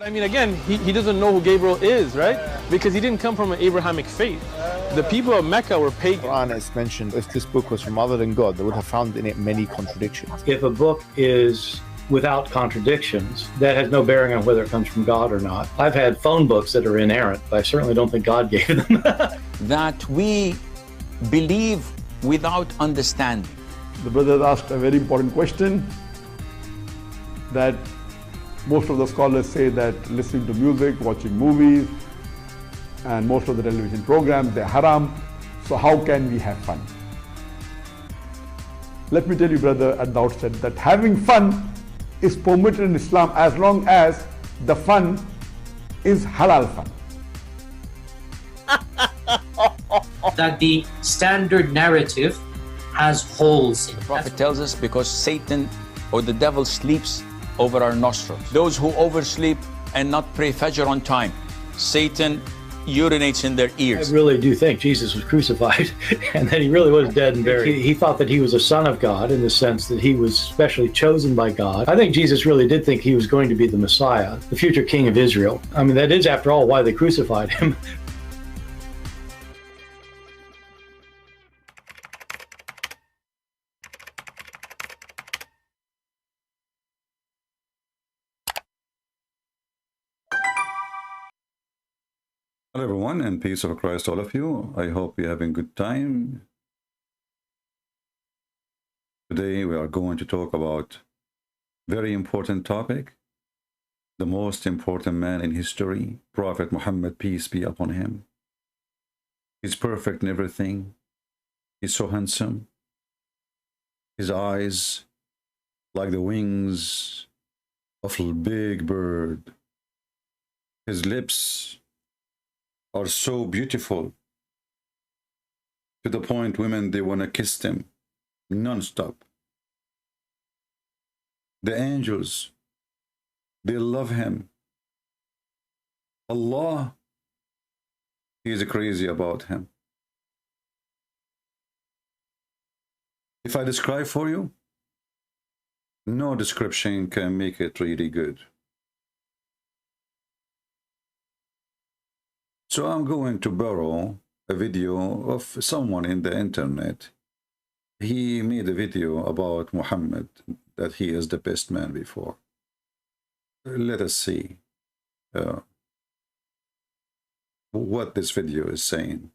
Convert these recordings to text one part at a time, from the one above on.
But I mean, again, he doesn't know who Gabriel is, right? Because he didn't come from an Abrahamic faith. The people of Mecca were pagan. Quran is mentioned, if this book was from other than God, they would have found in it many contradictions. If a book is without contradictions, that has no bearing on whether it comes from God or not. I've had phone books that are inerrant, but I certainly don't think God gave them. That we believe without understanding. The brother asked a very important question, that most of the scholars say that listening to music, watching movies, and most of the television programs, they're haram. So how can we have fun? Let me tell you, brother, at the outset, that having fun is permitted in Islam as long as the fun is halal fun. That the standard narrative has holes in it. The Prophet tells us because Satan or the devil sleeps over our nostrils. Those who oversleep and not pray Fajr on time, Satan urinates in their ears. I really do think Jesus was crucified and that he really was dead and buried. He thought that he was a son of God in the sense that he was specially chosen by God. I think Jesus really did think he was going to be the Messiah, the future king of Israel. I mean, that is, after all, why they crucified him. Hello everyone, and peace of Christ all of you. I hope you're having a good time. Today we are going to talk about very important topic, the most important man in history, Prophet Muhammad, peace be upon him. He's perfect in everything. He's so handsome. His eyes like the wings of a big bird. His lips are so beautiful to the point women, they want to kiss them non-stop. The angels, they love him. Allah, he is crazy about him. If I describe for you, no description can make it really good. So I'm going to borrow a video of someone in the internet. He made a video about Muhammad, that he is the best man before. Let us see what this video is saying.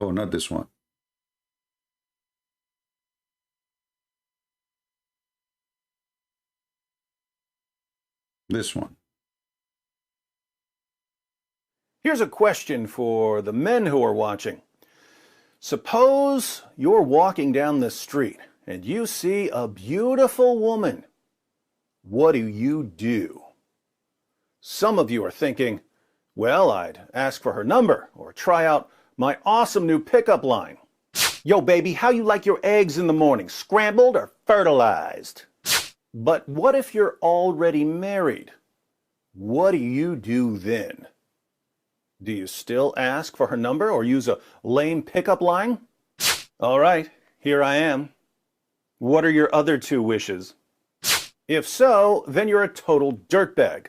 Oh, not this one. This one. Here's a question for the men who are watching. Suppose you're walking down the street and you see a beautiful woman. What do you do? Some of you are thinking, well, I'd ask for her number or try out my awesome new pickup line. Yo, baby, how you like your eggs in the morning, scrambled or fertilized? But what if you're already married? What do you do then? Do you still ask for her number or use a lame pickup line? All right, here I am. What are your other two wishes? If so, then you're a total dirtbag,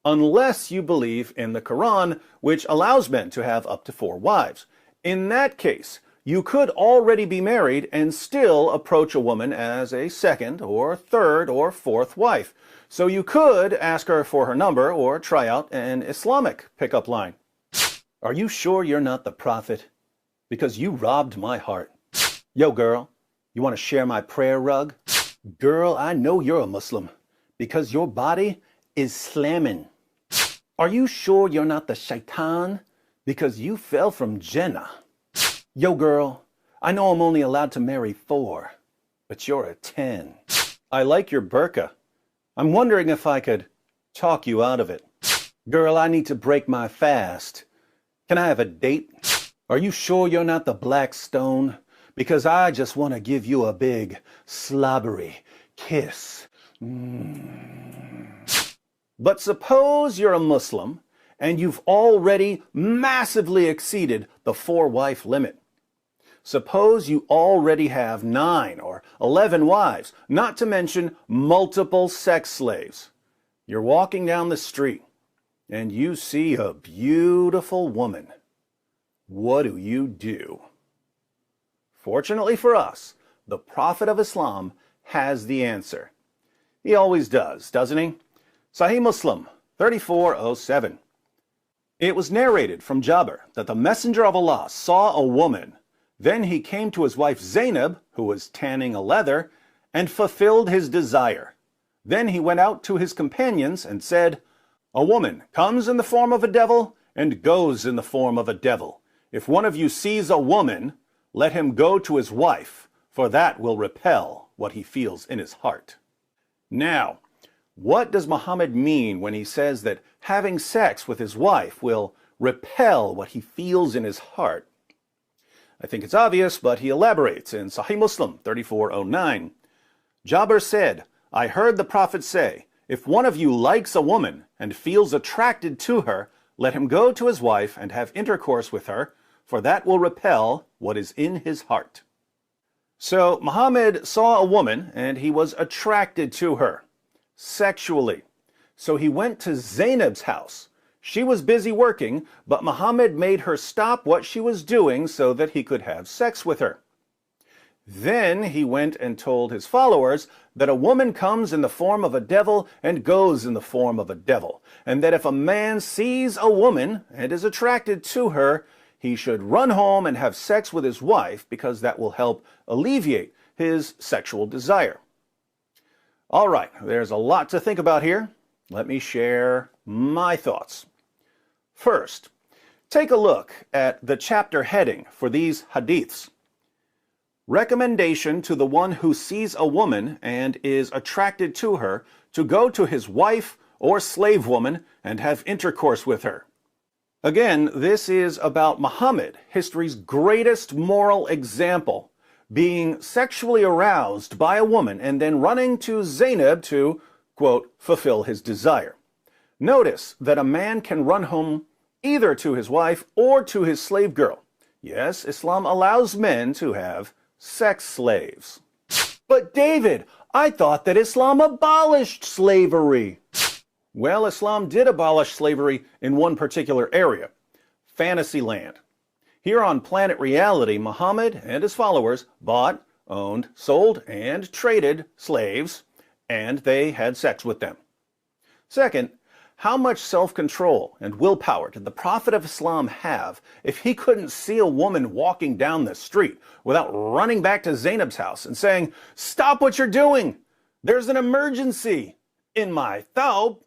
unless you believe in the Quran, which allows men to have up to 4 wives. In that case, you could already be married and still approach a woman as a second or third or fourth wife. So you could ask her for her number or try out an Islamic pickup line. Are you sure you're not the prophet? Because you robbed my heart. Yo, girl, you want to share my prayer rug? Girl, I know you're a Muslim because your body is slamming. Are you sure you're not the shaitan? Because you fell from Jannah. Yo, girl, I know I'm only allowed to marry 4, but you're a 10. I like your burqa. I'm wondering if I could talk you out of it. Girl, I need to break my fast. Can I have a date? Are you sure you're not the black stone? Because I just want to give you a big, slobbery kiss. But suppose you're a Muslim and you've already massively exceeded the 4-wife limit. Suppose you already have 9 or 11 wives, not to mention multiple sex slaves. You're walking down the street and you see a beautiful woman. What do? Fortunately for us, the Prophet of Islam has the answer. He always does, doesn't he? Sahih Muslim 3407. It was narrated from Jabir that the Messenger of Allah saw a woman. Then he came to his wife Zainab, who was tanning a leather, and fulfilled his desire. Then he went out to his companions and said, "A woman comes in the form of a devil and goes in the form of a devil. If one of you sees a woman, let him go to his wife, for that will repel what he feels in his heart." Now, what does Muhammad mean when he says that having sex with his wife will repel what he feels in his heart? I think it's obvious, but he elaborates in Sahih Muslim 3409. Jabir said, "I heard the Prophet say, if one of you likes a woman and feels attracted to her, let him go to his wife and have intercourse with her, for that will repel what is in his heart." So Muhammad saw a woman and he was attracted to her sexually. So he went to Zainab's house. She was busy working, but Muhammad made her stop what she was doing so that he could have sex with her. Then he went and told his followers that a woman comes in the form of a devil and goes in the form of a devil, and that if a man sees a woman and is attracted to her, he should run home and have sex with his wife because that will help alleviate his sexual desire. All right, there's a lot to think about here. Let me share my thoughts. First, take a look at the chapter heading for these hadiths. Recommendation to the one who sees a woman and is attracted to her to go to his wife or slave woman and have intercourse with her. Again, this is about Muhammad, history's greatest moral example, being sexually aroused by a woman and then running to Zainab to, quote, fulfill his desire. Notice that a man can run home either to his wife or to his slave girl. Yes, Islam allows men to have sex slaves. But David, I thought that Islam abolished slavery. Well, Islam did abolish slavery in one particular area, Fantasyland. Here on Planet Reality, Muhammad and his followers bought, owned, sold, and traded slaves, and they had sex with them. Second, how much self-control and willpower did the Prophet of Islam have if he couldn't see a woman walking down the street without running back to Zainab's house and saying, "Stop what you're doing! There's an emergency in my thawb.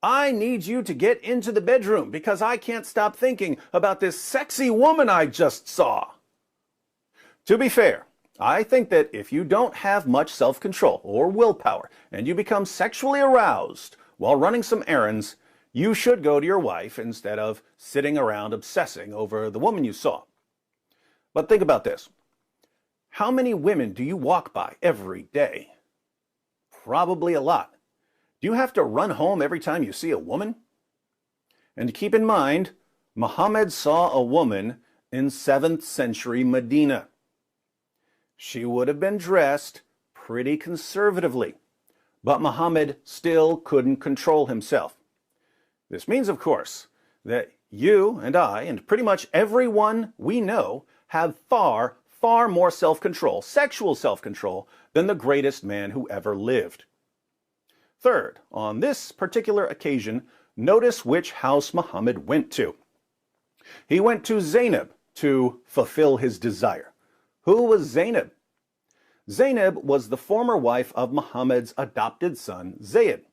I need you to get into the bedroom because I can't stop thinking about this sexy woman I just saw." To be fair, I think that if you don't have much self-control or willpower and you become sexually aroused while running some errands, you should go to your wife instead of sitting around obsessing over the woman you saw. But think about this. How many women do you walk by every day? Probably a lot. Do you have to run home every time you see a woman? And keep in mind, Muhammad saw a woman in 7th century Medina. She would have been dressed pretty conservatively, but Muhammad still couldn't control himself. This means, of course, that you and I, and pretty much everyone we know, have far, far more self-control, sexual self-control, than the greatest man who ever lived. Third, on this particular occasion, notice which house Muhammad went to. He went to Zainab to fulfill his desire. Who was Zainab? Zainab was the former wife of Muhammad's adopted son, Zayd.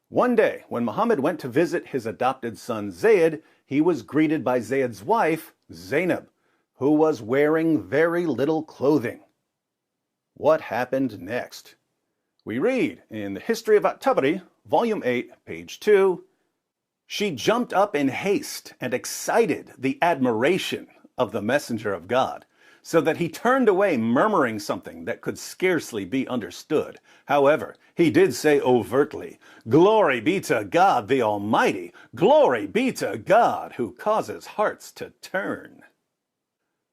One day, when Muhammad went to visit his adopted son, Zayd, he was greeted by Zayd's wife, Zainab, who was wearing very little clothing. What happened next? We read in the History of At-Tabari, Volume 8, page 2, "She jumped up in haste and excited the admiration of the Messenger of God, so that he turned away murmuring something that could scarcely be understood. However, he did say overtly, 'Glory be to God the Almighty! Glory be to God who causes hearts to turn!'"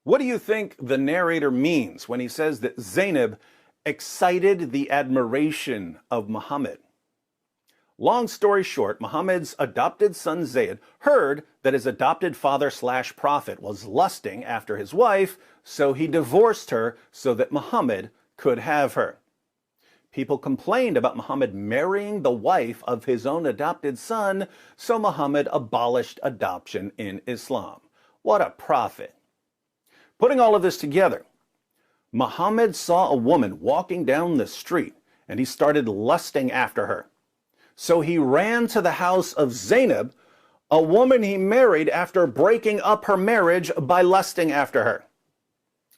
What do you think the narrator means when he says that Zainab excited the admiration of Muhammad? Long story short, Muhammad's adopted son Zayd heard that his adopted father/prophet was lusting after his wife, so he divorced her so that Muhammad could have her. People complained about Muhammad marrying the wife of his own adopted son, so Muhammad abolished adoption in Islam. What a prophet. Putting all of this together, Muhammad saw a woman walking down the street and he started lusting after her. So he ran to the house of Zainab, a woman he married after breaking up her marriage by lusting after her.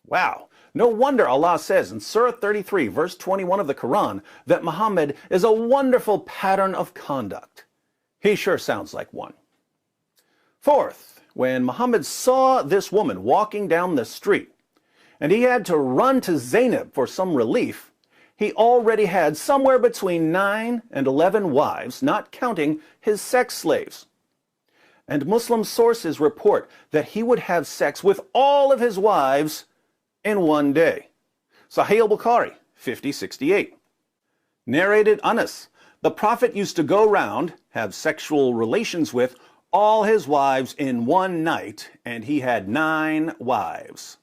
Wow. No wonder Allah says in Surah 33, verse 21 of the Quran, that Muhammad is a wonderful pattern of conduct. He sure sounds like one. Fourth, when Muhammad saw this woman walking down the street, and he had to run to Zainab for some relief, he already had somewhere between 9 and 11 wives, not counting his sex slaves. And Muslim sources report that he would have sex with all of his wives in one day. Sahih al-Bukhari, 5068. Narrated Anas, the Prophet used to go round, have sexual relations with all his wives in one night, and he had 9 wives.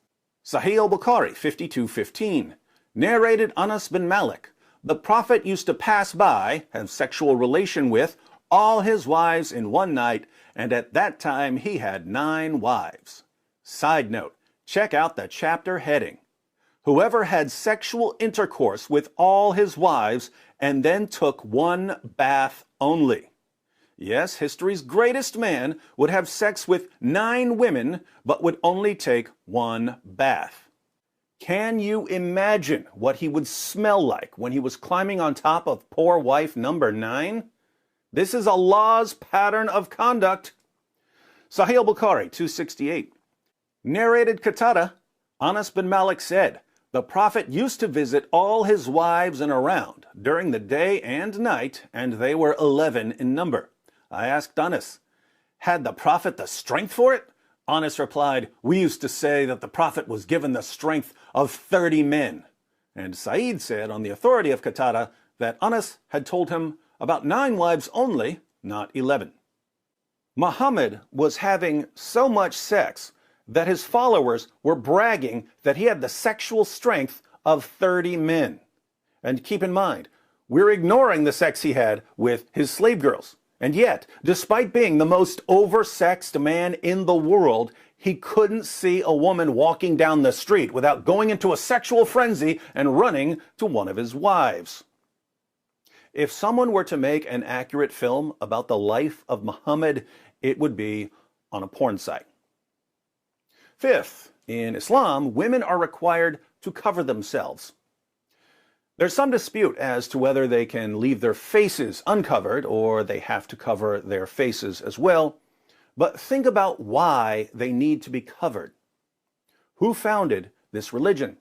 Sahih al-Bukhari, 5215. Narrated Anas bin Malik, the Prophet used to pass by, have sexual relation with all his wives in one night, and at that time he had 9 wives. Side note, check out the chapter heading. Whoever had sexual intercourse with all his wives and then took one bath only. Yes, history's greatest man would have sex with 9 women, but would only take one bath. Can you imagine what he would smell like when he was climbing on top of poor wife number 9? This is Allah's pattern of conduct. Sahih al-Bukhari, 268. Narrated Qatada, Anas bin Malik said, the Prophet used to visit all his wives and around during the day and night, and they were 11 in number. I asked Anas, had the Prophet the strength for it? Anas replied, we used to say that the Prophet was given the strength of 30 men. And Sa'id said, on the authority of Qatada, that Anas had told him about 9 wives only, not 11. Muhammad was having so much sex that his followers were bragging that he had the sexual strength of 30 men. And keep in mind, we're ignoring the sex he had with his slave girls. And yet, despite being the most oversexed man in the world, he couldn't see a woman walking down the street without going into a sexual frenzy and running to one of his wives. If someone were to make an accurate film about the life of Muhammad, it would be on a porn site. Fifth, in Islam, women are required to cover themselves. There's some dispute as to whether they can leave their faces uncovered or they have to cover their faces as well. But think about why they need to be covered. Who founded this religion?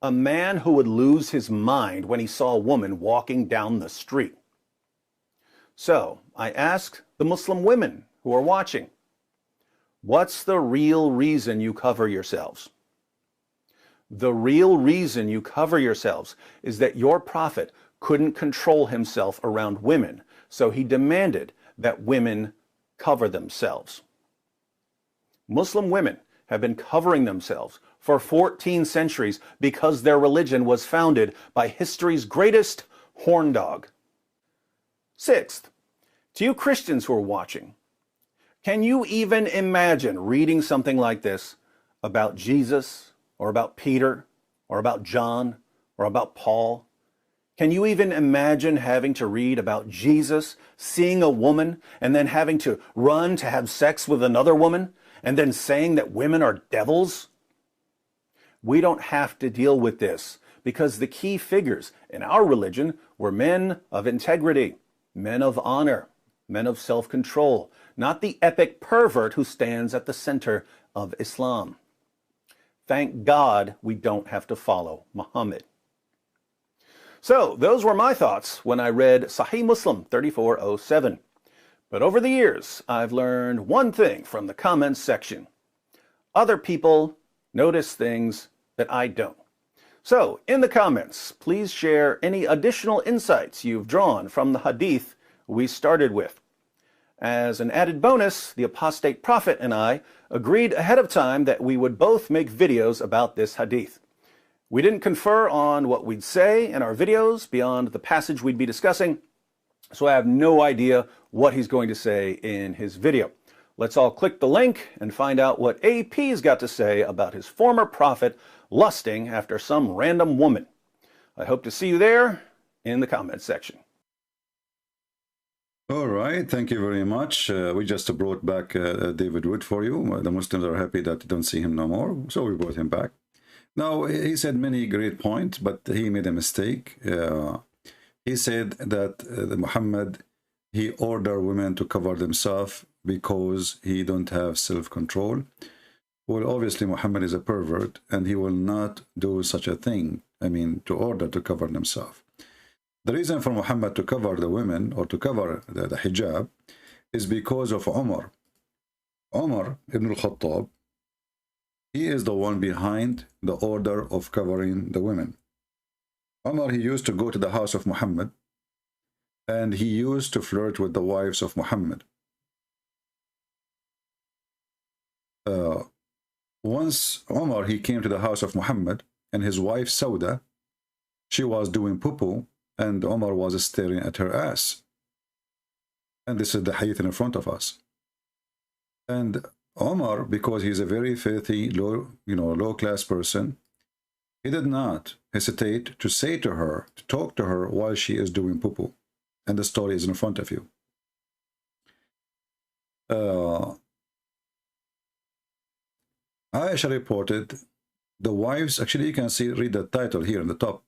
A man who would lose his mind when he saw a woman walking down the street. So I ask the Muslim women who are watching, what's the real reason you cover yourselves? The real reason you cover yourselves is that your prophet couldn't control himself around women, so he demanded that women cover themselves. Muslim women have been covering themselves for 14 centuries because their religion was founded by history's greatest horn dog. Sixth, to you Christians who are watching, can you even imagine reading something like this about Jesus, or about Peter, or about John, or about Paul? Can you even imagine having to read about Jesus seeing a woman and then having to run to have sex with another woman and then saying that women are devils? We don't have to deal with this because the key figures in our religion were men of integrity, men of honor, men of self-control, not the epic pervert who stands at the center of Islam. Thank God we don't have to follow Muhammad. So, those were my thoughts when I read Sahih Muslim 3407. But over the years, I've learned one thing from the comments section. Other people notice things that I don't. So, in the comments, please share any additional insights you've drawn from the hadith we started with. As an added bonus, the apostate prophet and I agreed ahead of time that we would both make videos about this hadith. We didn't confer on what we'd say in our videos beyond the passage we'd be discussing, so I have no idea what he's going to say in his video. Let's all click the link and find out what AP's got to say about his former prophet lusting after some random woman. I hope to see you there in the comments section. All right, thank you very much. We just brought back David Wood for you. The Muslims are happy that they don't see him no more, so we brought him back. Now, he said many great points, but he made a mistake. He said that Muhammad, he ordered women to cover themselves because he don't have self-control. Well, obviously, Muhammad is a pervert, and he will not do such a thing. I mean, to order to cover themselves. The reason for Muhammad to cover the women, or to cover the hijab, is because of Umar. Umar ibn al-Khattab, he is the one behind the order of covering the women. Umar, he used to go to the house of Muhammad, and he used to flirt with the wives of Muhammad. Once Umar, he came to the house of Muhammad, and his wife Sauda, she was doing poo-poo, and Umar was staring at her ass. And this is the hadith in front of us. And Umar, because he's a very filthy, low-class person, he did not hesitate to say to her, to talk to her while she is doing poo-poo. And the story is in front of you. Aisha reported, the wives, actually you can see, read the title here in the top.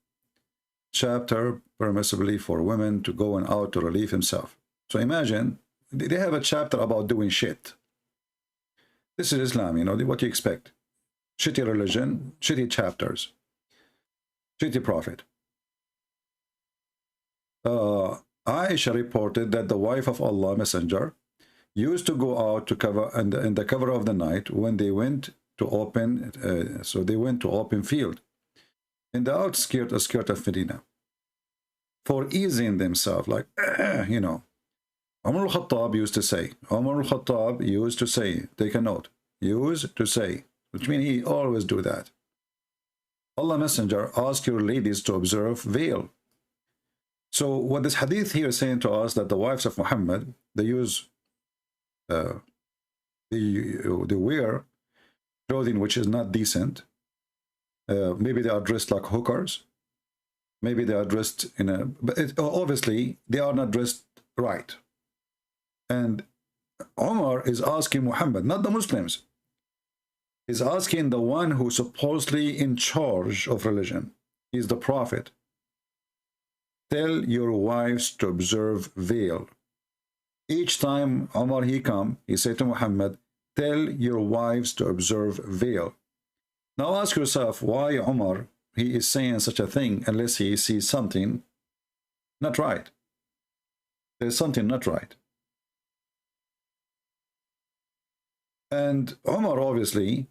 Chapter permissibly for women to go and out to relieve himself. So imagine, they have a chapter about doing shit. This is Islam, what you expect. Shitty religion, shitty chapters, shitty prophet. Aisha reported that the wife of Allah Messenger used to go out to cover, and in the cover of the night, when they went to open, so they went to open field in the outskirt of Medina, for easing themselves, like, Umar al-Khattab used to say, take a note, used to say, which means he always do that. Allah Messenger, ask your ladies to observe veil. So what this hadith here is saying to us, that the wives of Muhammad, they use, they wear clothing which is not decent. Maybe they are dressed like hookers. Maybe they are dressed in a... But obviously, they are not dressed right. And Umar is asking Muhammad, not the Muslims. He's asking the one who's supposedly in charge of religion. He's the prophet. Tell your wives to observe veil. Each time Umar he come, he said to Muhammad, tell your wives to observe veil. Now ask yourself, why Umar, he is saying such a thing unless he sees something not right. There's something not right. And Umar, obviously,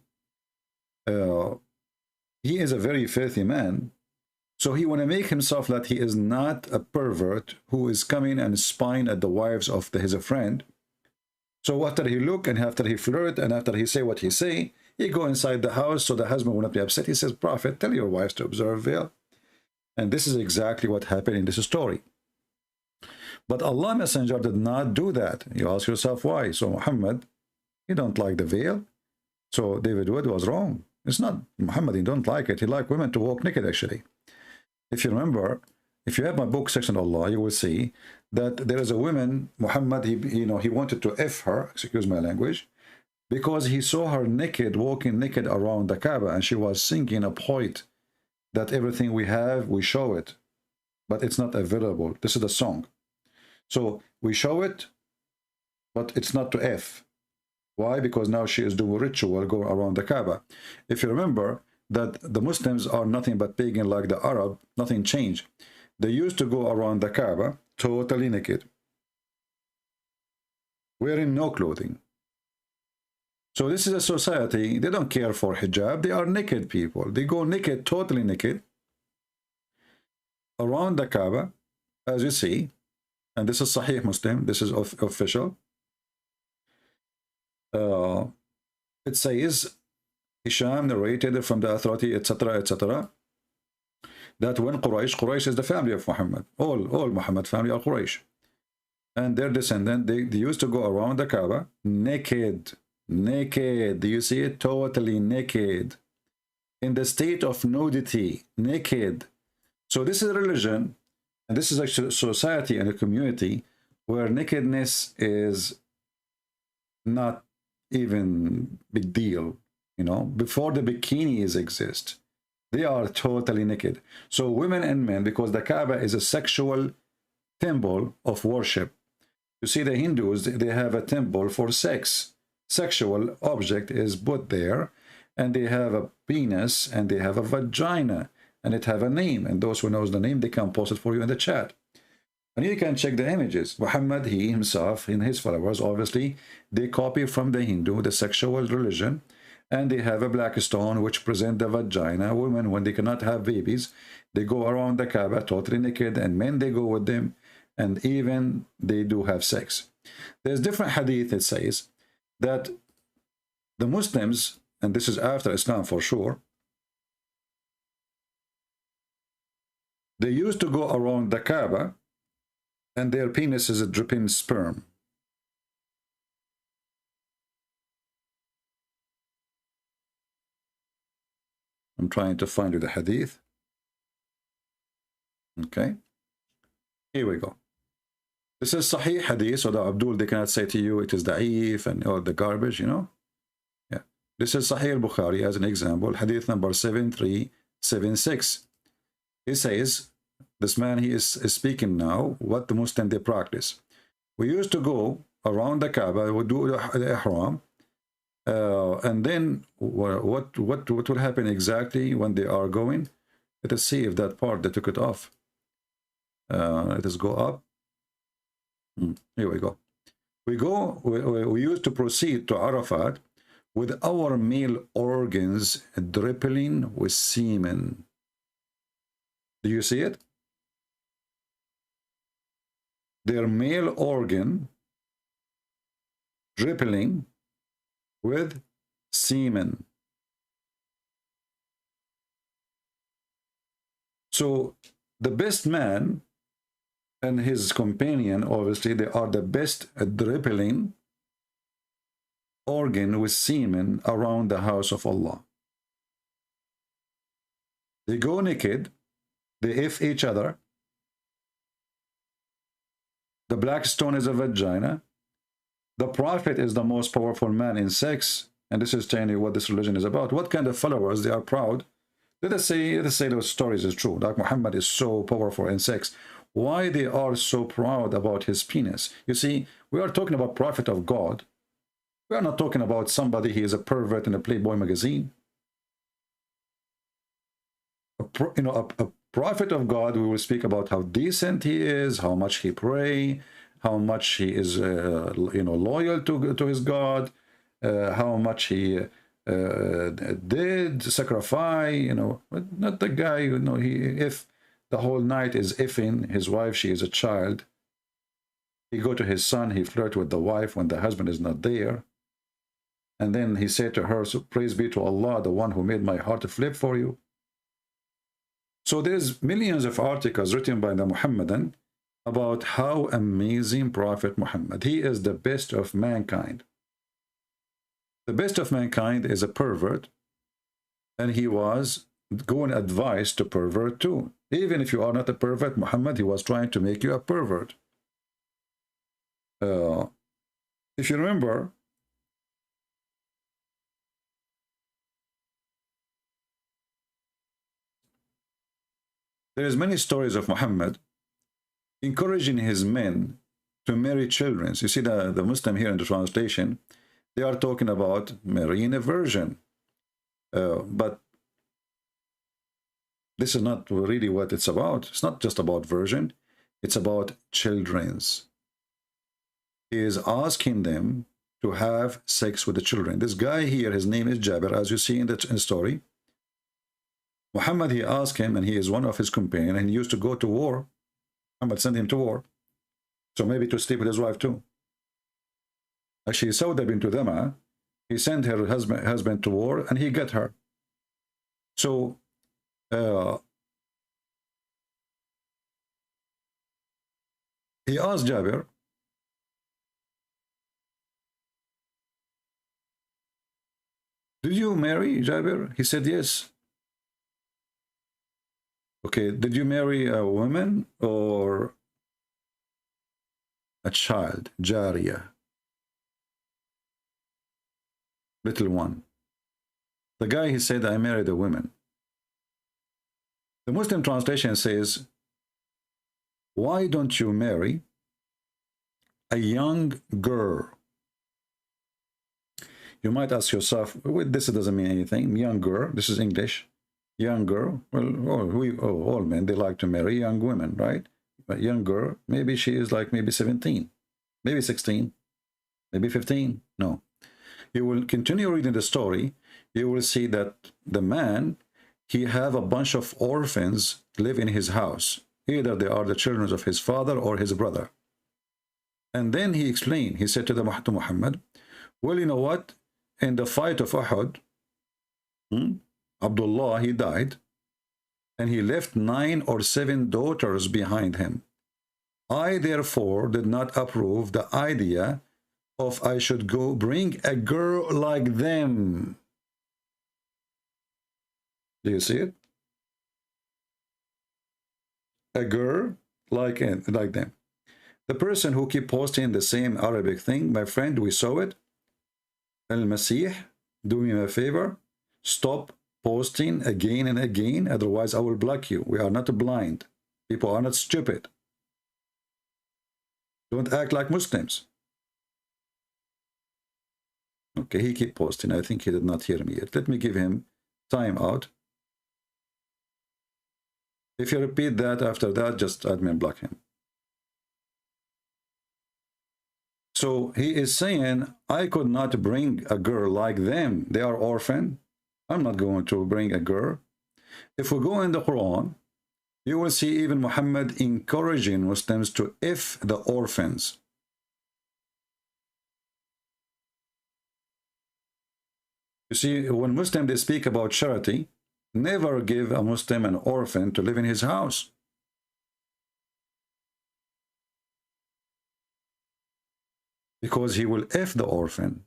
he is a very filthy man. So he want to make himself that he is not a pervert who is coming and spying at the wives of his friend. So after he look, and after he flirt, and after he say what he say, he go inside the house so the husband will not be upset. He says, Prophet, tell your wives to observe veil. And this is exactly what happened in this story. But Allah Messenger did not do that. You ask yourself why. So Muhammad, he don't like the veil. So David Wood was wrong. It's not Muhammad, he don't like it. He like women to walk naked, actually. If you remember, if you have my book, Section Allah, you will see that there is a woman, Muhammad, he wanted to F her, excuse my language, because he saw her naked, walking naked around the Kaaba, and she was singing a poet that everything we have, we show it, but it's not available. This is the song. So we show it, but it's not to F. Why? Because now she is doing ritual, go around the Kaaba. If you remember that the Muslims are nothing but pagan like the Arab, nothing changed. They used to go around the Kaaba totally naked, wearing no clothing. So this is a society, they don't care for hijab, they are naked people. They go naked, totally naked, around the Kaaba, as you see, and this is Sahih Muslim, this is official. It says, Hisham narrated from the authority, etc., etc., that when Quraysh is the family of Muhammad, all Muhammad family are Quraysh, and their descendant, they used to go around the Kaaba naked. Do you see it? Totally naked, in the state of nudity, naked. So this is a religion, and this is a society and a community where nakedness is not even big deal. You know, before the bikinis exist, they are totally naked. So women and men, because the Kaaba is a sexual temple of worship. You see, the Hindus, they have a temple for sex. Sexual object is put there, and they have a penis and they have a vagina, and it have a name, and those who knows the name, they can post it for you in the chat. And you can check the images. Muhammad, he himself, and his followers, obviously, they copy from the Hindu, the sexual religion, and they have a black stone which present the vagina. Women, when they cannot have babies, they go around the Kaaba totally naked, and men, they go with them, and even they do have sex. There's different hadith, it says, that the Muslims, and this is after Islam for sure, they used to go around the Kaaba, and their penis is dripping sperm. I'm trying to find you the hadith. Okay. Here we go. This is Sahih hadith, so the Abdul, they cannot say to you it is da'if and all the garbage, you know. Yeah. This is Sahih al-Bukhari as an example, hadith number 7376. He says, this man, he is speaking now what the Muslim they practice. We used to go around the Kaaba, we do the ihram, and then what will happen exactly when they are going? Let us see if that part they took it off. Let us go up. Here we go. We used to proceed to Arafat with our male organs dripping with semen. Do you see it? Their male organ dripping with semen. So the best man and his companion, obviously, they are the best dripping organ with semen around the house of Allah. They go naked, they F each other. The black stone is a vagina. The prophet is the most powerful man in sex, and this is telling you what this religion is about. What kind of followers? They are proud. Let us say those stories is true. Like Muhammad is so powerful in sex. Why they are so proud about his penis? You see, we are talking about prophet of God. We are not talking about somebody he is a pervert in a Playboy magazine. A prophet of God, we will speak about how decent he is, how much he pray, how much he is, loyal to his God, how much he did sacrifice, not the guy, if the whole night is effing his wife, she is a child. He go to his son, he flirt with the wife when the husband is not there. And then he said to her, so praise be to Allah, the one who made my heart to flip for you. So there's millions of articles written by the Muhammadan about how amazing Prophet Muhammad. He is the best of mankind. The best of mankind is a pervert, and he was going advice to pervert too. Even if you are not a pervert, Muhammad, he was trying to make you a pervert. If you remember, there is many stories of Muhammad encouraging his men to marry children. You see the Muslim here in the translation, they are talking about marrying a virgin. But this is not really what it's about. It's not just about virgin. It's about children's. He is asking them to have sex with the children. This guy here, his name is Jabir, as you see in the story. Muhammad, he asked him, and he is one of his companions, and he used to go to war. Muhammad sent him to war. So maybe to sleep with his wife too. Actually, Sauda bint Dama, he sent her husband to war, and he got her. So he asked Jabir, did you marry Jabir? He said yes. Okay, did you marry a woman or a child? Jariya. Little one. The guy, he said, I married a woman. The Muslim translation says, why don't you marry a young girl? You might ask yourself, well, this doesn't mean anything. Young girl, this is English. Young girl, well, all men, they like to marry young women, right? But young girl, maybe she is like maybe 17, maybe 16, maybe 15. No. You will continue reading the story. You will see that the man, he have a bunch of orphans live in his house. Either they are the children of his father or his brother. And then he explained, he said to Muhammad, well, you know what? In the fight of Uhud, Abdullah, he died, and he left 9 or 7 daughters behind him. I, therefore, did not approve the idea of I should go bring a girl like them. Do you see it? A girl like them. The person who keep posting the same Arabic thing, my friend, we saw it. Al-Masih, do me a favor, stop posting again and again, otherwise I will block you. We are not blind. People are not stupid. Don't act like Muslims. Okay, he keep posting. I think he did not hear me yet. Let me give him time out. If you repeat that after that, just admin block him. So he is saying, I could not bring a girl like them. They are orphan. I'm not going to bring a girl. If we go in the Quran, you will see even Muhammad encouraging Muslims to if the orphans. You see, when Muslims, they speak about charity, never give a Muslim an orphan to live in his house. Because he will if the orphan.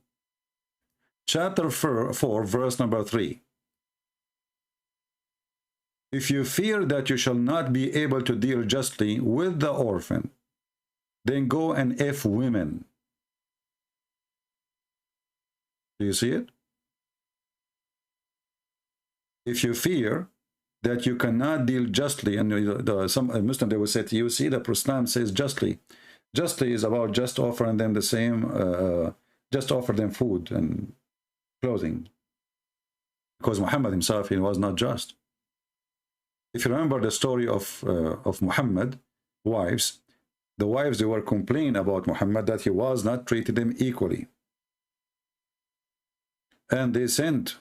Chapter 4, verse number 3. If you fear that you shall not be able to deal justly with the orphan, then go and if women. Do you see it? If you fear that you cannot deal justly, and some Muslim, they will say to you, see, the Islam says justly. Justly is about just offering them the same, just offer them food and clothing. Because Muhammad himself, he was not just. If you remember the story of Muhammad, wives, the wives, they were complaining about Muhammad that he was not treating them equally. And they sent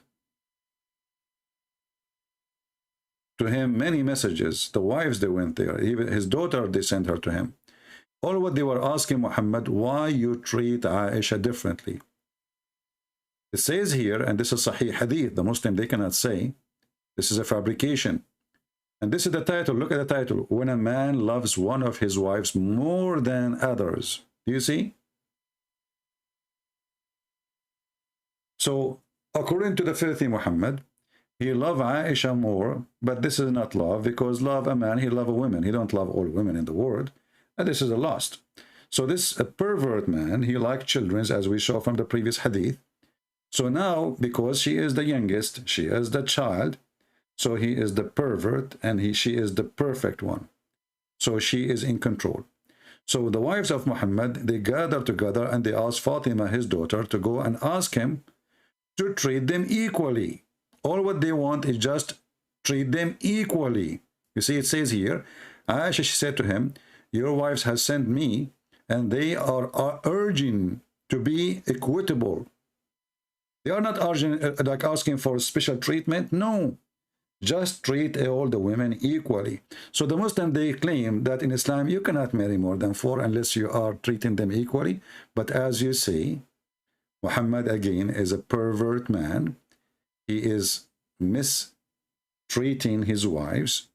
to him many messages. The wives, they went there. Even his daughter, they sent her to him. All what they were asking Muhammad, why you treat Aisha differently. It says here, and this is Sahih Hadith, the Muslim, they cannot say, this is a fabrication. And this is the title, look at the title, when a man loves one of his wives more than others. Do you see? So, according to the filthy Muhammad, he loved Aisha more, but this is not love, because love a man, he love a woman. He don't love all women in the world. And this is a lust. So this a pervert man, he liked children, as we saw from the previous hadith. So now, because she is the youngest, she is the child, so he is the pervert, and she is the perfect one. So she is in control. So the wives of Muhammad, they gather together and they ask Fatima, his daughter, to go and ask him to treat them equally. All what they want is just treat them equally. You see, it says here, Aisha, she said to him, your wives have sent me, and they are urging to be equitable. They are not urging, like asking for special treatment. No. Just treat all the women equally. So the Muslim, they claim that in Islam you cannot marry more than 4 unless you are treating them equally. But as you see, Muhammad again is a pervert man. He is mistreating his wives,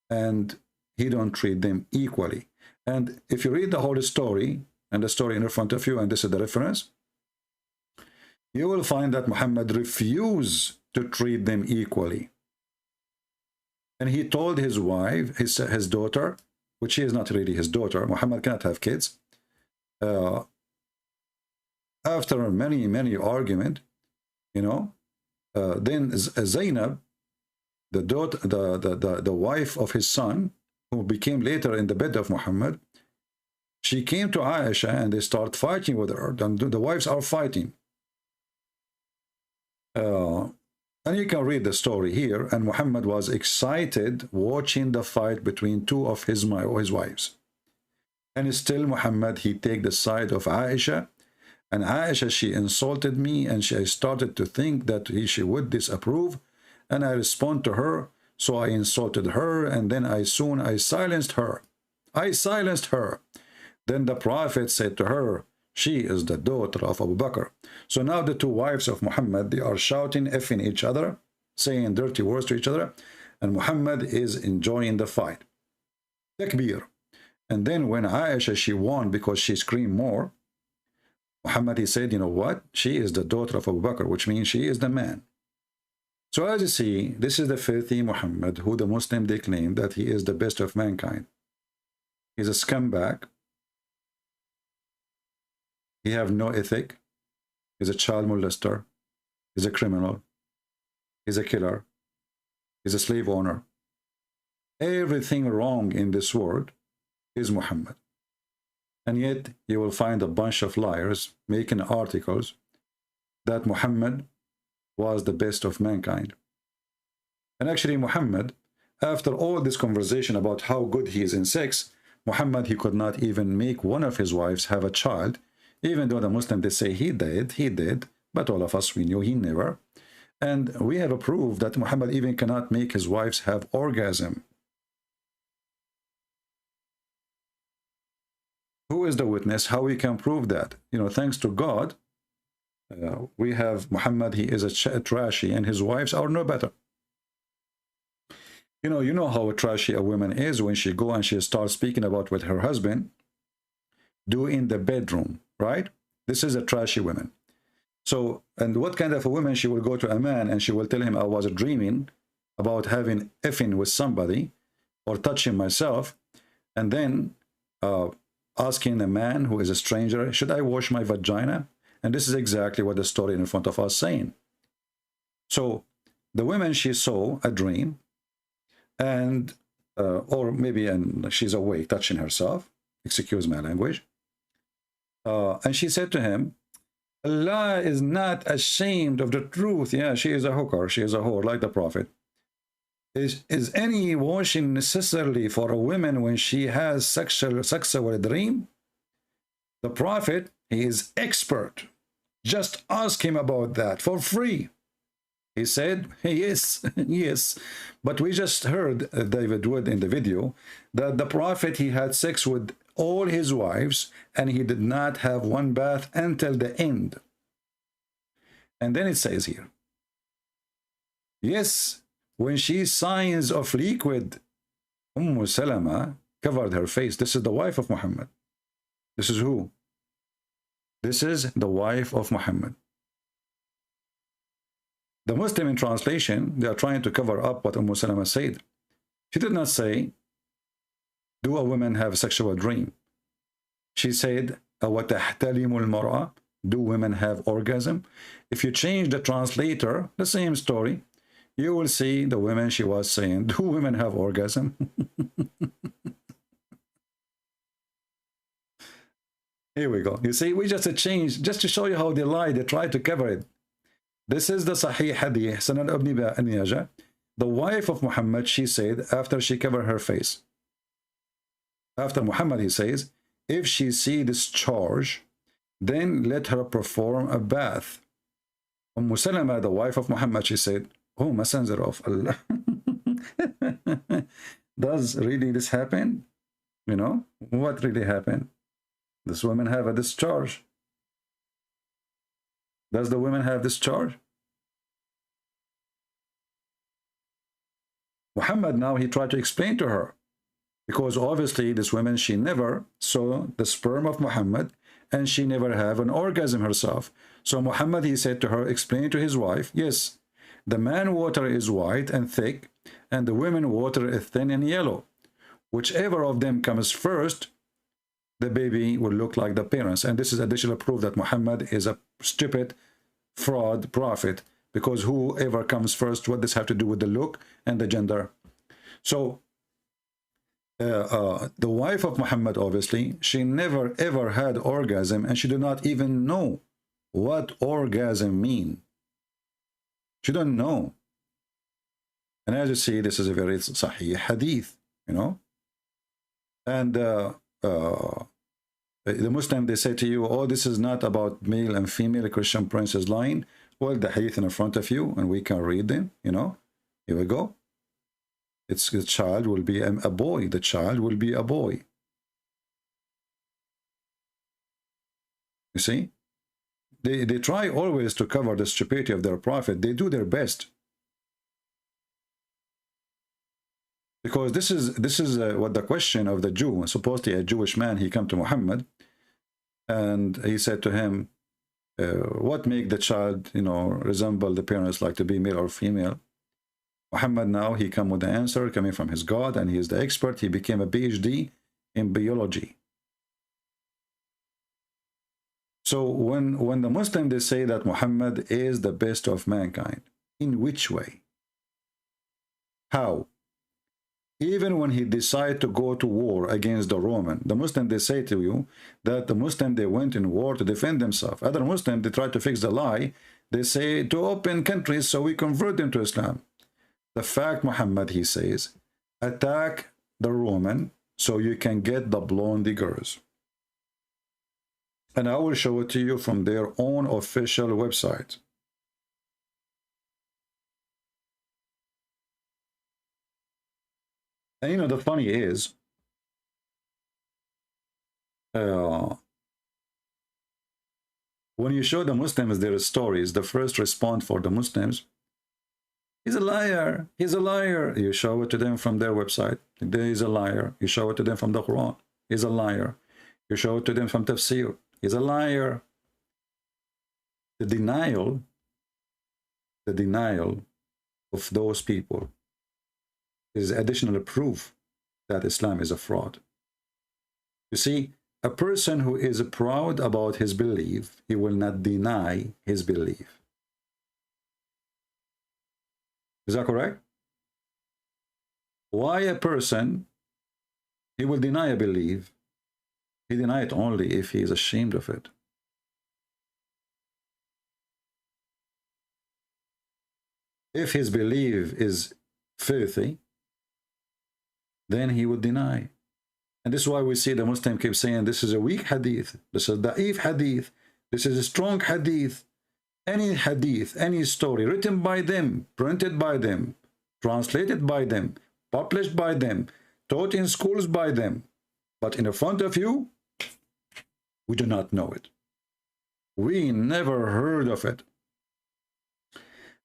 and he don't treat them equally. And if you read the whole story, and the story in front of you, and this is the reference, you will find that Muhammad refused to treat them equally. And he told his wife, his daughter, which is not really his daughter, Muhammad cannot have kids. After many argument, you know, then Zainab, the daughter, the wife of his son, who became later in the bed of Muhammad, she came to Aisha and they start fighting with her. The wives are fighting. And you can read the story here. And Muhammad was excited watching the fight between two of his wives. And still Muhammad, he take the side of Aisha. And Aisha, she insulted me, and I started to think that she would disapprove. And I respond to her. So I insulted her, and then I silenced her. I silenced her. Then the Prophet said to her, she is the daughter of Abu Bakr. So now the two wives of Muhammad, they are shouting, effing each other, saying dirty words to each other, and Muhammad is enjoying the fight. Takbir. And then when Aisha, she won because she screamed more, Muhammad, he said, you know what? She is the daughter of Abu Bakr, which means she is the man. So as you see, this is the filthy Muhammad, who the Muslim, they claim that he is the best of mankind. He's a scumbag. He have no ethic. He's a child molester. He's a criminal. He's a killer. He's a slave owner. Everything wrong in this world is Muhammad. And yet you will find a bunch of liars making articles that Muhammad was the best of mankind. And actually Muhammad, after all this conversation about how good he is in sex, Muhammad, he could not even make one of his wives have a child, even though the Muslim, they say he did, but all of us, we knew he never. And we have a proof that Muhammad even cannot make his wives have orgasm. Who is the witness? How we can prove that? You know, thanks to God, we have Muhammad, he is a trashy, and his wives are no better. You know how trashy a woman is when she go and she starts speaking about what her husband do in the bedroom, right? This is a trashy woman. So, and what kind of a woman, she will go to a man and she will tell him, I was dreaming about having effing with somebody or touching myself, and then asking a man who is a stranger, should I wash my vagina? And this is exactly what the story in front of us is saying. So the woman, she saw a dream, and or maybe she's awake touching herself, excuse my language, and she said to him, Allah is not ashamed of the truth. Yeah, she is a hooker, she is a whore, like the Prophet. Is any washing necessarily for a woman when she has sexual dream? The Prophet, he is expert. Just ask him about that for free. He said, yes, yes. But we just heard David Wood in the video that the Prophet, he had sex with all his wives and he did not have one bath until the end. And then it says here, yes, when she signs of liquid, Salama covered her face. This is the wife of Muhammad. This is who? This is the wife of Muhammad. The Muslim in translation, they are trying to cover up what Salama said. She did not say, do a woman have a sexual dream? She said, وَتَحْتَلِمُ الْمَرْأَةِ, do women have orgasm? If you change the translator, the same story, you will see the women, she was saying, do women have orgasm? Here we go. You see, we just changed, just to show you how they lie, they try to cover it. This is the Sahih Hadith, Sunan Ibn Majah. The wife of Muhammad, she said, after she covered her face, after Muhammad, he says, if she see discharge, then let her perform a bath. Salama, the wife of Muhammad, she said, oh, Messenger of Allah, Does really this happen? You know, what really happened? This woman have a discharge. Does the woman have discharge? Muhammad now, he tried to explain to her, because obviously this woman, she never saw the sperm of Muhammad, and she never have an orgasm herself. So Muhammad, he said to her, explain to his wife, yes, the man water is white and thick, and the women water is thin and yellow. Whichever of them comes first, the baby will look like the parents. And this is additional proof that Muhammad is a stupid fraud prophet, because whoever comes first, what does have to do with the look and the gender? So the wife of Muhammad, obviously, she never ever had orgasm, and she did not even know what orgasm mean. She don't know. And as you see, this is a very sahih hadith, you know. And the Muslim, they say to you, oh, this is not about male and female, Christian Prince is lying. Well, the hadith in front of you, and we can read them, you know. Here we go. It's the child will be a boy. The child will be a boy. You see? They try always to cover the stupidity of their prophet. They do their best. Because this is what the question of the Jew. Supposedly a Jewish man, he came to Muhammad, and he said to him, what make the child, you know, resemble the parents, like to be male or female? Muhammad now, he come with the answer coming from his God, and he is the expert. He became a PhD in biology. So when the Muslim, they say that Muhammad is the best of mankind, in which way? How? Even when he decided to go to war against the Roman, the Muslim, they say to you that the Muslim, they went in war to defend themselves. Other Muslims, they try to fix the lie. They say to open countries so we convert them to Islam. The fact, Muhammad, he says, attack the Roman so you can get the blonde girls. And I will show it to you from their own official website. And you know, the funny is, when you show the Muslims their stories, the first response for the Muslims, he's a liar, he's a liar. You show it to them from their website, he's a liar. You show it to them from the Quran, he's a liar. You show it to them from tafsir, he's a liar. The denial of those people is additional proof that Islam is a fraud. You see, a person who is proud about his belief, he will not deny his belief. Is that correct? Why a person, he will deny a belief? He deny it only if he is ashamed of it. If his belief is filthy, then he would deny. And this is why we see the Muslim keep saying this is a weak hadith, this is da'if hadith, this is a strong hadith. Any hadith, any story written by them, printed by them, translated by them, published by them, taught in schools by them, but in front of you, we do not know it. We never heard of it.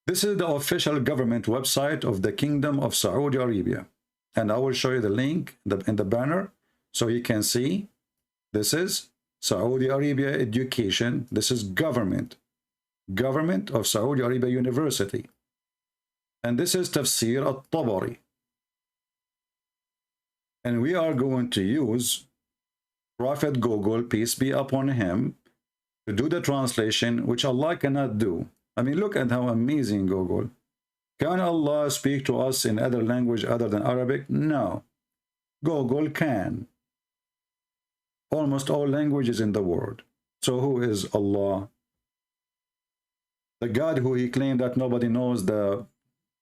This is the official government website of the Kingdom of Saudi Arabia. And I will show you the link in the banner so you can see. This is Saudi Arabia Education. This is government of Saudi Arabia University. And this is Tafsir al-Tabari. And we are going to use Prophet Google, peace be upon him, to do the translation, which Allah cannot do. I mean, look at how amazing Google. Can Allah speak to us in other language other than Arabic? No. Google can. Almost all languages in the world. So who is Allah? The God who he claimed that nobody knows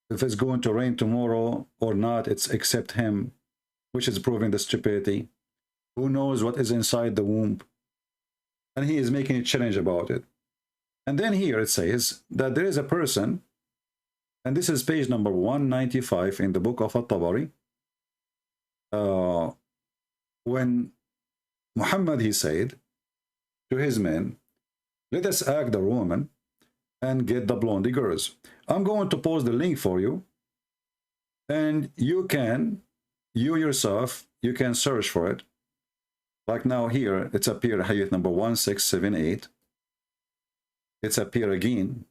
if it's going to rain tomorrow or not, it's except him, which is proving the stupidity. Who knows what is inside the womb? And he is making a challenge about it. And then here it says that there is a person And this is page number 195 in the book of At-Tabari. When Muhammad, he said to his men, let us act the Roman and get the blondie girls. I'm going to post the link for you, and you yourself, you can search for it. Like now here, it's appear hadith number 1678. It's appear again.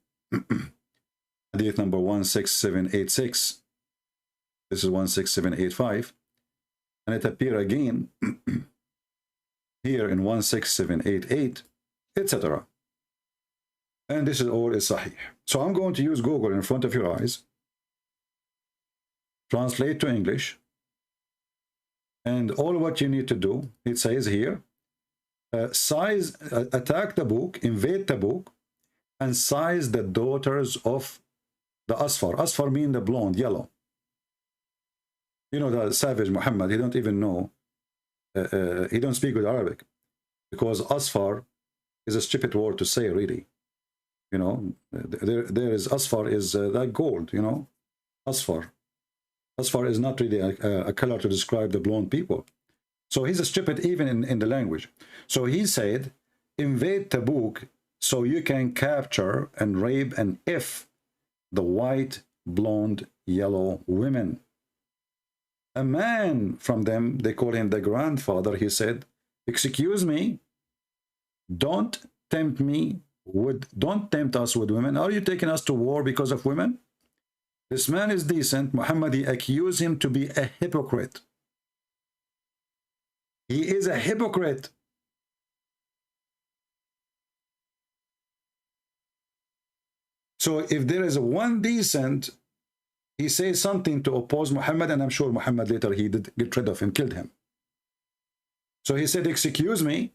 Hadith number 16786. This is 16785. And it appear again here in 16788, etc. And this is all is sahih. So I'm going to use Google in front of your eyes, translate to English, and all what you need to do, it says here, attack the book, invade the book, and size the daughters of the Asfar. Asfar mean the blonde, yellow. You know, the savage Muhammad, he don't even know, he don't speak good Arabic, because Asfar is a stupid word to say, really. You know, there is Asfar is like gold, you know, Asfar. Asfar is not really a color to describe the blonde people. So he's a stupid even in the language. So he said, invade Tabuk so you can capture and rape and if the white, blonde, yellow women. A man from them, they call him the grandfather, he said, excuse me, don't tempt us with women. Are you taking us to war because of women? This man is decent. Muhammad, he accused him to be a hypocrite. He is a hypocrite. So if there is one decent, he says something to oppose Muhammad, and I'm sure Muhammad later he did get rid of him, killed him. So he said, excuse me,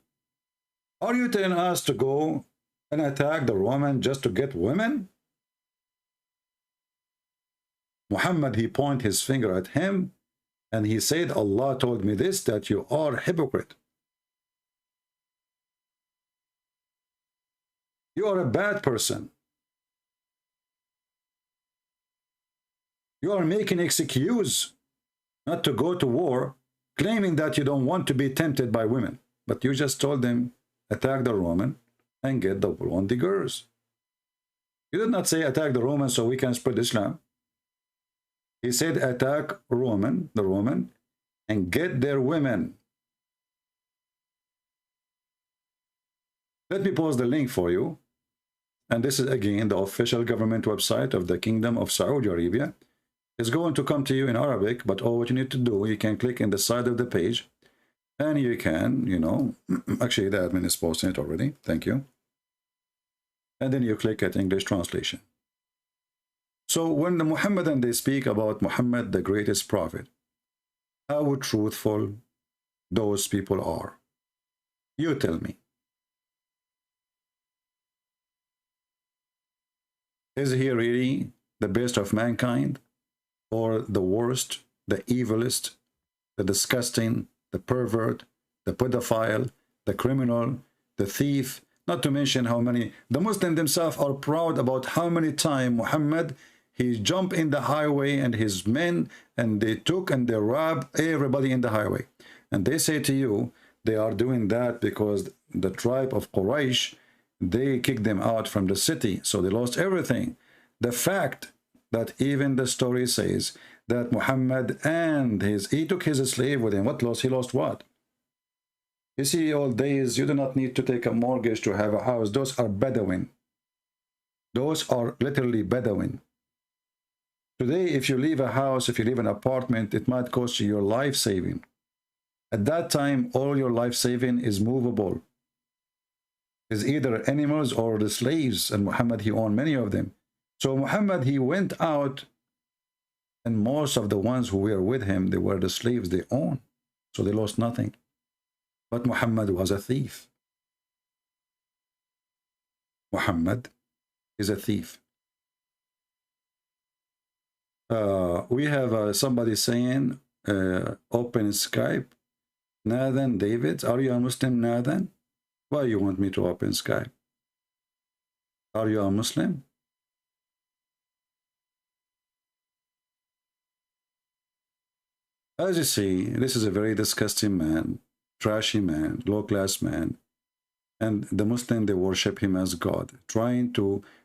are you telling us to go and attack the Roman just to get women? Muhammad, he pointed his finger at him, and he said, Allah told me this, that you are a hypocrite. You are a bad person. You are making excuse not to go to war, claiming that you don't want to be tempted by women. But you just told them, attack the Roman and get the blondie girls. You did not say attack the Roman so we can spread Islam. He said attack the Roman, and get their women. Let me post the link for you. And this is again the official government website of the Kingdom of Saudi Arabia. It's going to come to you in Arabic, but all what you need to do, you can click in the side of the page, and you can, you know, actually the admin is posting it already. Thank you. And then you click at English translation. So when the Muhammadan, they speak about Muhammad, the greatest prophet, how truthful those people are. You tell me. Is he really the best of mankind? Or the worst, the evilest, the disgusting, the pervert, the pedophile, the criminal, the thief, not to mention how many, the Muslims themselves are proud about how many times Muhammad, he jumped in the highway and his men, and they took and they robbed everybody in the highway. And they say to you, they are doing that because the tribe of Quraysh, they kicked them out from the city, so they lost everything. The fact that even the story says that Muhammad and he took his slave with him. What lost? He lost what? You see, old days, you do not need to take a mortgage to have a house. Those are Bedouin. Those are literally Bedouin. Today, if you leave a house, if you leave an apartment, it might cost you your life saving. At that time, all your life saving is movable. Is either animals or the slaves, and Muhammad, he owned many of them. So Muhammad, he went out, and most of the ones who were with him, they were the slaves they owned. So they lost nothing. But Muhammad was a thief. Muhammad is a thief. We have somebody saying, open Skype. Nathan David, are you a Muslim, Nathan? Why you want me to open Skype? Are you a Muslim? As you see, this is a very disgusting man, trashy man, low-class man. And the Muslim, they worship him as God,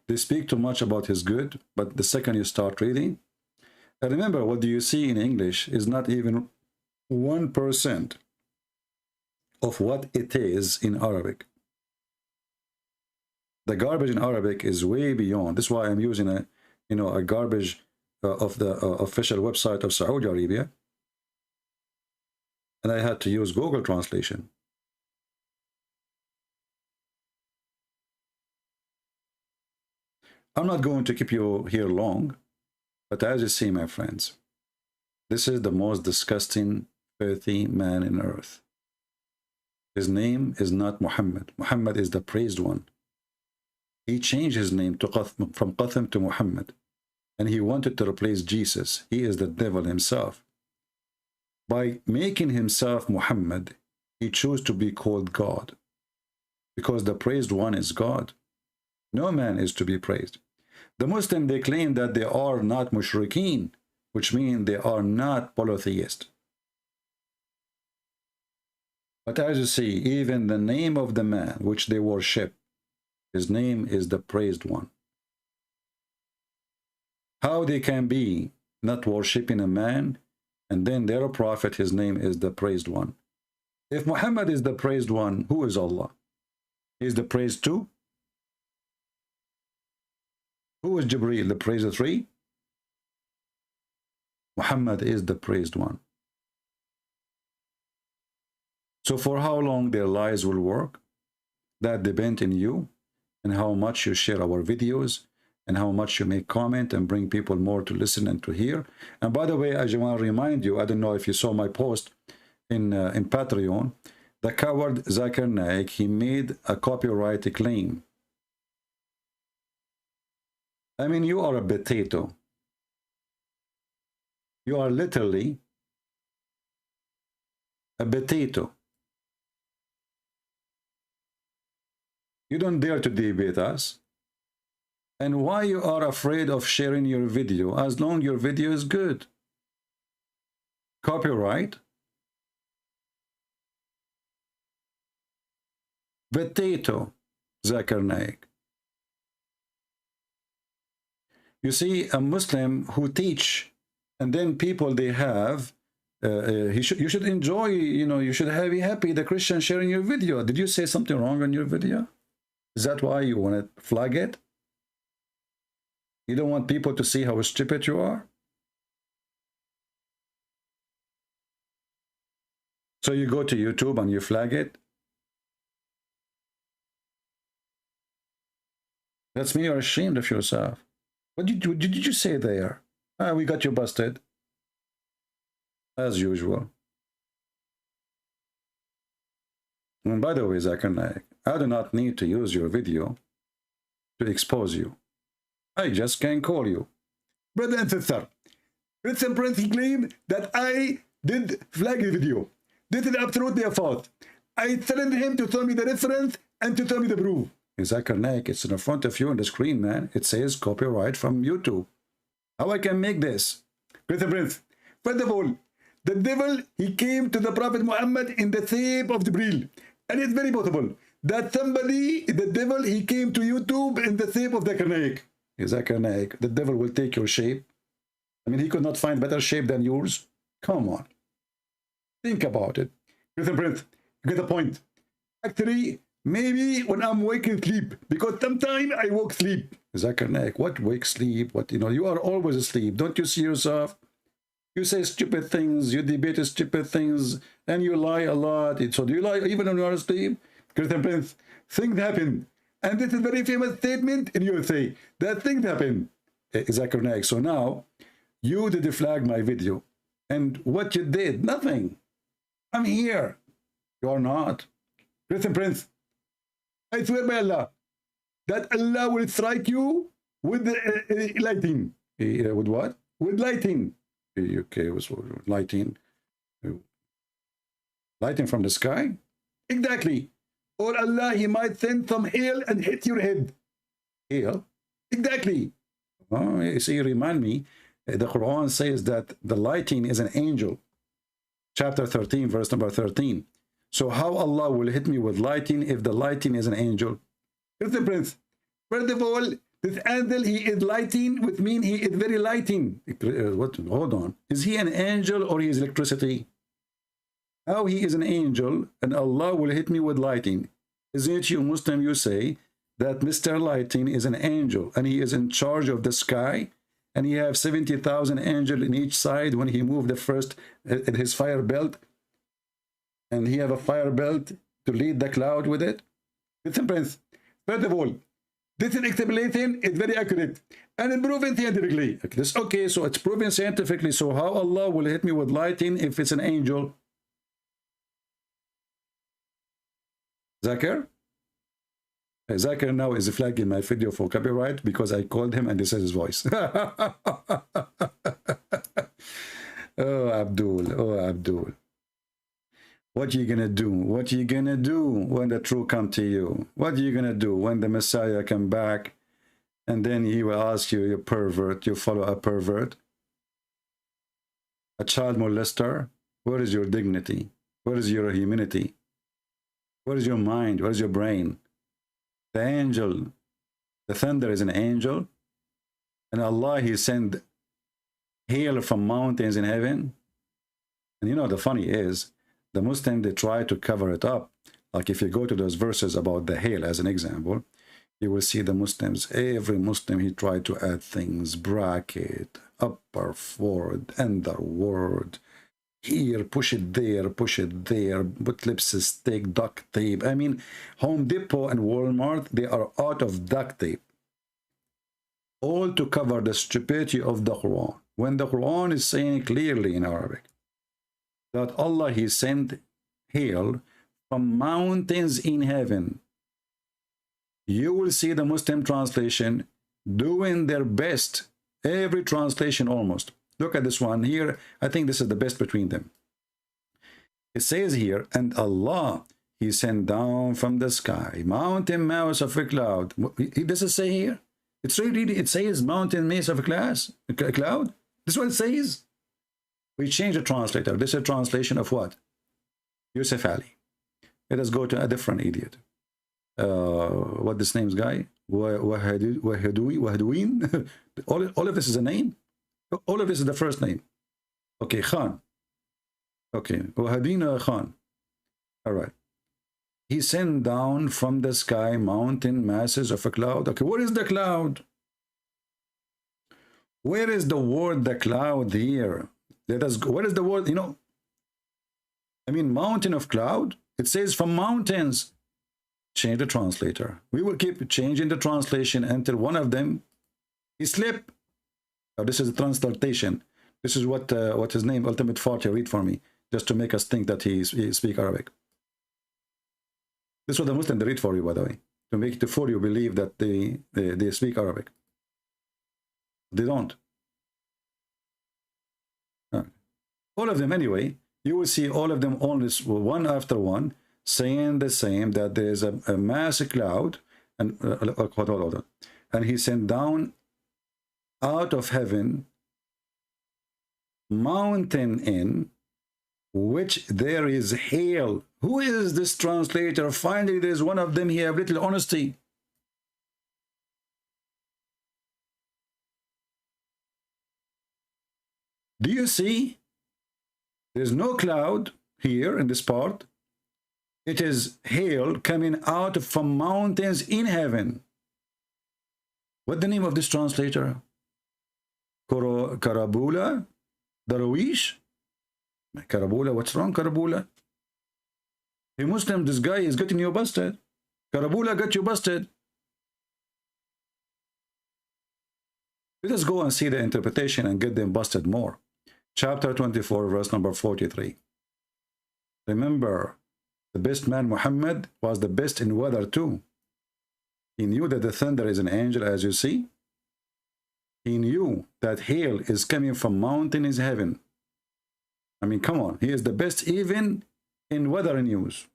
they speak too much about his good, but the second you start reading, and remember, what do you see in English is not even 1% of what it is in Arabic. The garbage in Arabic is way beyond. That's why I'm using a garbage of the official website of Saudi Arabia, and I had to use Google translation. I'm not going to keep you here long, but as you see, my friends, this is the most disgusting, filthy man in earth. His name is not Muhammad. Muhammad is the praised one. He changed his name from Qasim to Muhammad, and he wanted to replace Jesus. He is the devil himself. By making himself Muhammad, he chose to be called God, because the praised one is God. No man is to be praised. The Muslim, they claim that they are not mushrikeen, which means they are not polytheists. But as you see, even the name of the man which they worship, his name is the praised one. How they can be not worshipping a man, and then their prophet, his name is the praised one? If Muhammad is the praised one, who is Allah? He is the praised two? Who is Jibreel, the praised three? Muhammad is the praised one. So for how long their lies will work, that depends on you and how much you share our videos and how much you make comment and bring people more to listen and to hear. And by the way, I just want to remind you, I don't know if you saw my post in Patreon, the coward Zakir Naik, he made a copyright claim. I mean, you are a potato. You are literally a potato. You don't dare to debate us. And why you are afraid of sharing your video, as long as your video is good? Copyright? Potato, Zakir Naik. You see, a Muslim who teach, and then people they have, you should enjoy, you should be happy the Christian sharing your video. Did you say something wrong on your video? Is that why you want to flag it? You don't want people to see how stupid you are? So you go to YouTube and you flag it? That's mean you're ashamed of yourself. What did you say there? We got you busted. As usual. And by the way, Zakir Naik, I do not need to use your video to expose you. I just can call you. Brother and sister, Christian Prince, he claimed that I did flag the video. This is absolutely a fault. I challenged him to tell me the reference and to tell me the proof. Zakir Naik, it's in front of you on the screen, man. It says copyright from YouTube. How I can make this? Christian Prince, first of all, the devil, he came to the Prophet Muhammad in the shape of Jibreel. And it's very possible that somebody, the devil, he came to YouTube in the shape of Zakir Naik. Zakir Naik, the devil will take your shape. I mean, he could not find better shape than yours. Come on. Think about it. Christian Prince, you get the point. Actually, maybe when I'm waking sleep, because sometimes I woke sleep. Zakir Naik, what wake sleep? What, you are always asleep. Don't you see yourself? You say stupid things, you debate stupid things, and you lie a lot. So do you lie even when you are asleep? Christian Prince, things happen. And this is a very famous statement in USA, that things happen. Zakir Naik, so now, you did flag my video. And what you did, nothing. I'm here. You are not. Christian Prince, I swear by Allah, that Allah will strike you with lighting. With what? With lighting. Okay, it was lighting. Lighting from the sky? Exactly. Or Allah, he might send some hail and hit your head. Hail? Exactly. Oh, you see, remind me, the Quran says that the lighting is an angel. chapter 13, verse number 13. So how Allah will hit me with lightning if the lightning is an angel? Here's the prince. First of all, this angel, he is lighting, which means he is very lighting. What? Hold on. Is he an angel or he is electricity? How he is an angel and Allah will hit me with lighting? Isn't it you Muslim, you say that Mr. Lighting is an angel and he is in charge of the sky and he have 70,000 angels in each side when he moved the first in his fire belt, and he have a fire belt to lead the cloud with it? Listen, Prince, first of all, this is explanation is very accurate and proven scientifically. Okay, so it's proven scientifically. So how Allah will hit me with lighting if it's an angel? Zakir? Zakir now is flagging my video for copyright because I called him and this is his voice. Oh, Abdul. Oh, Abdul. What are you going to do? What are you going to do when the truth come to you? What are you going to do when the Messiah come back and then he will ask you, you pervert, you follow a pervert, a child molester? Where is your dignity? Where is your humanity? Where is your mind? Where is your brain? The angel, the thunder is an angel, and Allah, he sent hail from mountains in heaven. And you know, the funny is, the Muslim, they try to cover it up. Like if you go to those verses about the hail as an example, you will see the Muslims, every Muslim, he tried to add things, bracket, upper, forward, underword, here, push it there, put lipstick, duct tape. I mean, Home Depot and Walmart, they are out of duct tape. All to cover the stupidity of the Quran. When the Quran is saying clearly in Arabic that Allah, he sent hail from mountains in heaven, you will see the Muslim translation doing their best. Every translation almost. Look at this one here. I think this is the best between them. It says here, and Allah, he sent down from the sky mountain mass of a cloud. Does it say here? It's really, it says mountain mass of a cloud. This is what it says. We change the translator. This is a translation of what? Yusuf Ali. Let us go to a different idiot. What this name's guy? Wahadouin. All of this is a name. All of this is the first name. Okay, Khan. Okay, Wahadina Khan. All right. He sent down from the sky mountain masses of a cloud. Okay, what is the cloud? Where is the word the cloud here? Let us go. What is the word? You know, I mean, mountain of cloud. It says from mountains. Change the translator. We will keep changing the translation until one of them is slip. This is a translation. This is what his name, Ultimate Forty, read for me, just to make us think that he speak Arabic. This is what the Muslim read for you, by the way, to fool you believe that they speak Arabic. They don't. All of them anyway. You will see all of them only one after one saying the same, that there is a mass cloud, and hold on. And he sent down out of heaven mountain in which there is hail. Who is this translator? Finally, there is one of them. He have little honesty. Do you see? There's no cloud here in this part. It is hail coming out from mountains in heaven. What's the name of this translator? Karabula? Darwish? Karabula, what's wrong, Karabula? Hey Muslim, this guy is getting you busted. Karabula got you busted. Let us go and see the interpretation and get them busted more. Chapter 24, verse number 43. Remember, the best man, Muhammad, was the best in weather too. He knew that the thunder is an angel, as you see. He knew that hail is coming from mountain is heaven. I mean, come on. He is the best even in weather news.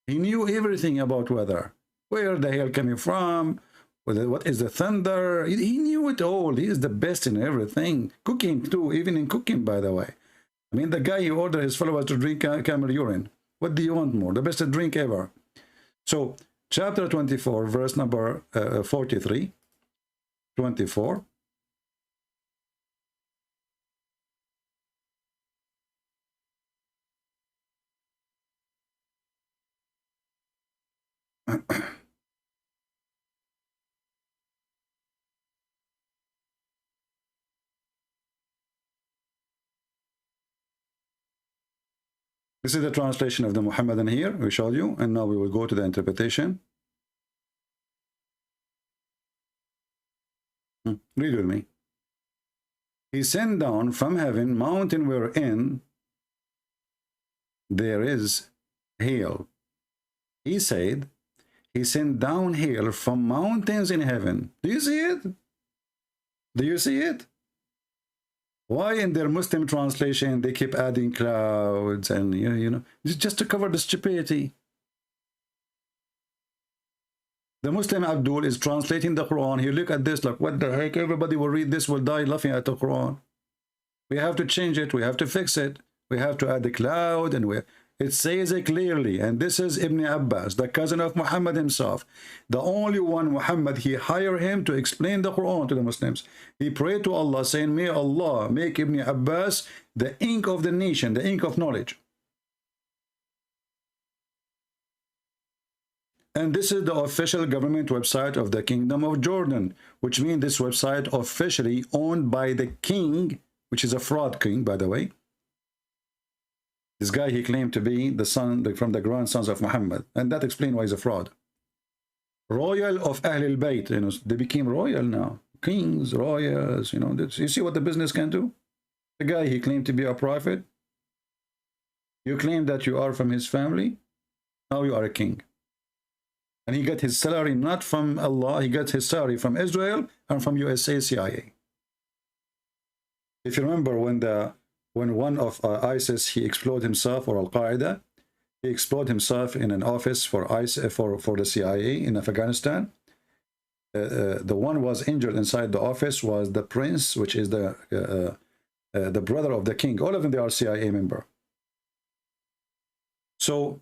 He knew everything about weather. Where the hail coming from, what is the thunder. He knew it all. He is the best in everything. Cooking too, even in cooking, by the way. I mean, the guy, he ordered his followers to drink camel urine. What do you want more? The best drink ever. So, chapter 24, verse number 43, 24. This is the translation of the Muhammadan here, we showed you, and now we will go to the interpretation. Read with me. He sent down from heaven mountain wherein there is hail. He said, he sent down hail from mountains in heaven. Do you see it? Do you see it? Why in their Muslim translation they keep adding clouds and you know just to cover the stupidity? The Muslim Abdul is translating the Quran. He look at this like, what the heck? Everybody will read this, will die laughing at the Quran. We have to change it. We have to fix it. We have to add the cloud, and it says it clearly. And this is Ibn Abbas, the cousin of Muhammad himself. The only one, Muhammad, he hired him to explain the Quran to the Muslims. He prayed to Allah saying, may Allah make Ibn Abbas the ink of the nation, the ink of knowledge. And this is the official government website of the Kingdom of Jordan, which means this website officially owned by the king, which is a fraud king, by the way. This guy, he claimed to be the son from the grandsons of Muhammad, and that explains why he's a fraud. Royal of Ahlul Bayt, you know, they became royal now. Kings, royals, you know, you see what the business can do? The guy, he claimed to be a prophet. You claim that you are from his family, now you are a king. And he got his salary not from Allah, he got his salary from Israel and from USA CIA. If you remember when one of ISIS, he exploded himself, or Al-Qaeda, he exploded himself in an office for ISIS, for the CIA in Afghanistan. The one who was injured inside the office was the prince, which is the brother of the king. All of them, they are CIA member. So,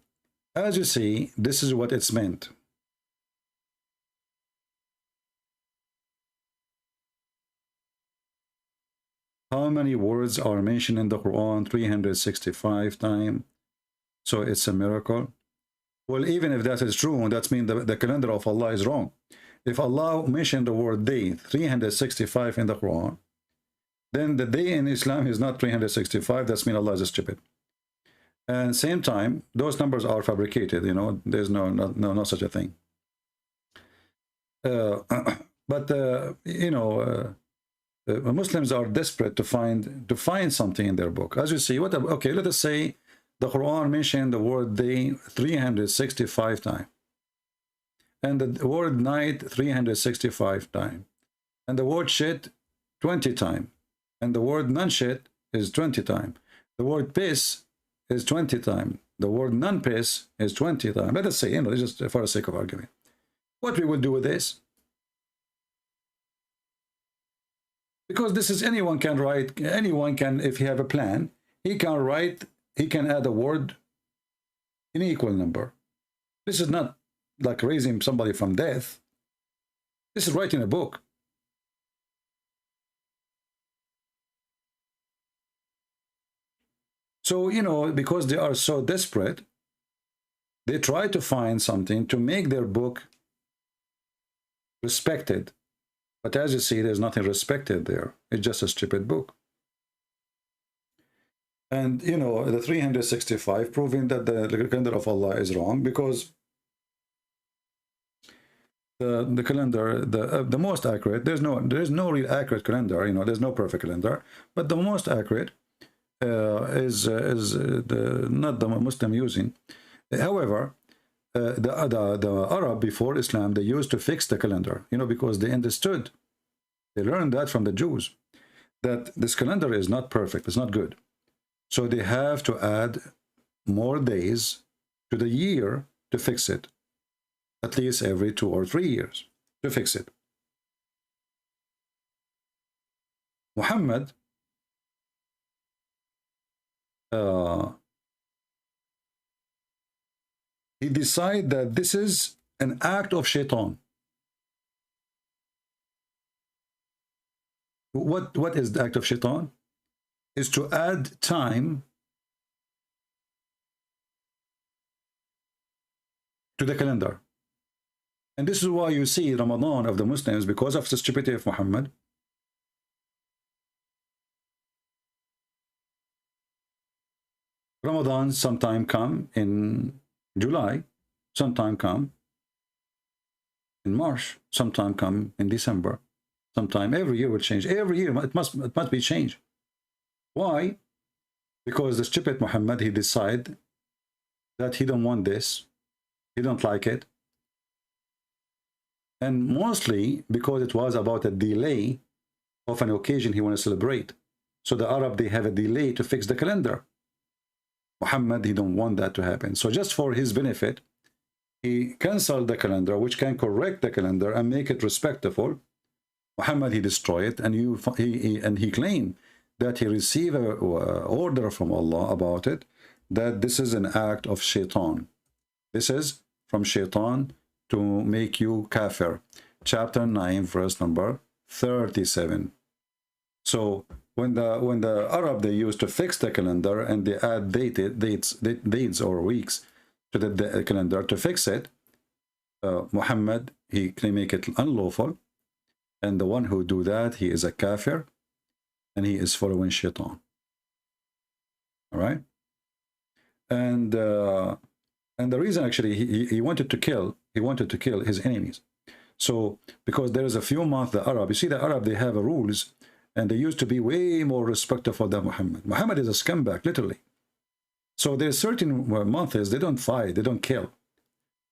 as you see, this is what it's meant. How many words are mentioned in the Quran? 365 times. So it's a miracle. Well, even if that is true, that means the calendar of Allah is wrong. If Allah mentioned the word day 365 in the Quran, then the day in Islam is not 365. That means Allah is stupid. And same time, those numbers are fabricated. You know, there's no such a thing. You know. Muslims are desperate to find something in their book. As you see, okay, let us say the Quran mentioned the word day 365 times, and the word night 365 times, and the word shit 20 times, and the word non-shit is 20 times, the word piss is 20 times, the word non-piss is 20 times. Let us say, you know, just for the sake of argument, what we will do with this. Because this is, anyone can write, anyone can, if he have a plan, he can write, he can add a word in equal number. This is not like raising somebody from death. This is writing a book. So, you know, because they are so desperate, they try to find something to make their book respected. But as you see, there's nothing respected there. It's just a stupid book. And, you know, the 365 proving that the calendar of Allah is wrong, because the calendar, the most accurate, there is no real accurate calendar, you know, there's no perfect calendar, but the most accurate is not the Muslim using. However, the Arab before Islam, they used to fix the calendar, you know, because they understood, they learned that from the Jews, that this calendar is not perfect, it's not good. So they have to add more days to the year to fix it, at least every 2 or 3 years to fix it. Muhammad, he decided that this is an act of shaitan. What is the act of shaitan? Is to add time to the calendar. And this is why you see Ramadan of the Muslims, because of the stupidity of Muhammad, Ramadan sometime come in July, sometime come in March, sometime come in December, sometime every year will change. Every year it must be changed. Why? Because the stupid Muhammad, he decide that he don't want this, he don't like it, and mostly because it was about a delay of an occasion he want to celebrate. So the Arab, they have a delay to fix the calendar. Muhammad, he don't want that to happen. So just for his benefit, he canceled the calendar, which can correct the calendar and make it respectable. Muhammad, he destroyed it, and he claimed that he received an order from Allah about it, that this is an act of shaitan. This is from shaitan to make you kafir. Chapter 9, verse number 37. So when the Arab, they used to fix the calendar and they add dates or weeks to the calendar to fix it, Muhammad, he can make it unlawful, and the one who do that, he is a kafir, and he is following shaitan. All right, and the reason actually he wanted to kill his enemies. So because there is a few months the Arab, you see the Arab, they have rules, and they used to be way more respectful than Muhammad. Muhammad is a scumbag, literally. So there's certain months they don't fight, they don't kill.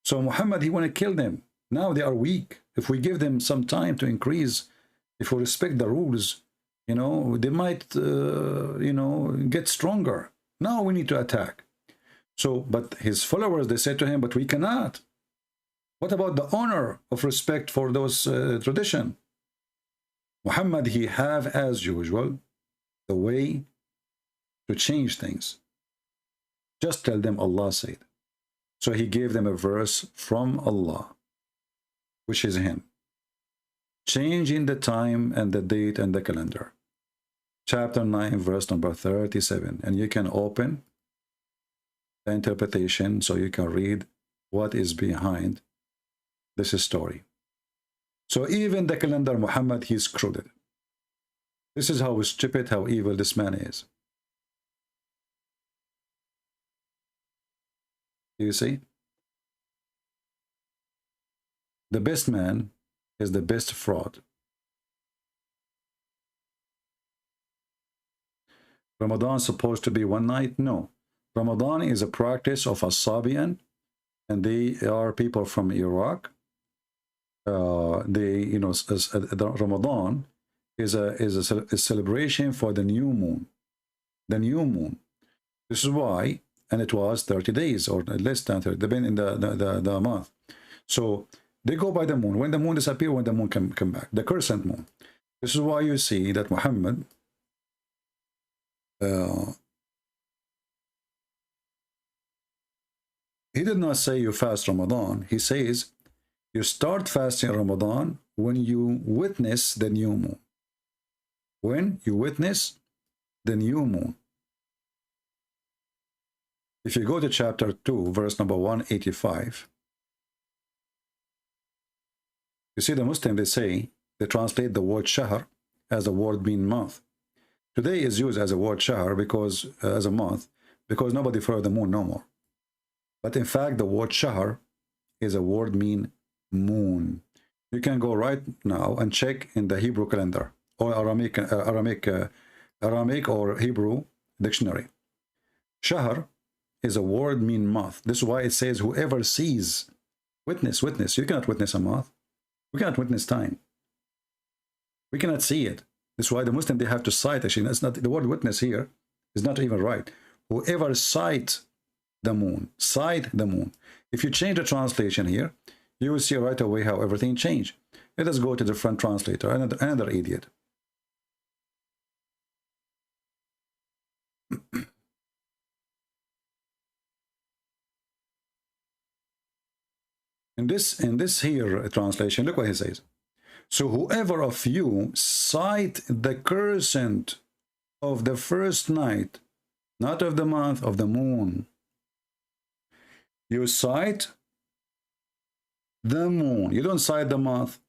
So Muhammad, he want to kill them. Now they are weak. If we give them some time to increase, if we respect the rules, you know, they might, you know, get stronger. Now we need to attack. So, but his followers, they said to him, but we cannot. What about the honor of respect for those tradition? Muhammad, he have, as usual, the way to change things. Just tell them Allah said. So he gave them a verse from Allah, which is him, changing the time and the date and the calendar. Chapter 9, verse number 37. And you can open the interpretation so you can read what is behind this story. So even the calendar, Muhammad, he screwed it. This is how stupid, how evil this man is. You see? The best man is the best fraud. Ramadan is supposed to be one night? No. Ramadan is a practice of Asabian, and they are people from Iraq. They, you know, Ramadan is a celebration for the new moon. The new moon. This is why, and it was 30 days or less than 30, depending the month. So they go by the moon. When the moon disappears, when the moon come back, the crescent moon. This is why you see that Muhammad, he did not say you fast Ramadan. He says you start fasting Ramadan when you witness the new moon. When you witness the new moon. If you go to chapter 2, verse number 185, you see the Muslim, they say, they translate the word shahr as the word mean month. Today is used as a word shahr because, as a month, because nobody follows the moon no more. But in fact, the word shahr is a word mean moon. You can go right now and check in the Hebrew calendar or Aramaic or Hebrew dictionary. Shahr is a word mean month. This is why it says whoever sees, witness. You cannot witness a month. We cannot witness time. We cannot see it. This is why the Muslim, they have to cite. Actually, that's not the word witness here is not even right. Whoever sight the moon, sight the moon. If you change the translation here, you will see right away how everything changed. Let us go to the different translator, another idiot. In this here translation, look what he says. So whoever of you sight the crescent of the first night, not of the month, of the moon. You sight the moon. You don't sight the month.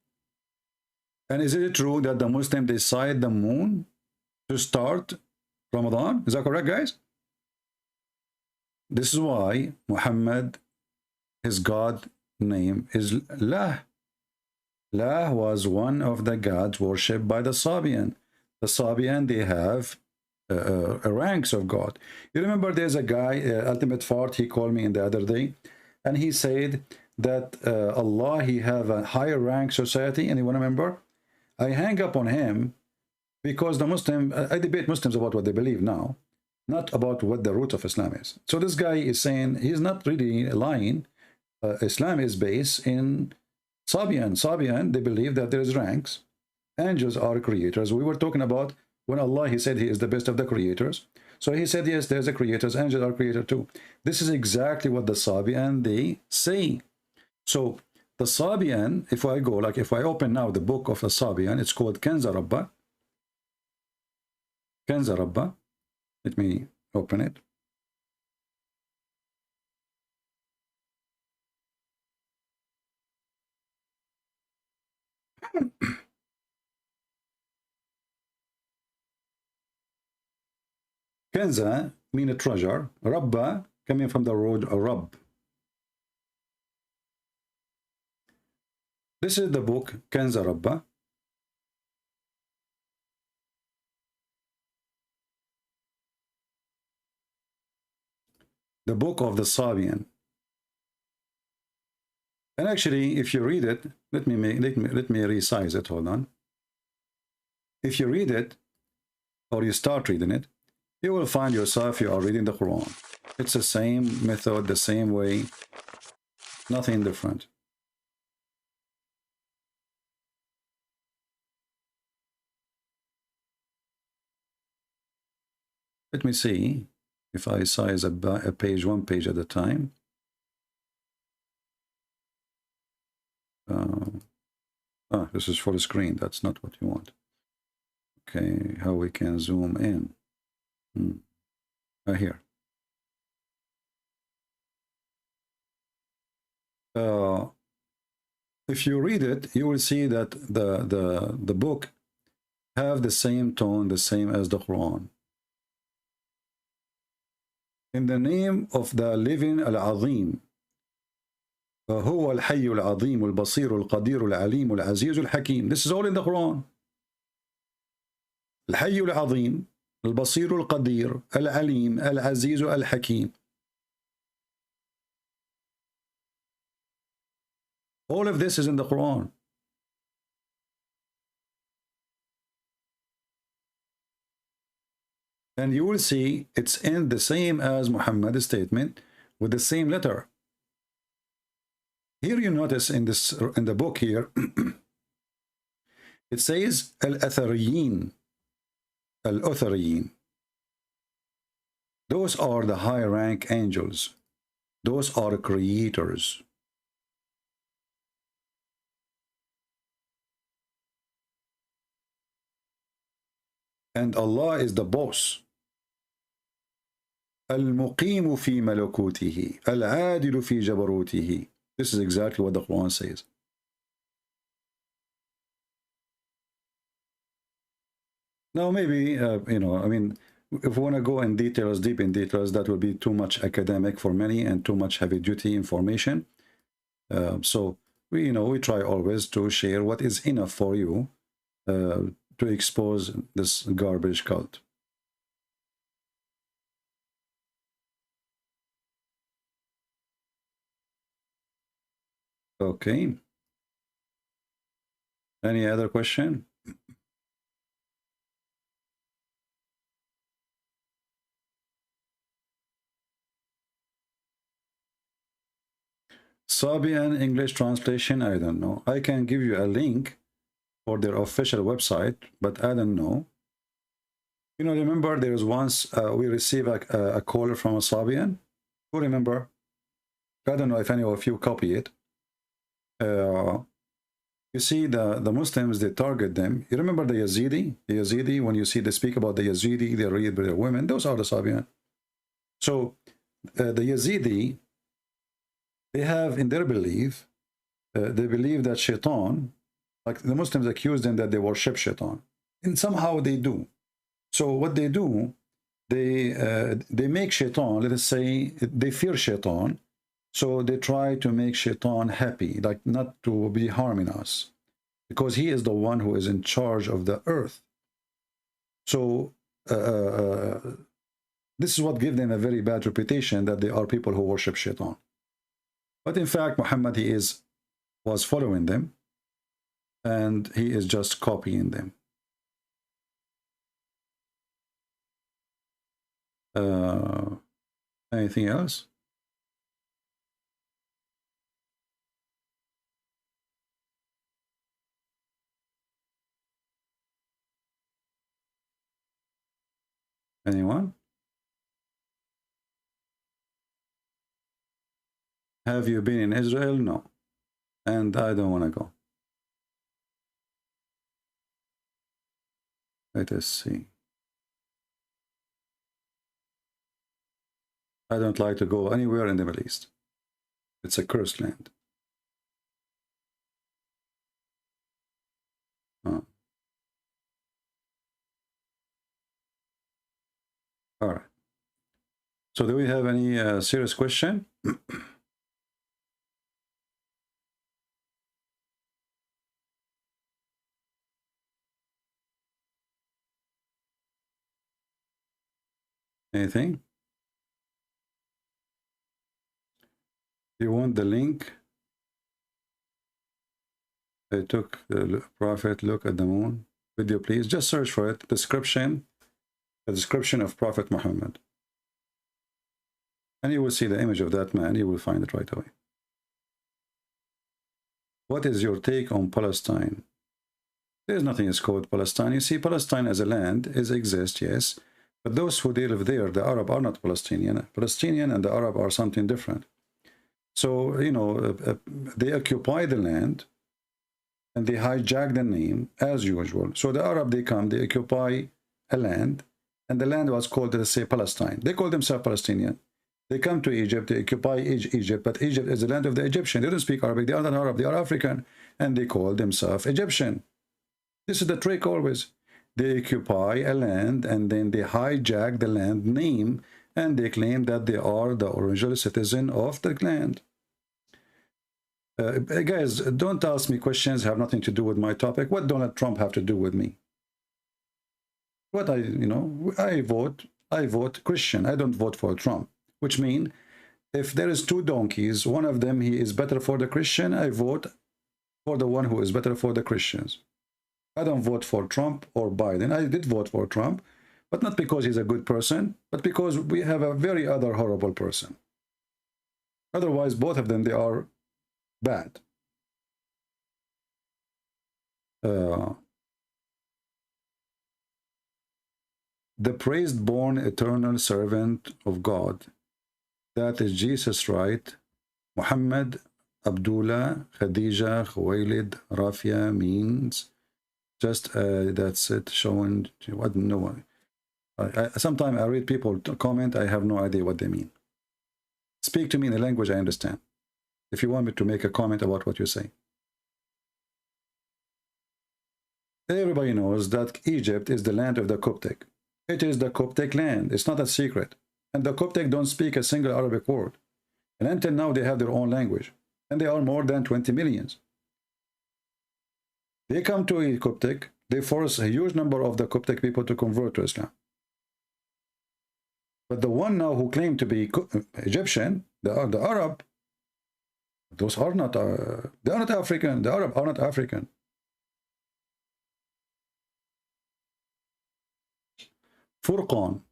And is it true that the Muslim, they sight the moon to start Ramadan? Is that correct, guys? This is why Muhammad, his God name is Allah. Allah was one of the gods worshipped by the Sabian. The Sabian, they have ranks of God. You remember there's a guy, Ultimate Fart, he called me in the other day, and he said that Allah, he have a higher rank society. Anyone remember? I hang up on him because the Muslim, I debate Muslims about what they believe now, not about what the root of Islam is. So this guy is saying he's not really lying. Islam is based in Sabian. Sabian, they believe that there is ranks. Angels are creators. We were talking about when Allah, he said he is the best of the creators. So he said, yes, there's a creators. Angels are creator too. This is exactly what the Sabian, they say. So the Sabian, if I go, like if I open now the book of the Sabian, it's called Kanza Rabba. Kanza Rabba. Let me open it. Kanza mean a treasure. Rabba coming from the word Rabb. This is the book Kanza Rabba. The book of the Sabian. And actually, if you read it, let me resize it. Hold on. If you read it, or you start reading it, you will find yourself you are reading the Quran. It's the same method, the same way, nothing different. Let me see if I size a page, one page at a time. This is for the screen. That's not what you want. Okay, how we can zoom in. Here. If you read it, you will see that the book have the same tone, the same as the Quran. In the name of the living Al-Azim, هو الحي العظيم البصير القدير العليم العزيز الحكيم. This is all in the Quran. الحي العظيم البصير القدير العليم العزيز الحكيم. All of this is in the Quran. And you will see it's in the same as Muhammad's statement with the same letter. Here you notice in the book here, it says Al-Athariyin. Al-Athariyin. Those are the high rank angels. Those are creators. And Allah is the boss. Al-Muqim fi malakutihi. Al-Adil fi jabarutihi. This is exactly what the Quran says. Now, maybe, you know, I mean, if we want to go in details, deep in details, that will be too much academic for many and too much heavy-duty information. So, we try always to share what is enough for you to expose this garbage cult. Okay. Any other question? Sabian English translation, I don't know. I can give you a link for their official website, but I don't know. You know, remember there was once we received a call from a Sabian. Who remember? I don't know if any of you copy it. You see, the Muslims, they target them. You remember the Yazidi? The Yazidi, when you see they speak about the Yazidi, they read with their women. Those are the Sabian. So the Yazidi, they have in their belief, they believe that Shaitan, like the Muslims accuse them that they worship Shaitan. And somehow they do. So what they do, they make Shaitan, let us say, they fear Shaitan. So they try to make Shaitan happy, like not to be harming us, because he is the one who is in charge of the earth. So this is what gives them a very bad reputation, that they are people who worship Shaitan. But in fact, Muhammad, he was following them, and he is just copying them. Anything else? Anyone? Have you been in Israel? No. And I don't want to go. Let us see. I don't like to go anywhere in the Middle East. It's a cursed land. Oh. All right. So do we have any serious question? Anything? You want the link? I took the prophet, look at the moon. Video, please. Just search for it. Description. The description of Prophet Muhammad. And you will see the image of that man. You will find it right away. What is your take on Palestine? There's nothing is called Palestine. You see, Palestine as a land exists, yes. But those who live there, the Arab, are not Palestinian. Palestinian and the Arab are something different. So, you know, they occupy the land and they hijack the name as usual. So the Arab, they come, they occupy a land, and the land was called, let's say, Palestine. They call themselves Palestinian. They come to Egypt, they occupy Egypt, but Egypt is the land of the Egyptian. They don't speak Arabic, they are not Arab, they are African, and they call themselves Egyptian. This is the trick always. They occupy a land, and then they hijack the land name, and they claim that they are the original citizen of the land. Guys, don't ask me questions have nothing to do with my topic. What Donald Trump have to do with me? What I vote Christian. I don't vote for Trump, which means if there is two donkeys, one of them he is better for the Christian, I vote for the one who is better for the Christians. I don't vote for Trump or Biden. I did vote for Trump, but not because he's a good person, but because we have a very other horrible person. Otherwise, both of them, they are bad. The praised born eternal servant of God, that is Jesus, right? Muhammad, Abdullah, Khadija, Khuwailid, Rafia means just that's it, showing what no one. Sometimes I read people comment, I have no idea what they mean. Speak to me in a language I understand, if you want me to make a comment about what you say. Everybody knows that Egypt is the land of the Coptic. It is the Coptic land. It's not a secret. And the Coptic don't speak a single Arabic word. And until now, they have their own language. And they are more than 20 million. They come to a Coptic. They force a huge number of the Coptic people to convert to Islam. But the one now who claim to be Egyptian, the Arab, those are not, they are not African. The Arab are not African. Furqan.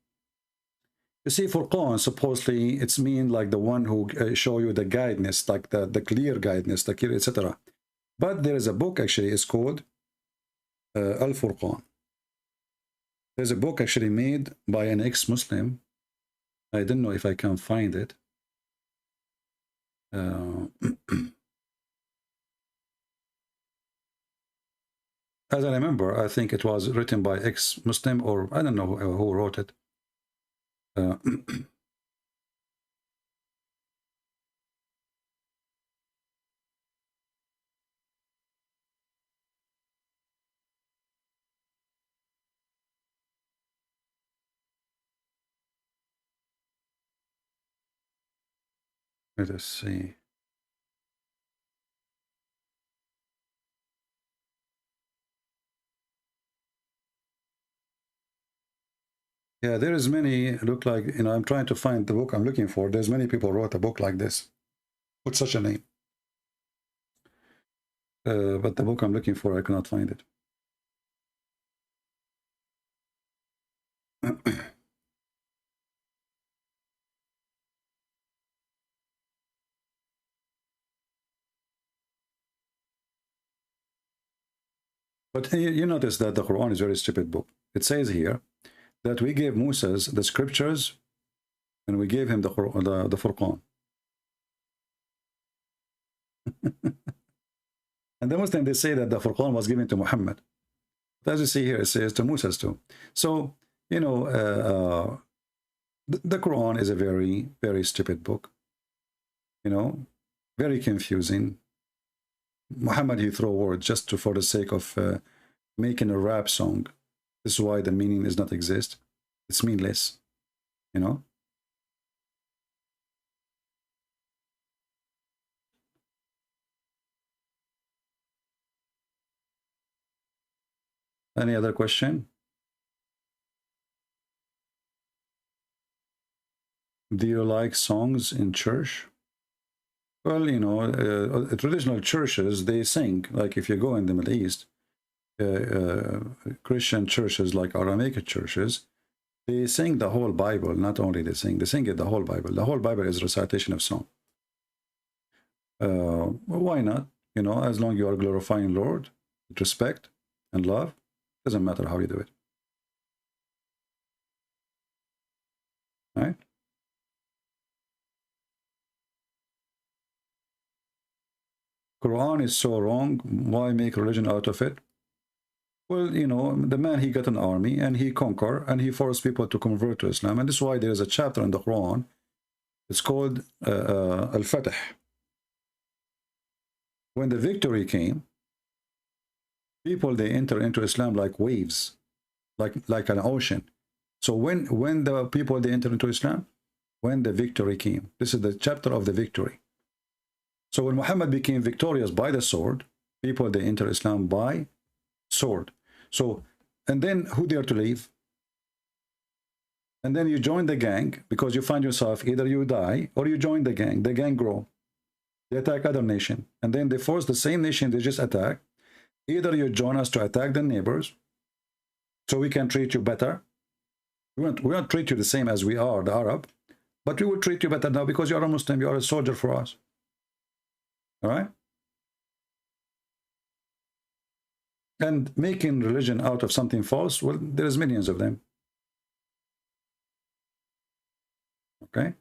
You see, Furqan, supposedly, it's mean like the one who show you the guidance, like the clear guidance, the clear, etc. But there is a book, actually, it's called Al-Furqan. There's a book actually made by an ex-Muslim. I don't know if I can find it. as I remember, I think it was written by ex-Muslim, or I don't know who wrote it. Let us see. Yeah, there is many, look like, you know, I'm trying to find the book I'm looking for. There's many people wrote a book like this. What's such a name? But the book I'm looking for, I cannot find it. But you notice that the Quran is a very stupid book. It says here that we gave Moses the scriptures and we gave him the Furqan. And the Muslims, they say that the Furqan was given to Muhammad. But as you see here, it says to Moses too. So, you know, the Quran is a very, very stupid book. You know, very confusing. Muhammad, he throw words just for the sake of making a rap song. This is why the meaning does not exist. It's meaningless, you know. Any other question? Do you like songs in church? Well, you know, traditional churches, they sing. Like if you go in the Middle East, Christian churches like Aramaic churches, they sing the whole Bible. Not only they sing it the whole Bible. The whole Bible is recitation of song. Why not? You know, as long as you are glorifying Lord with respect and love, doesn't matter how you do it. Right? Quran is so wrong. Why make religion out of it? Well, you know, the man, he got an army and he conquered and he forced people to convert to Islam. And this is why there is a chapter in the Quran. It's called Al-Fatih. When the victory came, people, they enter into Islam like waves, like an ocean. So when the people, they enter into Islam, when the victory came. This is the chapter of the victory. So when Muhammad became victorious by the sword, people, they enter Islam by sword. So, and then who dare to leave? And then you join the gang because you find yourself, either you die or you join the gang grow. They attack other nation. And then they force the same nation they just attack. Either you join us to attack the neighbors so we can treat you better. We won't treat you the same as we are, the Arab, but we will treat you better now because you are a Muslim, you are a soldier for us. All right? And making religion out of something false, well, there's millions of them. Okay?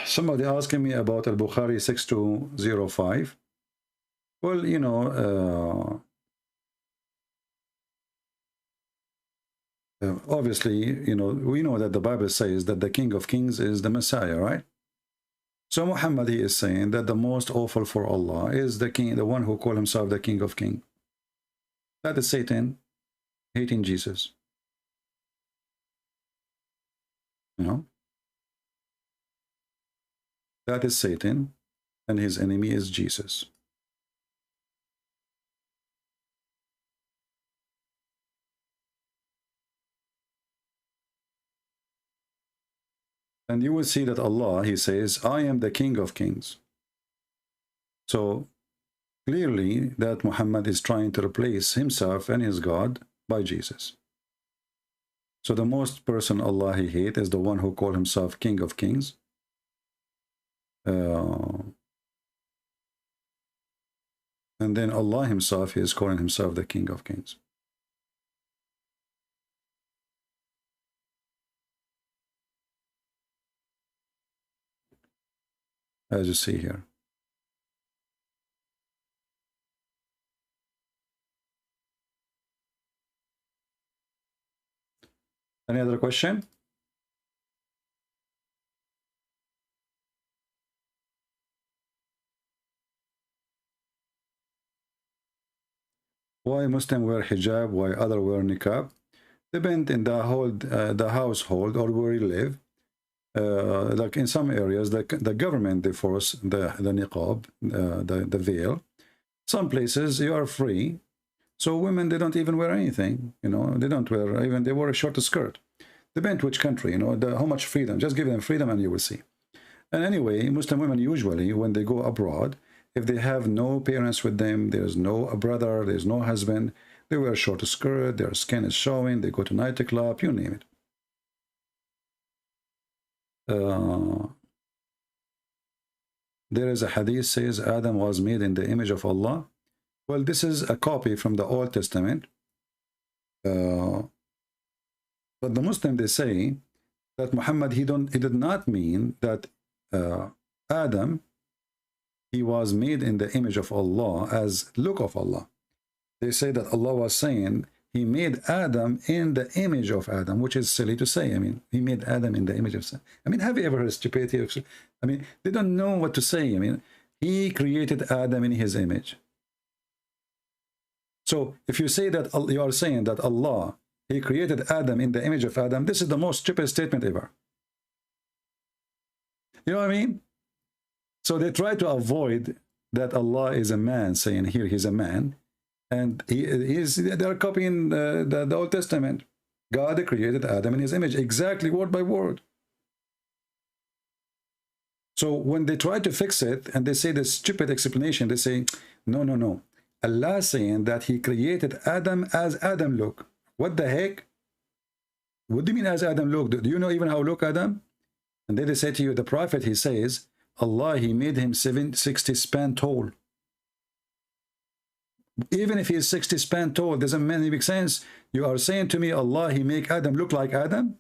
Somebody asking me about Al-Bukhari 6205. Well, you know, obviously, you know, we know that the Bible says that the King of Kings is the Messiah, right? So Muhammad, he is saying that the most awful for Allah is the king, the one who called himself the King of Kings. That is Satan hating Jesus. You know? That is Satan, and his enemy is Jesus. And you will see that Allah, he says, I am the King of Kings. So clearly that Muhammad is trying to replace himself and his God by Jesus. So the most person Allah he hates is the one who called himself King of Kings. And then Allah himself, he is calling himself the King of Kings. as you see here. Any other question? Why Muslim wear hijab, why other wear niqab? Depend in the household or where you live. Like in some areas, the government, they force the niqab, the veil. Some places you are free. So women, they don't even wear anything, you know, they don't wear, even they wear a short skirt. Depends which country, you know, how much freedom. Just give them freedom and you will see. And anyway, Muslim women usually, when they go abroad, if they have no parents with them, there's no brother, there's no husband, they wear a short skirt, their skin is showing, they go to nightclub, you name it. There is a hadith says Adam was made in the image of Allah. Well, this is a copy from the Old Testament. But the Muslim, they say that Muhammad, he did not mean that Adam, he was made in the image of Allah as look of Allah. They say that Allah was saying he made Adam in the image of Adam, which is silly to say. I mean, he made Adam in the image of Adam. I mean, have you ever heard stupidity? I mean, they don't know what to say. I mean, he created Adam in his image. So if you say that you are saying that Allah, he created Adam in the image of Adam, this is the most stupid statement ever. You know what I mean? So they try to avoid that Allah is a man, saying here he's a man, and they're copying the Old Testament. God created Adam in his image, exactly word by word. So when they try to fix it and they say this stupid explanation, they say, no, no, no. Allah saying that he created Adam as Adam look. What the heck? What do you mean as Adam look? Do you know even how look Adam? And then they say to you, the prophet, he says, Allah, he made him 60 span tall. Even if he is 60 span tall, doesn't make sense. You are saying to me, Allah, he make Adam look like Adam?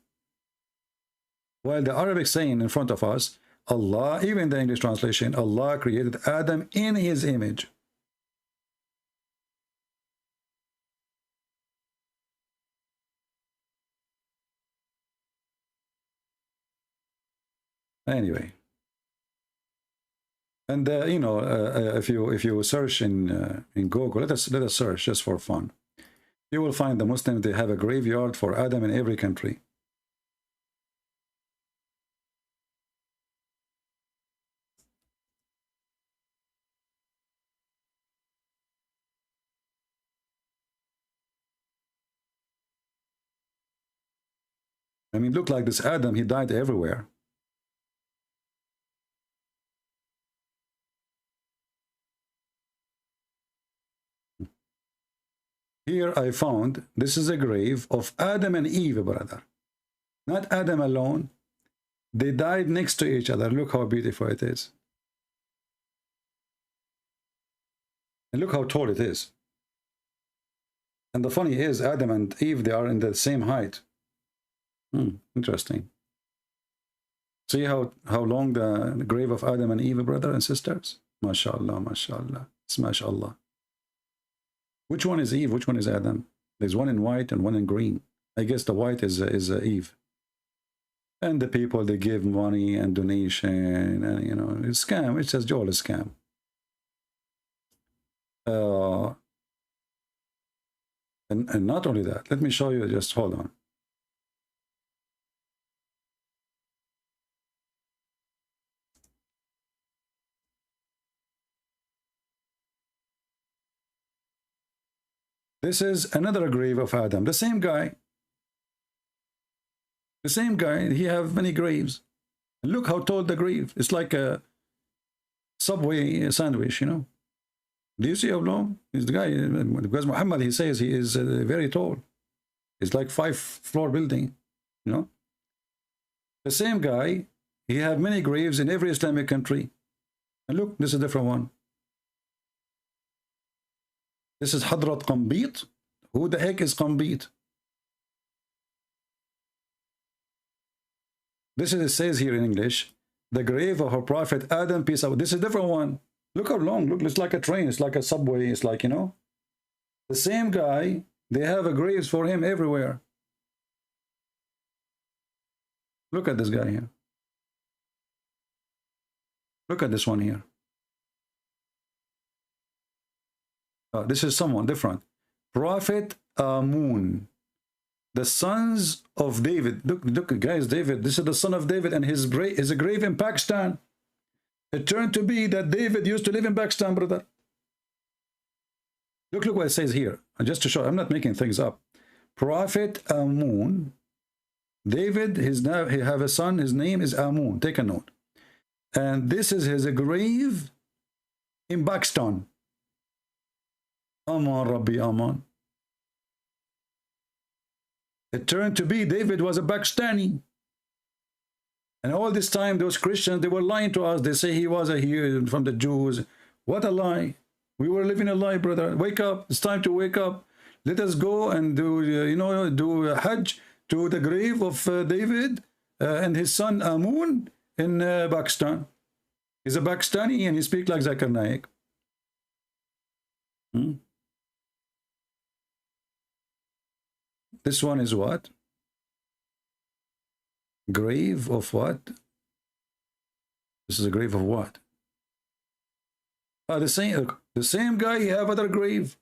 While the Arabic saying in front of us, Allah, even the English translation, Allah created Adam in his image. Anyway, and you know, if you search in Google, let us search just for fun. You will find the Muslims, they have a graveyard for Adam in every country. I mean, look like this Adam, he died everywhere. Here I found, this is a grave of Adam and Eve, brother. Not Adam alone. They died next to each other. Look how beautiful it is. And look how tall it is. And the funny is, Adam and Eve, they are in the same height. Interesting. See how long the grave of Adam and Eve, brother and sisters? MashaAllah, MashaAllah. It's MashaAllah. Which one is Eve? Which one is Adam? There's one in white and one in green. I guess the white is Eve. And the people, they give money and donation, and you know, it's scam. It's just all a scam. And not only that, let me show you. Just hold on. This is another grave of Adam. The same guy. The same guy. He have many graves. And look how tall the grave. It's like a Subway sandwich, you know. Do you see how long? Is the guy, because Muhammad, he says he is very tall. It's like 5-floor building, you know. The same guy, he have many graves in every Islamic country. And look, this is a different one. This is Hadrat Qambit. Who the heck is Qambit? This is, it says here in English, the grave of our prophet Adam, peace out. This is a different one. Look how long. Look, it's like a train. It's like a subway. It's like, you know, the same guy. They have a graves for him everywhere. Look at this guy here. Look at this one here. This is someone different. Prophet Amun, the sons of David. Look, guys, David. This is the son of David, and his a grave in Pakistan. It turned to be that David used to live in Pakistan, brother. Look what it says here. And just to show, I'm not making things up. Prophet Amun, David, he have a son. His name is Amun. Take a note. And this is his grave in Pakistan. Aman Rabbi Aman. It turned to be David was a Pakistani. And all this time, those Christians, they were lying to us. They say he was here from the Jews. What a lie. We were living a lie, brother. Wake up. It's time to wake up. Let us go and do, do a Hajj to the grave of David and his son Amun in Pakistan. He's a Pakistani and he speaks like Zakir Naik. This one is what? Grave of what? This is a grave of what? The same guy, he have other grave.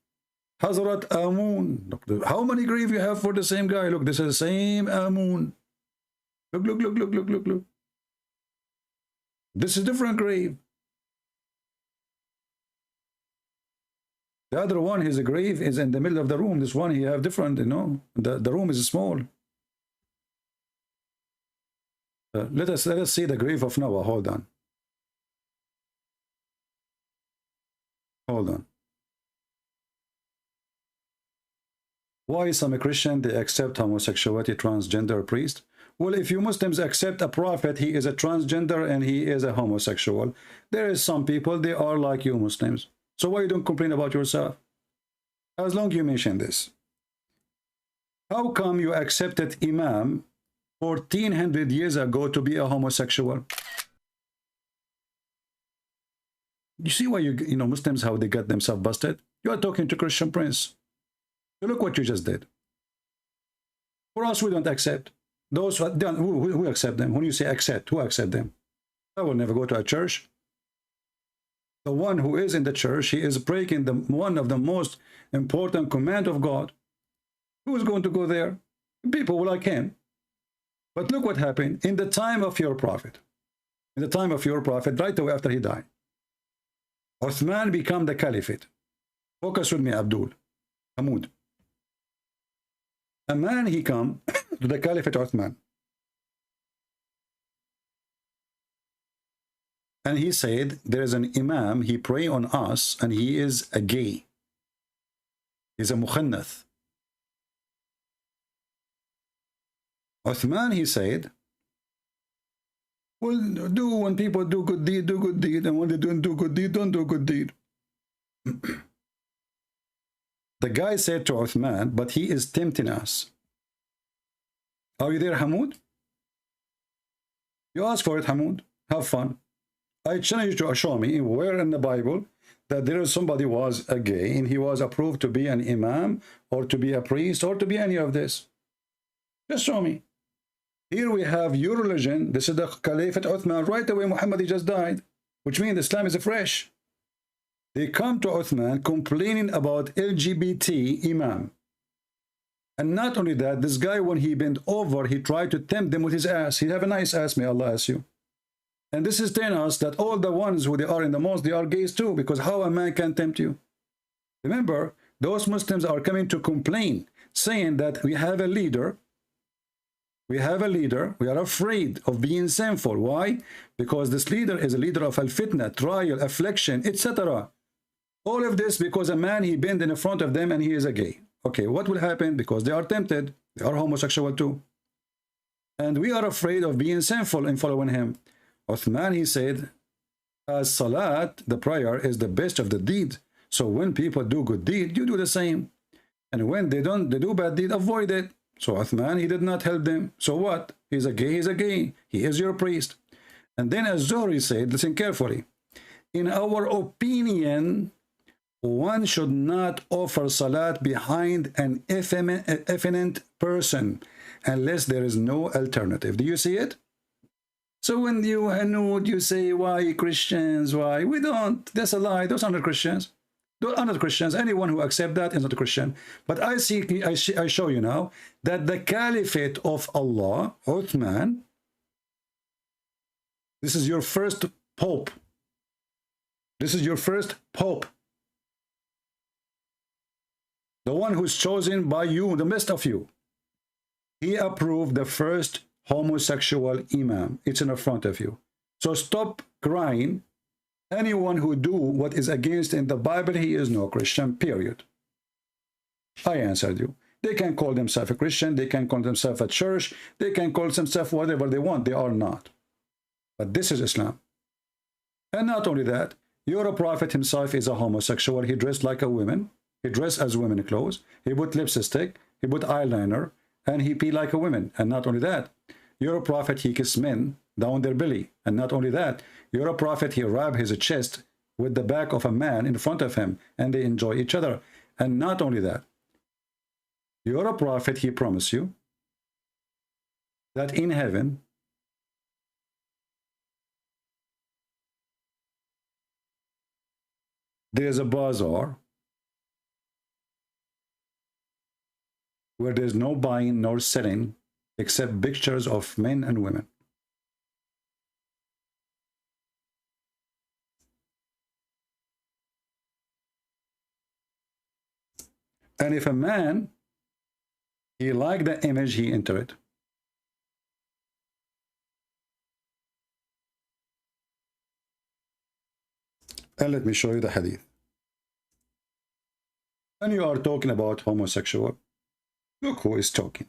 Hazrat Amun. Look, how many grave you have for the same guy? Look, this is the same Amun. Look. This is different grave. The other one, his grave is in the middle of the room. This one, he have different, you know. The room is small. Let us see the grave of Noah. Hold on. Why some Christian they accept homosexuality, transgender priest? Well, if you Muslims accept a prophet, he is a transgender and he is a homosexual. There is some people, they are like you Muslims. So why you don't complain about yourself? As long as you mention this. How come you accepted Imam 1400 years ago to be a homosexual? You see why you know Muslims, how they got themselves busted? You are talking to Christian Prince. So look what you just did. For us, we don't accept. Those who accept them? When you say accept, who accept them? I will never go to a church. The one who is in the church, he is breaking one of the most important command of God. Who is going to go there? People like him. But look what happened in the time of your prophet. In the time of your prophet, right away after he died, Uthman became the caliphate. Focus with me, Abdul. Hamoud. A man, he come to the caliphate Uthman. And he said, there is an imam, he pray on us, and he is a gay. He's a mukhannath. Uthman, he said, well, when people do good deed, do good deed, and when they don't do good deed, don't do good deed. The guy said to Uthman, but he is tempting us. Are you there, Hamoud? You ask for it, Hamoud. Have fun. I challenge you to show me where in the Bible that there is somebody was a gay and he was approved to be an imam or to be a priest or to be any of this. Just show me. Here we have your religion. This is the Caliphate Uthman. Right away, Muhammad, he just died, which means Islam is fresh. They come to Uthman complaining about LGBT imam. And not only that, this guy, when he bent over, he tried to tempt them with his ass. He have a nice ass, may Allah ask you. And this is telling us that all the ones who they are in the mosque, they are gays too, because how a man can tempt you? Remember, those Muslims are coming to complain, saying that we have a leader. We have a leader. We are afraid of being sinful. Why? Because this leader is a leader of al-fitna, trial, affliction, etc. All of this because a man, he bent in front of them and he is a gay. Okay, what will happen? Because they are tempted. They are homosexual too. And we are afraid of being sinful in following him. Uthman, he said, as salat, the prayer, is the best of the deeds. So when people do good deed, you do the same. And when they do bad deed, avoid it. So Uthman, he did not help them. So what? He's a gay, he's a gay. He is your priest. And then as Zohri said, listen carefully, in our opinion, one should not offer salat behind an effeminate person unless there is no alternative. Do you see it? So when you Hanud, you say, why Christians, why? We don't. That's a lie. Those are not Christians. Those are not Christians. Anyone who accepts that is not a Christian. But I show you now that the caliphate of Allah, Uthman, this is your first pope. This is your first pope. The one who's chosen by you, the best of you. He approved the first homosexual imam. It's in the front of you. So stop crying. Anyone who do what is against in the Bible, he is no Christian, period. I answered you. They can call themselves a Christian. They can call themselves a church. They can call themselves whatever they want. They are not. But this is Islam. And not only that, your prophet himself is a homosexual. He dressed like a woman. He dressed as women clothes. He put lipstick. He put eyeliner. And he pee like a woman. And not only that, your prophet, he kissed men down their belly. And not only that, your prophet, he rubbed his chest with the back of a man in front of him. And they enjoy each other. And not only that, your prophet, he promised you that in heaven, there is a bazaar where there's no buying nor selling except pictures of men and women. And if a man, he liked the image, he entered it. And let me show you the hadith. When you are talking about homosexual, look who is talking.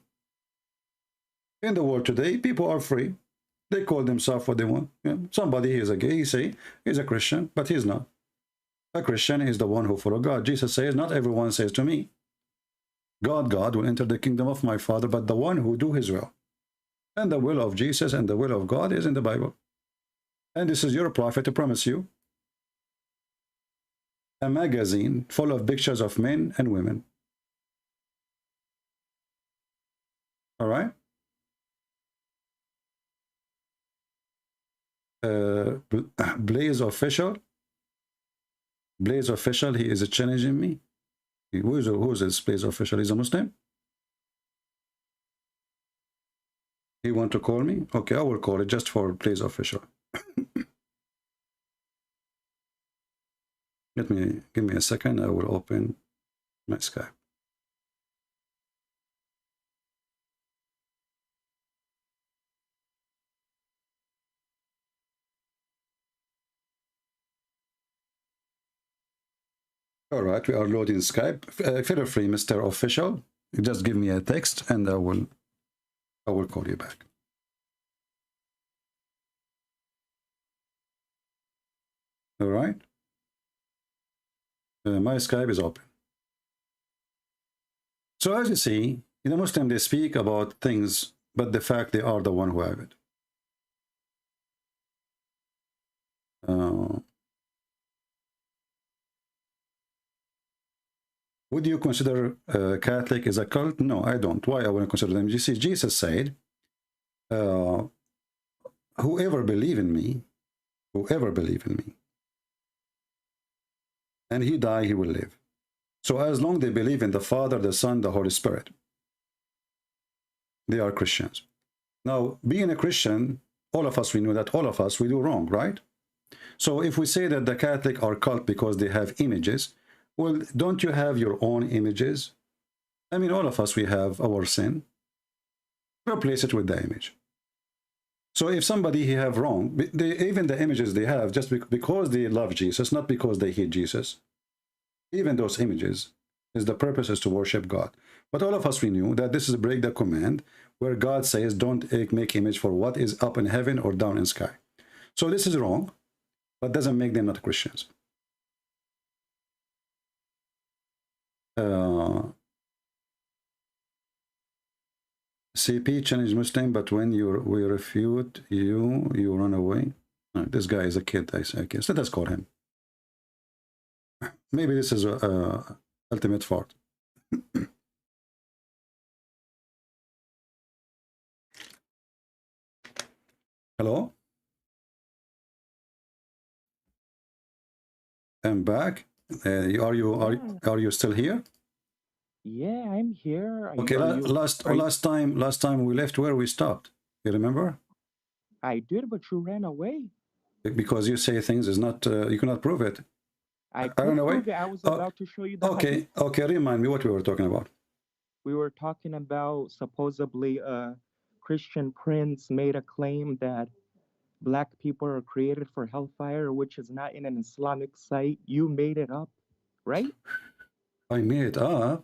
In the world today, people are free. They call themselves what they want. Yeah. Somebody is a gay, he say he's a Christian, but he's not. A Christian is the one who follows God. Jesus says, not everyone says to me, God will enter the kingdom of my Father, but the one who do his will. And the will of Jesus and the will of God is in the Bible. And this is your prophet to promise you a magazine full of pictures of men and women. All right? Blaze Official. Blaze Official, he is challenging me. Who is this Blaze Official? He's a Muslim? He want to call me? Okay, I will call it just for Blaze Official. Give me a second. I will open my Skype. All right, we are loading Skype. Feel free, Mr. Official. Just give me a text and I will call you back. All right. My Skype is open. So as you see, in the Muslim, they speak about things, but the fact they are the one who have it. Would you consider Catholic as a cult? No, I don't. Why I wouldn't consider them? You see, Jesus said, whoever believe in me, and he die, he will live. So as long as they believe in the Father, the Son, the Holy Spirit, they are Christians. Now, being a Christian, all of us, we know that all of us, we do wrong, right? So if we say that the Catholic are cult because they have images, well, don't you have your own images? I mean, all of us, we have our sin. Replace it with the image. So if somebody he have wrong, even the images they have, just because they love Jesus, not because they hate Jesus, even those images, is the purpose is to worship God. But all of us, we knew that this is break the command where God says, don't make image for what is up in heaven or down in sky. So this is wrong, but doesn't make them not Christians. CP challenge Muslim, but when we refute you run away. Oh, this guy is a kid, I guess. Let us call him. Maybe this is a ultimate fault. Hello? I'm back. Are you still here? Yeah, I'm here. Okay, last time we left where we stopped. You remember? I did, but you ran away. Because you say things is not you cannot prove it. I ran away. I was about to show you the hadith. Okay, remind me what we were talking about. We were talking about supposedly a Christian prince made a claim that black people are created for hellfire, which is not in an Islamic site. You made it up, right? I made it up?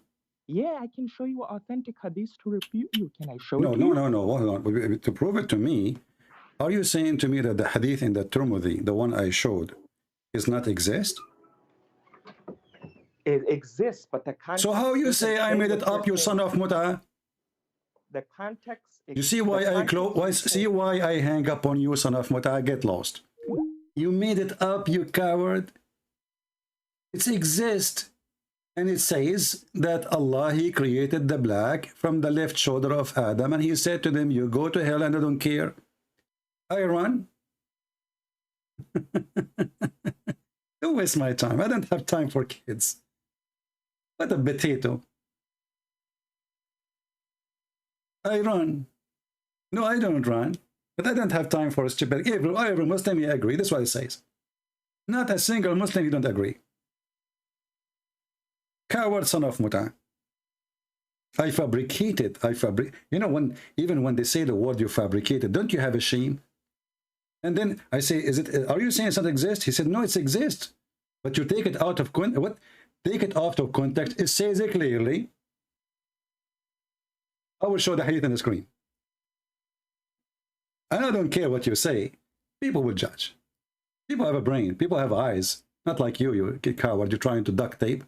Yeah, I can show you authentic hadith to refute you. Can I show it to you? No. Hold on. To prove it to me, are you saying to me that the hadith in the Tirmidhi, the one I showed, does not exist? It exists, but the context... So how you say I made it up, you son of Muta? The context... You see why see why I hang up on you, son of Muta? I get lost. You made it up, you coward. It exists. And it says that Allah, He created the black from the left shoulder of Adam, and He said to them, you go to hell and I don't care. I run. Don't waste my time. I don't have time for kids. What a potato. I run. No, I don't run. But I don't have time for a stupid... Every Muslim, you agree. That's what it says. Not a single Muslim, you don't agree. Coward son of Muta. I fabricated. You know, even when they say the word you fabricated, don't you have a shame? And then I say, are you saying it doesn't exist? He said, no, it exists. But you take it out of context. What? Take it out of context. It says it clearly. I will show the hadith on the screen. And I don't care what you say. People will judge. People have a brain. People have eyes. Not like you coward. You're trying to duct tape.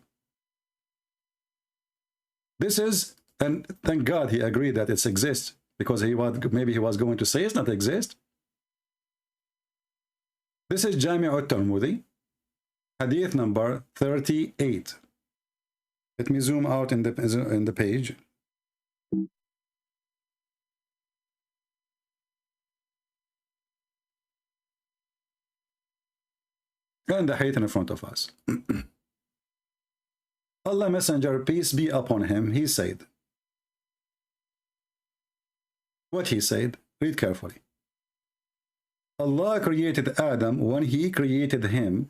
This is, and thank God he agreed that it exists, because maybe he was going to say it's not exist. This is Jami' al-Tirmidhi, hadith number 38. Let me zoom out in the page. And the hadith in front of us. Allah Messenger, peace be upon him, he said. What he said? Read carefully. Allah created Adam when he created him,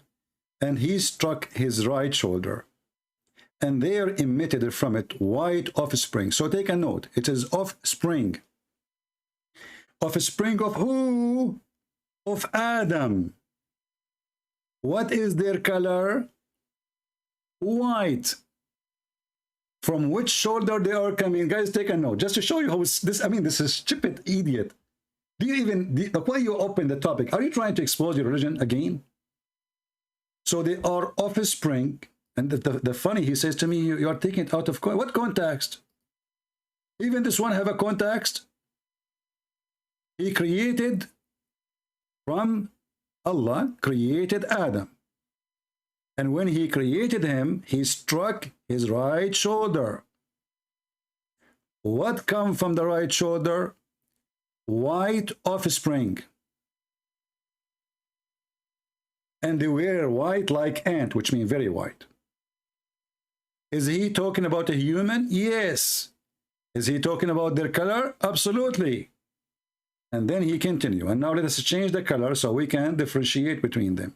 and he struck his right shoulder, and there emitted from it white offspring. So take a note. It is offspring. Offspring of who? Of Adam. What is their color? White. From which shoulder they are coming? Guys, take a note just to show you how this. I mean, this is stupid idiot. Do you even why you open the topic? Are you trying to expose your religion again? So they are offspring, and the funny, he says to me, you are taking it out of what context? Even this one have a context. He created from Allah created Adam. And when he created him, he struck his right shoulder. What come from the right shoulder? White offspring. And they were white like ant, which means very white. Is he talking about a human? Yes. Is he talking about their color? Absolutely. And then he continued. And now let us change the color so we can differentiate between them.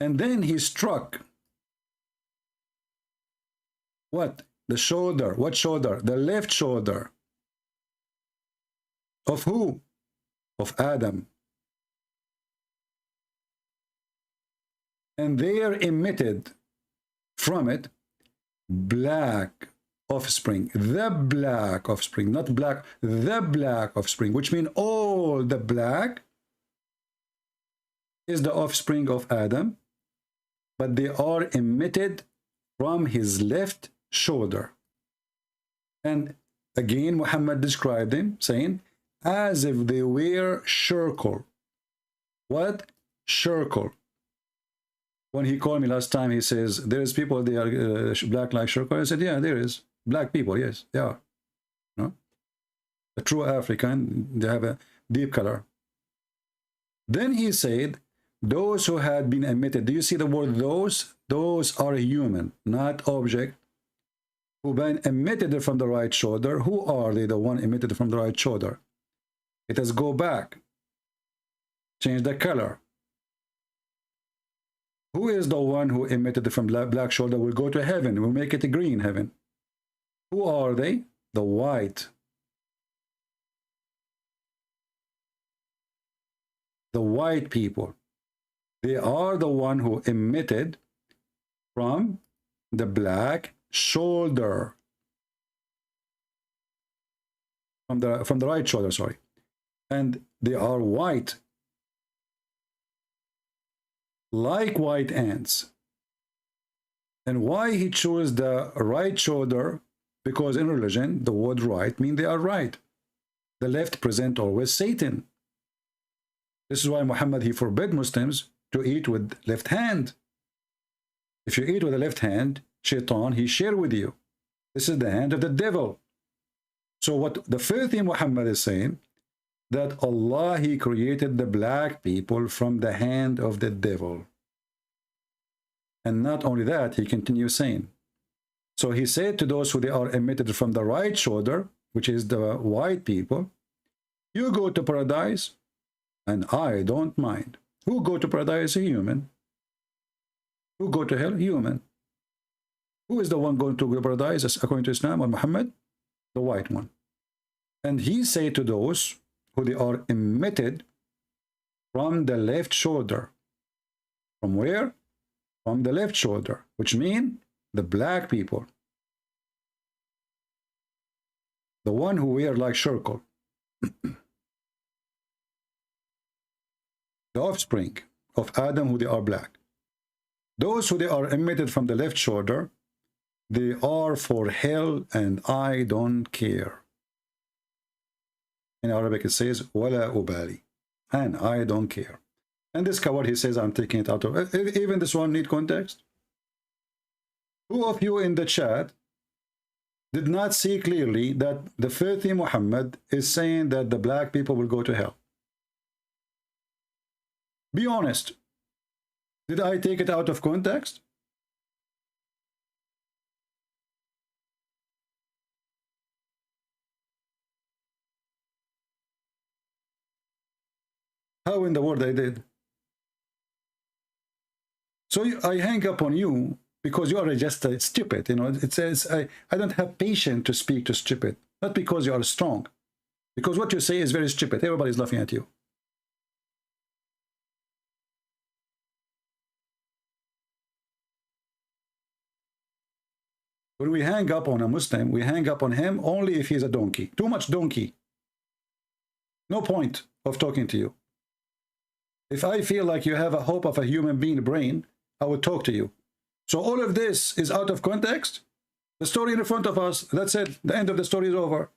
And then he struck what? The shoulder. What shoulder? The left shoulder. Of who? Of Adam. And there emitted from it black offspring. The black offspring, not black, the black offspring, which means all the black is the offspring of Adam, but they are emitted from his left shoulder. And again, Muhammad described them, saying, as if they were circle. What? Circle. When he called me last time, he says, there is people, they are black like circle. I said, yeah, there is. Black people, yes, they are. No? A true African, they have a deep color. Then he said, those who had been emitted. Do you see the word those? Those are human, not object. Who been emitted from the right shoulder. Who are they, the one emitted from the right shoulder? It has go back. Change the color. Who is the one who emitted from black shoulder will go to heaven? We'll make it a green heaven. Who are they? The white. The white people. They are the one who emitted from the black shoulder. From the right shoulder, sorry. And they are white. Like white ants. And why he chose the right shoulder? Because in religion, the word right means they are right. The left present always Satan. This is why Muhammad, he forbid Muslims to eat with left hand. If you eat with the left hand, shaitan, he share with you. This is the hand of the devil. So what the first thing Muhammad is saying, that Allah, he created the black people from the hand of the devil. And not only that, he continues saying, so he said to those who they are emitted from the right shoulder, which is the white people, you go to paradise, and I don't mind. Who go to paradise? A human. Who go to hell? Human. Who is the one going to paradise according to Islam or Muhammad? The white one. And he said to those who they are emitted from the left shoulder. From where? From the left shoulder, which means the black people. The one who wear like circle. The offspring of Adam, who they are black. Those who they are emitted from the left shoulder, they are for hell, and I don't care. In Arabic it says, wala ubali, and I don't care. And this cover, he says, I'm taking it out of, even this one need context. Who of you in the chat did not see clearly that the first thing Muhammad is saying that the black people will go to hell? Be honest. Did I take it out of context? How in the world I did? So I hang up on you because you are just stupid. You know, it says I don't have patience to speak to stupid. Not because you are strong. Because what you say is very stupid. Everybody's laughing at you. When we hang up on a Muslim, we hang up on him only if he's a donkey. Too much donkey. No point of talking to you. If I feel like you have a hope of a human being brain, I will talk to you. So all of this is out of context. The story in front of us, that's it. The end of the story is over.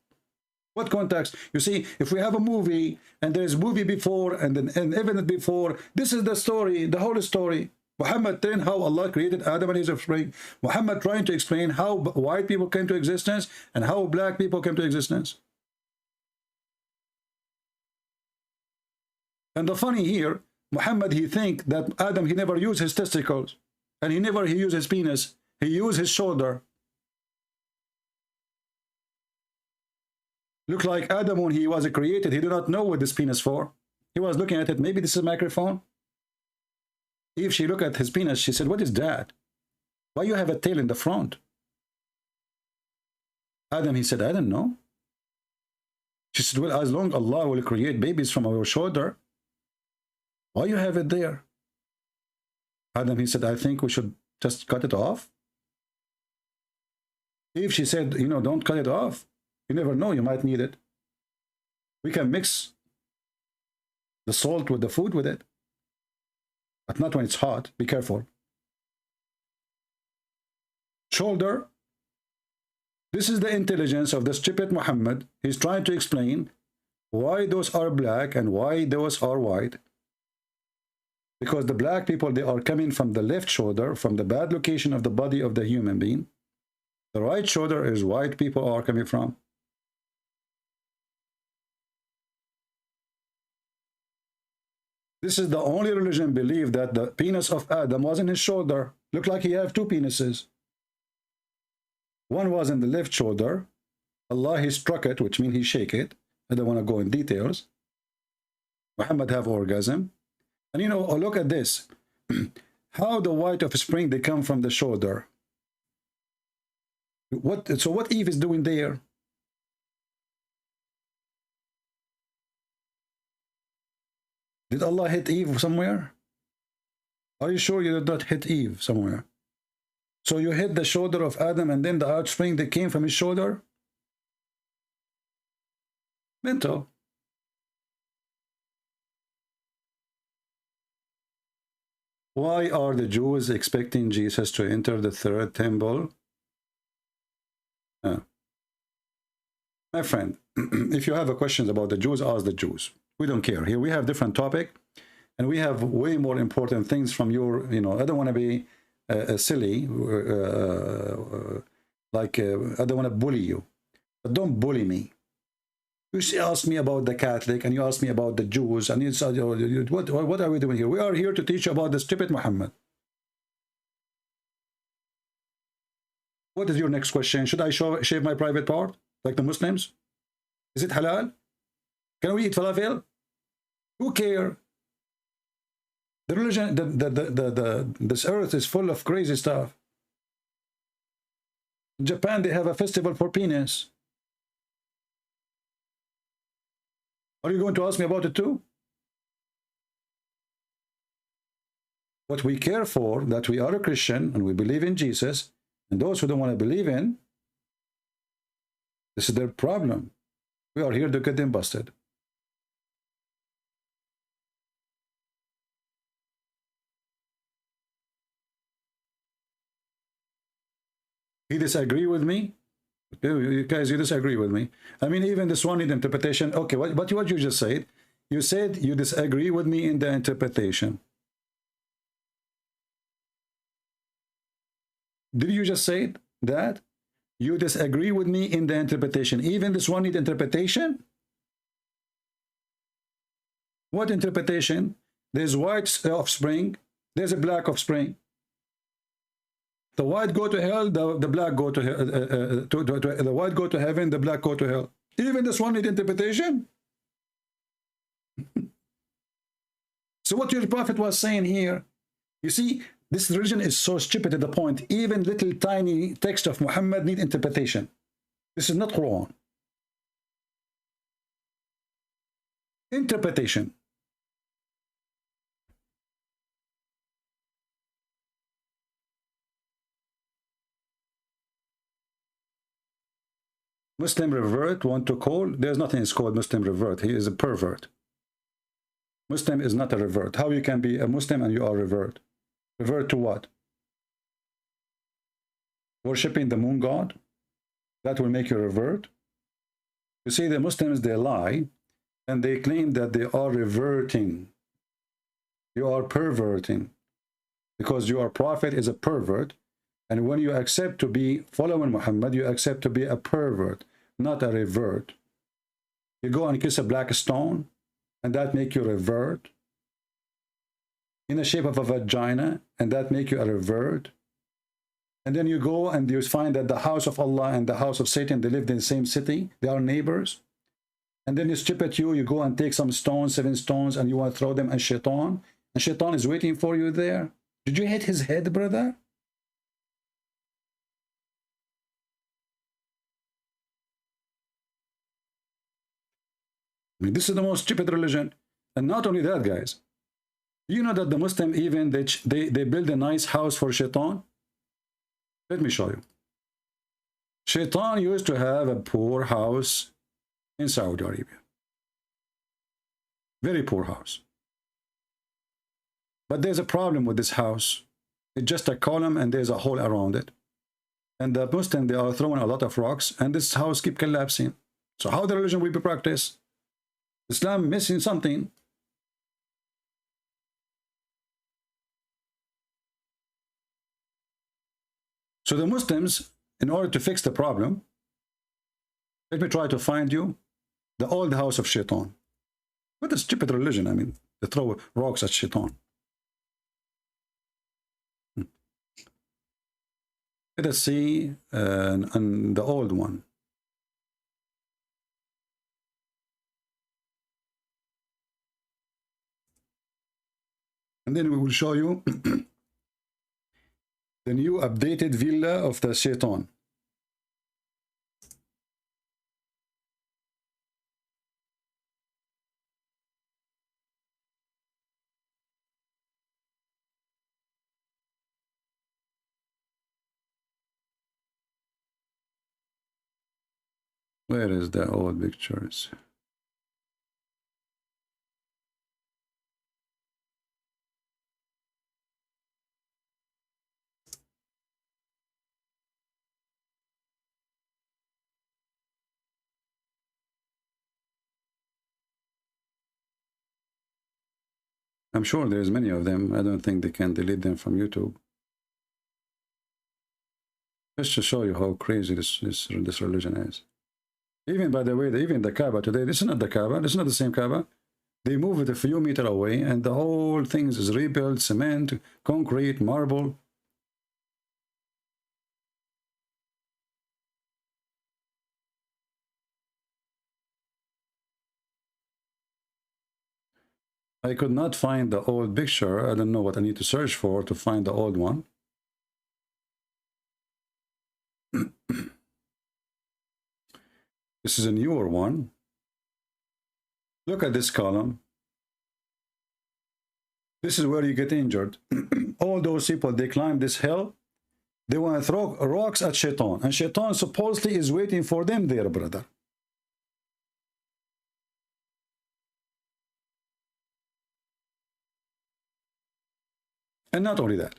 What context? You see, if we have a movie and there's a movie before and then an event before, this is the story, the whole story. Muhammad telling how Allah created Adam and his offspring. Muhammad trying to explain how white people came to existence and how black people came to existence. And the funny here, Muhammad, he think that Adam, he never used his testicles. And he used his penis. He used his shoulder. Look like Adam, when he was created, he did not know what this penis for. He was looking at it. Maybe this is a microphone. If she looked at his penis, she said, what is that? Why you have a tail in the front? Adam, he said, I don't know. She said, well, as long as Allah will create babies from our shoulder, why you have it there? Adam, he said, I think we should just cut it off. If she said, you know, don't cut it off, you never know, you might need it. We can mix the salt with the food with it. But not when it's hot. Be careful. Shoulder. This is the intelligence of the stupid Muhammad. He's trying to explain why those are black and why those are white. Because the black people, they are coming from the left shoulder, from the bad location of the body of the human being. The right shoulder is white people are coming from. This is the only religion believe that the penis of Adam was in his shoulder. Looked like he have two penises. One was in the left shoulder. Allah, he struck it, which means he shake it. I don't want to go in details. Muhammad have orgasm. And you know, oh, look at this. How the white offspring, they come from the shoulder. So what Eve is doing there? Did Allah hit Eve somewhere? Are you sure you did not hit Eve somewhere? So you hit the shoulder of Adam and then the offspring that came from his shoulder? Mental. Why are the Jews expecting Jesus to enter the third temple? My friend, if you have a questions about the Jews, ask the Jews. We don't care. Here we have different topic, and we have way more important things from your, you know, I don't want to be silly, I don't want to bully you, but don't bully me. You ask me about the Catholic, and you ask me about the Jews, and what are we doing here? We are here to teach about the stupid Muhammad. What is your next question? Should I shave my private part, like the Muslims? Is it halal? Can we eat falafel? Who cares? The religion, this earth is full of crazy stuff. In Japan, they have a festival for penis. Are you going to ask me about it too? What we care for, that we are a Christian and we believe in Jesus, and those who don't want to believe in, this is their problem. We are here to get them busted. He disagree with me? You guys, you disagree with me. I mean, even this one in interpretation. Okay, what you just said? You said you disagree with me in the interpretation. Did you just say that? You disagree with me in the interpretation. Even this one need interpretation? What interpretation? There's white offspring. There's a black offspring. The white go to hell, the black go to hell. The white go to heaven, the black go to hell. Even this one need interpretation? So what your prophet was saying here, you see, this religion is so stupid to the point, even little tiny text of Muhammad need interpretation. This is not Quran. Interpretation. Muslim revert want to call, there's nothing is called Muslim revert. He is a pervert. Muslim is not a revert. How you can be a Muslim and you are revert? Revert to what? Worshipping the moon god? That will make you revert? You see, the Muslims, they lie and they claim that they are reverting. You are perverting because your prophet is a pervert. And when you accept to be following Muhammad, you accept to be a pervert, not a revert. You go and kiss a black stone, and that make you revert. In the shape of a vagina, and that make you a revert. And then you go and you find that the house of Allah and the house of Satan, they lived in the same city. They are neighbors. And then you strip at you go and take some stones, 7 stones, and you want to throw them at Shaitan. And Shaitan is waiting for you there. Did you hit his head, brother? I mean, this is the most stupid religion. And not only that, guys. You know that the Muslim even, they build a nice house for Shaitan? Let me show you. Shaitan used to have a poor house in Saudi Arabia. Very poor house. But there's a problem with this house. It's just a column and there's a hole around it. And the Muslims, they are throwing a lot of rocks, and this house keep collapsing. So how the religion will be practiced? Islam missing something. So the Muslims, in order to fix the problem, let me try to find you the old house of Shaitan. What a stupid religion. I mean, they throw rocks at Shaitan. Let us see the old one. And then we will show you the new updated villa of the Shaitan. Where is the old pictures? I'm sure there's many of them. I don't think they can delete them from YouTube. Just to show you how crazy this religion is. Even, by the way, even the Kaaba today, this is not the Kaaba, this is not the same Kaaba. They move it a few meters away, and the whole thing is rebuilt, cement, concrete, marble. I could not find the old picture. I don't know what I need to search for to find the old one. This is a newer one. Look at this column. This is where you get injured. All those people, they climb this hill. They want to throw rocks at Shaitan. And Shaitan supposedly is waiting for them there, brother. And not only that.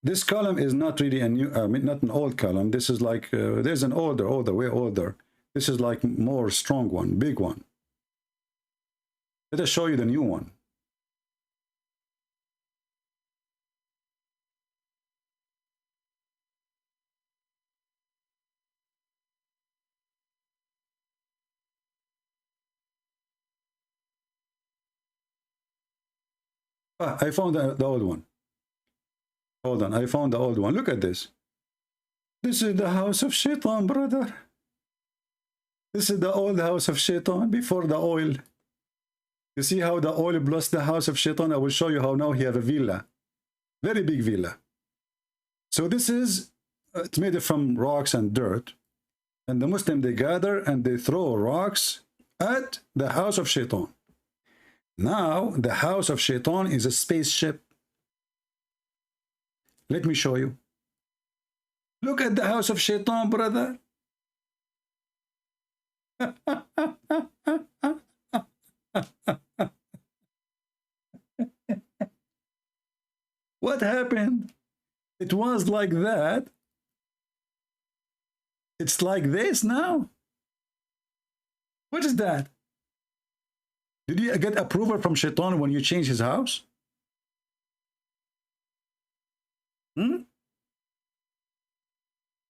This column is not really a new, not an old column. This is like, there's an older, way older. This is like more strong one, big one. Let us show you the new one. I found the old one. Hold on, I found the old one. Look at this. This is the house of Shaitan, brother. This is the old house of Shaitan before the oil. You see how the oil blessed the house of Shaitan? I will show you how now he have a villa. Very big villa. So this is, it's made from rocks and dirt. And the Muslims, they gather and they throw rocks at the house of Shaitan. Now, the house of Shaitan is a spaceship. Let me show you. Look at the house of Shaitan, brother. What happened? It was like that. It's like this now. What is that? Did you get approval from Shaitan when you change his house?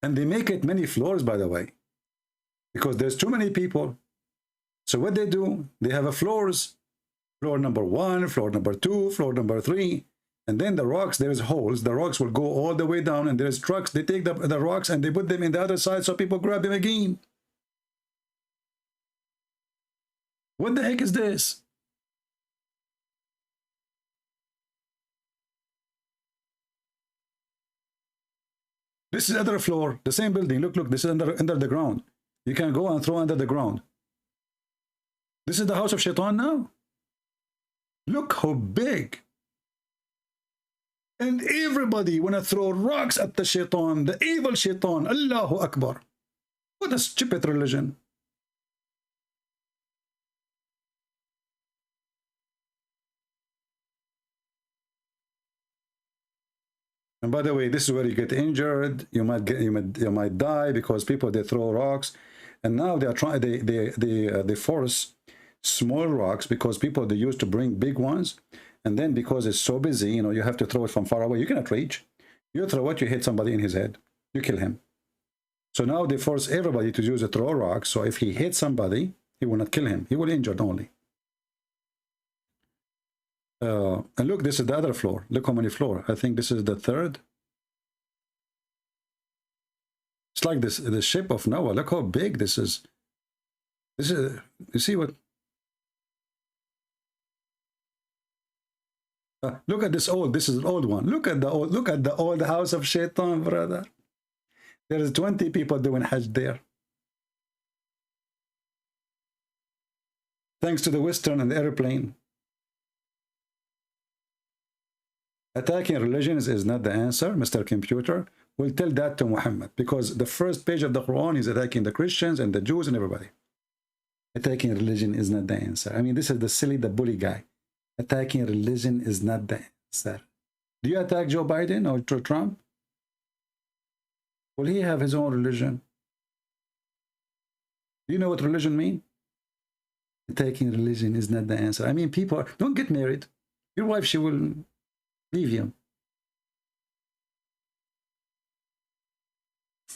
And they make it many floors, by the way, because there's too many people. So what they do, they have a floors, floor number 1, floor number 2, floor number 3, and then the rocks, there's holes. The rocks will go all the way down, and there's trucks. They take the rocks and they put them in the other side so people grab them again. What the heck is this? This is other floor, the same building. Look, this is under the ground. You can go and throw under the ground. This is the house of Shaitan now. Look how big. And everybody want to throw rocks at the Shaitan, the evil Shaitan. Allahu Akbar. What a stupid religion. And by the way, this is where you get injured. You might die because people, they throw rocks, and now they are trying. They force small rocks because people, they used to bring big ones, and then because it's so busy, you know, you have to throw it from far away. You cannot reach. You throw it, you hit somebody in his head, you kill him. So now they force everybody to use a throw rock. So if he hits somebody, he will not kill him. He will injure only. And look, this is the other floor. Look how many floors. I think this is the third. It's like this, the ship of Noah. Look how big this is. This is, you see what? Look at this old. This is an old one. Look at the old house of Shaitan, brother. There is 20 people doing Hajj there. Thanks to the Western and the airplane. Attacking religions is not the answer, Mr. Computer. We'll tell that to Muhammad, because the first page of the Quran is attacking the Christians and the Jews and everybody. Attacking religion is not the answer. I mean, this is the silly, the bully guy. Attacking religion is not the answer. Do you attack Joe Biden or Trump? Will he have his own religion? Do you know what religion means? Attacking religion is not the answer. I mean, people, don't get married. Your wife, she will leave you.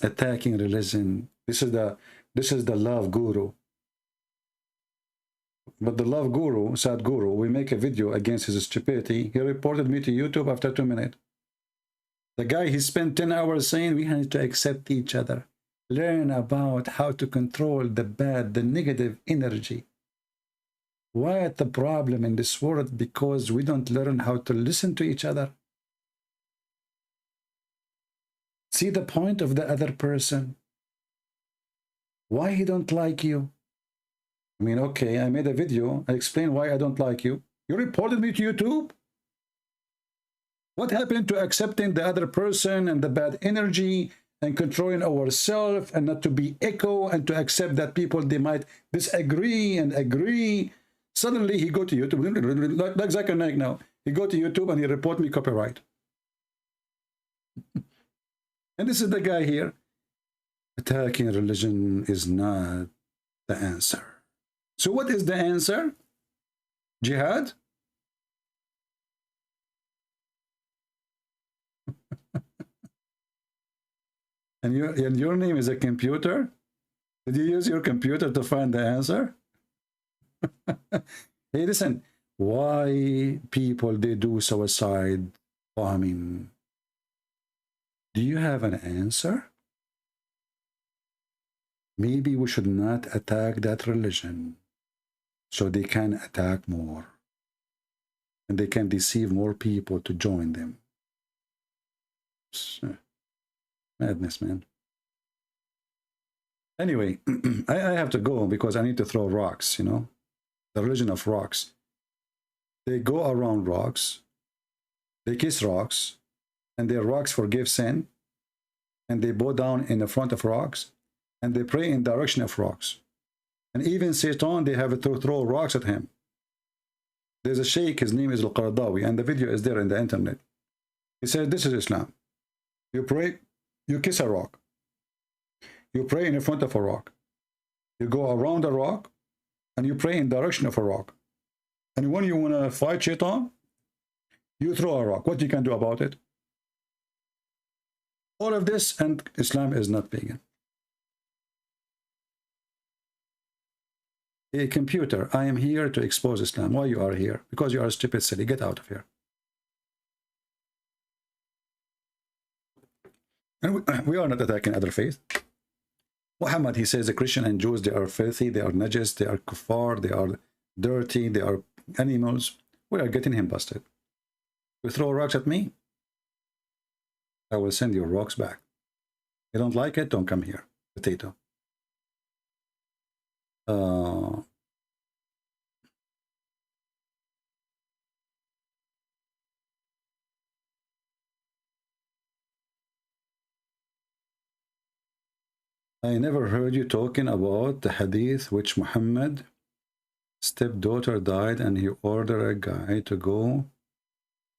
Attacking religion. This is the love guru. But the love guru, sad guru, we make a video against his stupidity. He reported me to YouTube after 2 minutes. The guy, he spent 10 hours saying we need to accept each other. Learn about how to control the bad, the negative energy. Why is the problem in this world? Because we don't learn how to listen to each other. See the point of the other person. Why he don't like you? I mean, okay, I made a video. I explained why I don't like you. You reported me to YouTube? What happened to accepting the other person and the bad energy and controlling ourselves and not to be echo and to accept that people, they might disagree and agree? Suddenly he go to YouTube, like Zakir Naik now. He go to YouTube and he report me copyright. And this is the guy here. Attacking religion is not the answer. So what is the answer? Jihad? And your name is a computer? Did you use your computer to find the answer? Hey, listen, why people, they do suicide bombing? Do you have an answer? Maybe we should not attack that religion so they can attack more. And they can deceive more people to join them. Madness, man. Anyway, I have to go because I need to throw rocks, you know. The religion of rocks. They go around rocks, they kiss rocks, and their rocks forgive sin, and they bow down in the front of rocks, and they pray in the direction of rocks. And even Satan, they have to throw rocks at him. There's a sheikh, his name is Al-Qaradawi, and the video is there in the internet. He said, this is Islam. You pray, you kiss a rock. You pray in front of a rock. You go around a rock, and you pray in the direction of a rock. And when you want to fight Shaitan, you throw a rock. What you can do about it? All of this, and Islam is not pagan. A computer, I am here to expose Islam. Why you are here? Because you are a stupid silly. Get out of here. And we are not attacking other faith. Muhammad, he says the Christian and Jews, they are filthy, they are najis, they are kuffar, they are dirty, they are animals. We are getting him busted. You throw rocks at me, I will send your rocks back. You don't like it, don't come here. Potato. I never heard you talking about the hadith which Muhammad stepdaughter died and he ordered a guy to go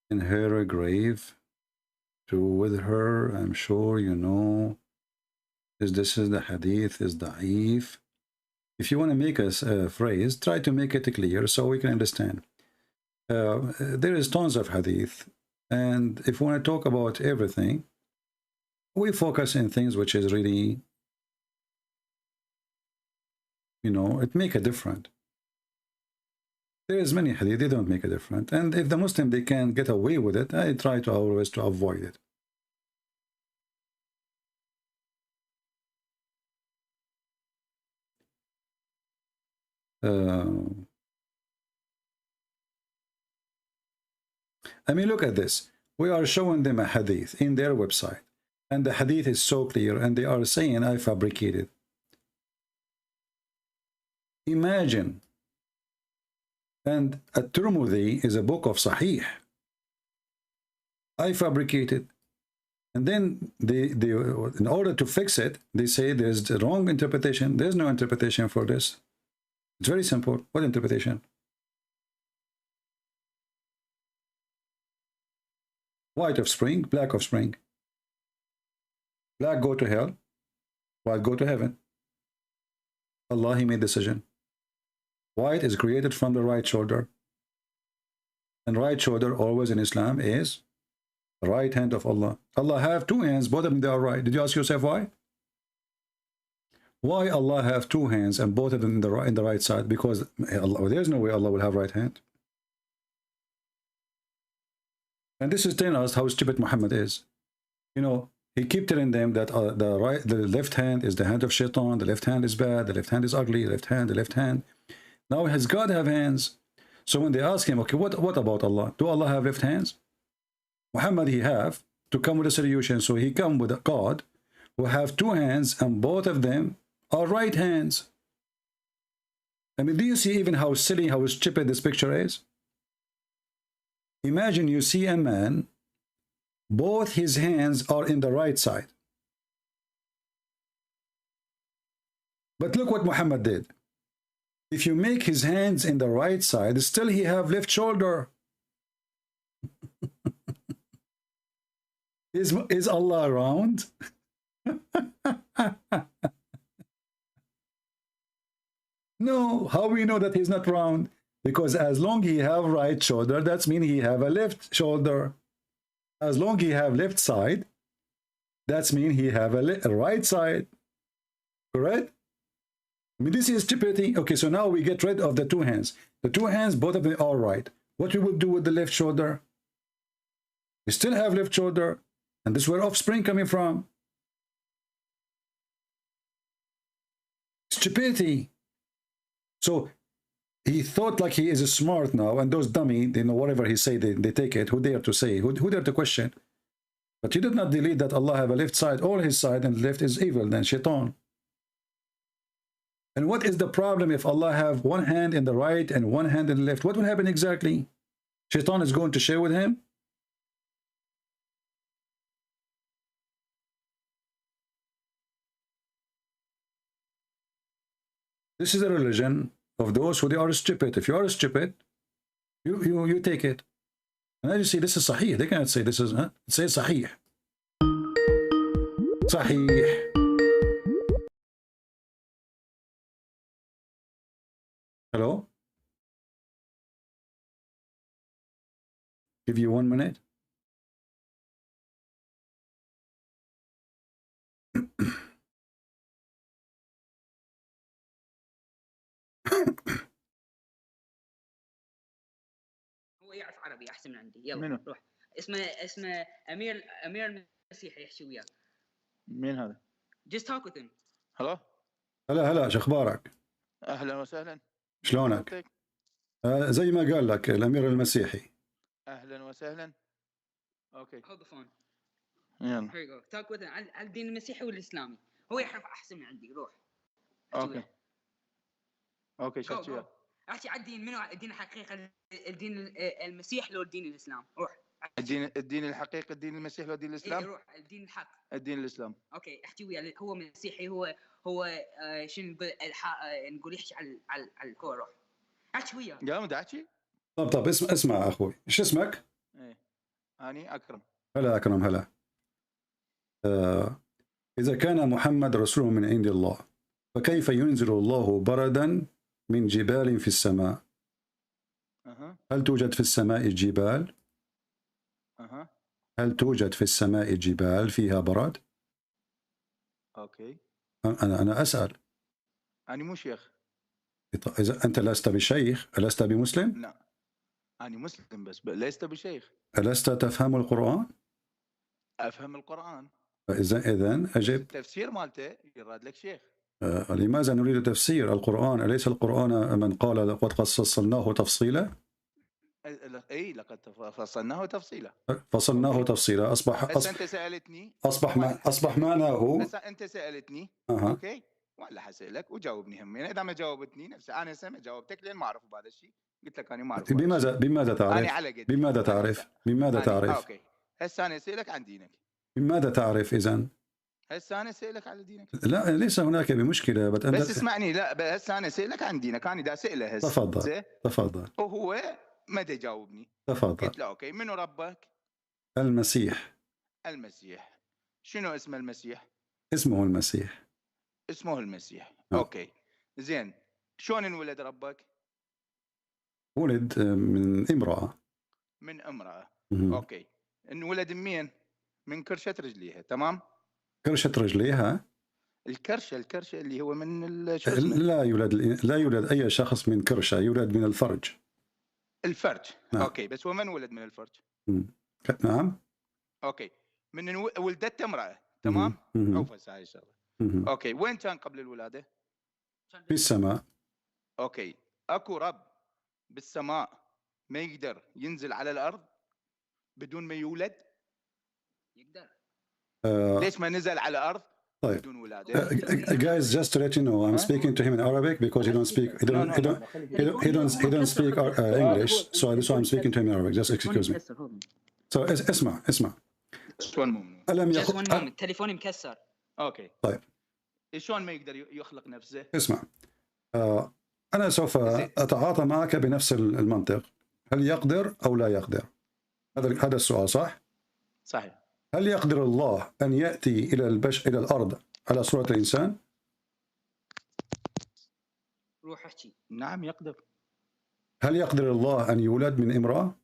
in her grave to with her. I'm sure you know this is the hadith is da'if. If you want to make a phrase, try to make it clear so we can understand. There is tons of hadith, and if we want to talk about everything, we focus in things which is really, you know, it make a difference. There is many hadith, they don't make a difference. And if the Muslim, they can get away with it, I try to always to avoid it. I mean, look at this. We are showing them a hadith in their website, and the hadith is so clear, and they are saying I fabricated. Imagine. And At-Tirmidhi is a book of Sahih. I fabricated. And then they, in order to fix it, they say there's the wrong interpretation. There's no interpretation for this. It's very simple. What interpretation? White offspring, black offspring. Black go to hell, white go to heaven. Allah, He made decision. White is created from the right shoulder. And right shoulder always in Islam is the right hand of Allah. Allah have two hands, both of them they are right. Did you ask yourself why? Why Allah have two hands and both of them in the right side? Because Allah, there's no way Allah will have right hand. And this is telling us how stupid Muhammad is. You know, he keep telling them that the left hand is the hand of shaitan, the left hand is bad, the left hand is ugly, the left hand. Now has God have hands? So when they ask him, okay, what about Allah? Do Allah have left hands? Muhammad, he have to come with a solution. So he come with a God who have two hands and both of them are right hands. I mean, do you see even how silly, how stupid this picture is? Imagine you see a man, both his hands are in the right side. But look what Muhammad did. If you make his hands in the right side, still he have left shoulder. Is Allah round? No, how we know that he's not round? Because as long he have right shoulder, that's mean he have a left shoulder. As long he have left side, that's mean he have a right side. Correct? I mean, this is stupidity. Okay, so now we get rid of the two hands. The two hands, both of them are right. What we will do with the left shoulder? We still have left shoulder. And this is where offspring coming from. Stupidity. So he thought like he is smart now, and those dummy, you know, whatever he say, they take it. Who dare to say? Who dare to question? But he did not delete that Allah have a left side, all his side, and left is evil, then shaitan. And what is the problem if Allah have one hand in the right and one hand in the left? What will happen exactly? Shaitan is going to share with him? This is a religion of those who they are stupid. If you are stupid, you take it. And as you see, this is Sahih. They cannot say this is, huh? It says Sahih. Sahih. Hello? Give you 1 minute. هو يعرف عربي احسن من عندي. يلا روح. اسمه امير المسيحي يحكي وياك. مين هذا؟ Just talk with him. هلا هلا شو اخبارك؟ اهلا وسهلا. شلونك؟ زي ما قال لك الامير المسيحي. اهلا وسهلا. اوكي. Hold the phone. يلا. Here you go. Talk with him على الدين المسيحي والاسلامي. هو يعرف احسن من عندي. روح. اوكي شفت وياك. احكي على الدين. منو الدين الحقيقي؟ الدين المسيح لو الدين الاسلام؟ روح. الدين الحقيقي الدين المسيح لو دين الاسلام؟ روح. الدين الحق. الدين الاسلام. اوكي احكي وياه. هو مسيحي. هو شنو نقول يحكي على الكوره. روح. احكي وياه. يا مدعشي. طب اسمع اخوي، ايش اسمك؟ ايه اني اكرم. هلا أكرم هلا. إذا كان محمد رسول من عند الله فكيف ينزل الله بردا من جبال في السماء؟ هل توجد في السماء جبال؟ هل توجد في السماء جبال فيها برد؟ اوكي. أنا أسأل. أنا مو شيخ. إذا أنت لست بشيخ ألست بمسلم؟ لا أنا مسلم بس لست بشيخ. ألست تفهم القرآن؟ أفهم القرآن. إذن أجب. التفسير مالته يراد لك شيخ. لماذا نريد تفسير القرآن؟ أليس القرآن من قال لقد فصلناه تفصيلا؟ اي لقد فصلناه تفصيلا. فصلناه تفصيلا انت سالتني اصبح معناه. انت سالتني اوكي ولا حسألك وجاوبني هم. اذا ما جاوبتني نفسي انا سمع جاوبتك لين ما اعرف بهذا الشيء. قلت لك انا ما اعرف. بماذا تعرف؟ بماذا تعرف؟ اوكي هسه انا اسالك عن دينك. بماذا تعرف اذا؟ هسه انا اسالك على دينك. لا ليس هناك بمشكله بس اسمعني. لا هسه انا اسالك عن دينك. انا دا اساله هسه. تفضل. وهو ما يجاوبني. تفضل. قلت له اوكي منو ربك؟ المسيح. المسيح. شنو اسم المسيح؟ اسمه المسيح. اسمه المسيح. اوكي زين شلون انولد ربك؟ ولد من امرأة. من امرأة. اوكي انولد من من كرشة رجليها. تمام. كرشة رجليها. الكرشة اللي هو من لا يولد اي شخص من كرشة، يولد من الفرج. الفرج. اوكي بس هو من ولد من الفرج؟ نعم. اوكي من ولدت امرأة. تمام. عوفة هاي الشغلة. اوكي وين كان قبل الولادة؟ في السماء. اوكي اكو رب بالسماء ما يقدر ينزل على الارض بدون ما يولد؟ يقدر. ليش ما نزل على الارض بدون ولادة؟ Guys, just to let you know, I'm speaking to him in Arabic because he don't speak English, so I'm speaking to him in Arabic. Just excuse me. So اسمع. تليفوني مكسر. اوكي طيب شلون ما يقدر يخلق نفسه؟ اسمع، أنا سوف أتعاطى معك بنفس المنطق. هل يقدر أو لا يقدر؟ هذا السؤال صح؟ صحيح. هل يقدر الله أن يأتي إلى الأرض على صورة الإنسان؟ روح احكي. نعم يقدر. هل يقدر الله أن يولد من امرأة؟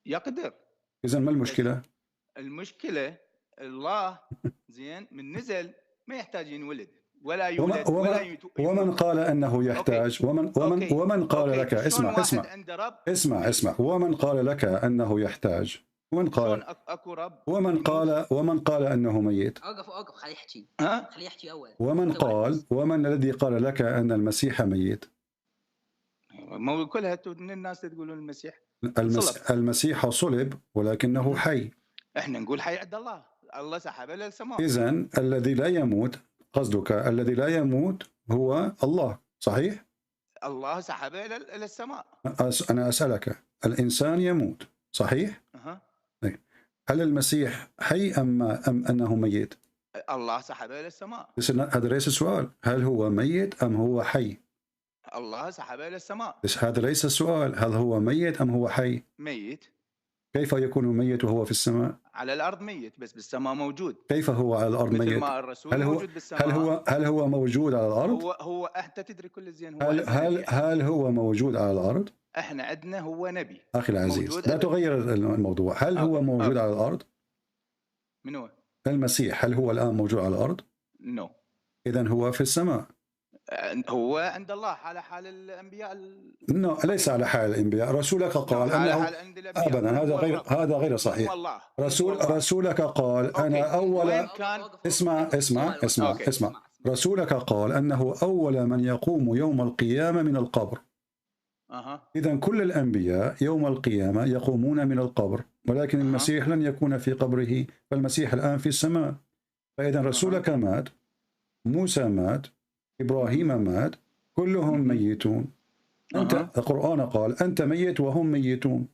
يقدر. إذن ما المشكلة؟ المشكلة الله زين من نزل ما يحتاج ينولد ولا يولد ومن قال أنه يحتاج؟ ومن قال لك اسمع ومن قال لك أنه يحتاج؟ ومن قال أنه ميت؟ اوقف خليه يحكي. خليه يحكي اول. ومن الذي قال لك أن المسيح ميت؟ ما كلها الناس تقولون المسيح. المسيح صلب ولكنه حي. احنا نقول حي عند الله سحبه للسماء. إذن الذي لا يموت، قصدك الذي لا يموت هو الله، صحيح؟ الله سحبه للسماء. أنا أسألك، الإنسان يموت صحيح؟ هل المسيح حي أم أنه ميت؟ الله سحبه للسماء. هذا ليس السؤال، هل هو ميت أم هو حي؟ الله سحبه للسماء. بس هذا ليس السؤال، هل هو ميت أم هو حي؟ ميت. كيف يكون ميت وهو في السماء؟ على الأرض ميت بس بالسماء موجود. كيف هو على الأرض ميت؟ مثل ما الرسول موجود بالسماء. هل هو موجود على الأرض؟ هو أنت تدري كل زين. هل هو موجود على الأرض؟ احنا عندنا هو نبي. أخي العزيز لا تغير الموضوع. هل هو موجود على الأرض؟ من هو؟ المسيح هل هو الآن موجود على الأرض؟ نو. إذن هو في السماء. هو عند الله على حال الأنبياء. ليس على حال الأنبياء. رسولك قال أنه أبدا هذا غير صحيح. رسولك قال أنا أول. اسمع. رسولك قال أنه أول من يقوم يوم القيامة من القبر. إذن كل الأنبياء يوم القيامة يقومون من القبر، ولكن المسيح لن يكون في قبره، فالمسيح الآن في السماء. فإذا رسولك مات، موسى مات، إبراهيم مات، كلهم ميتون. أنت القرآن قال أنت ميت وهم ميتون.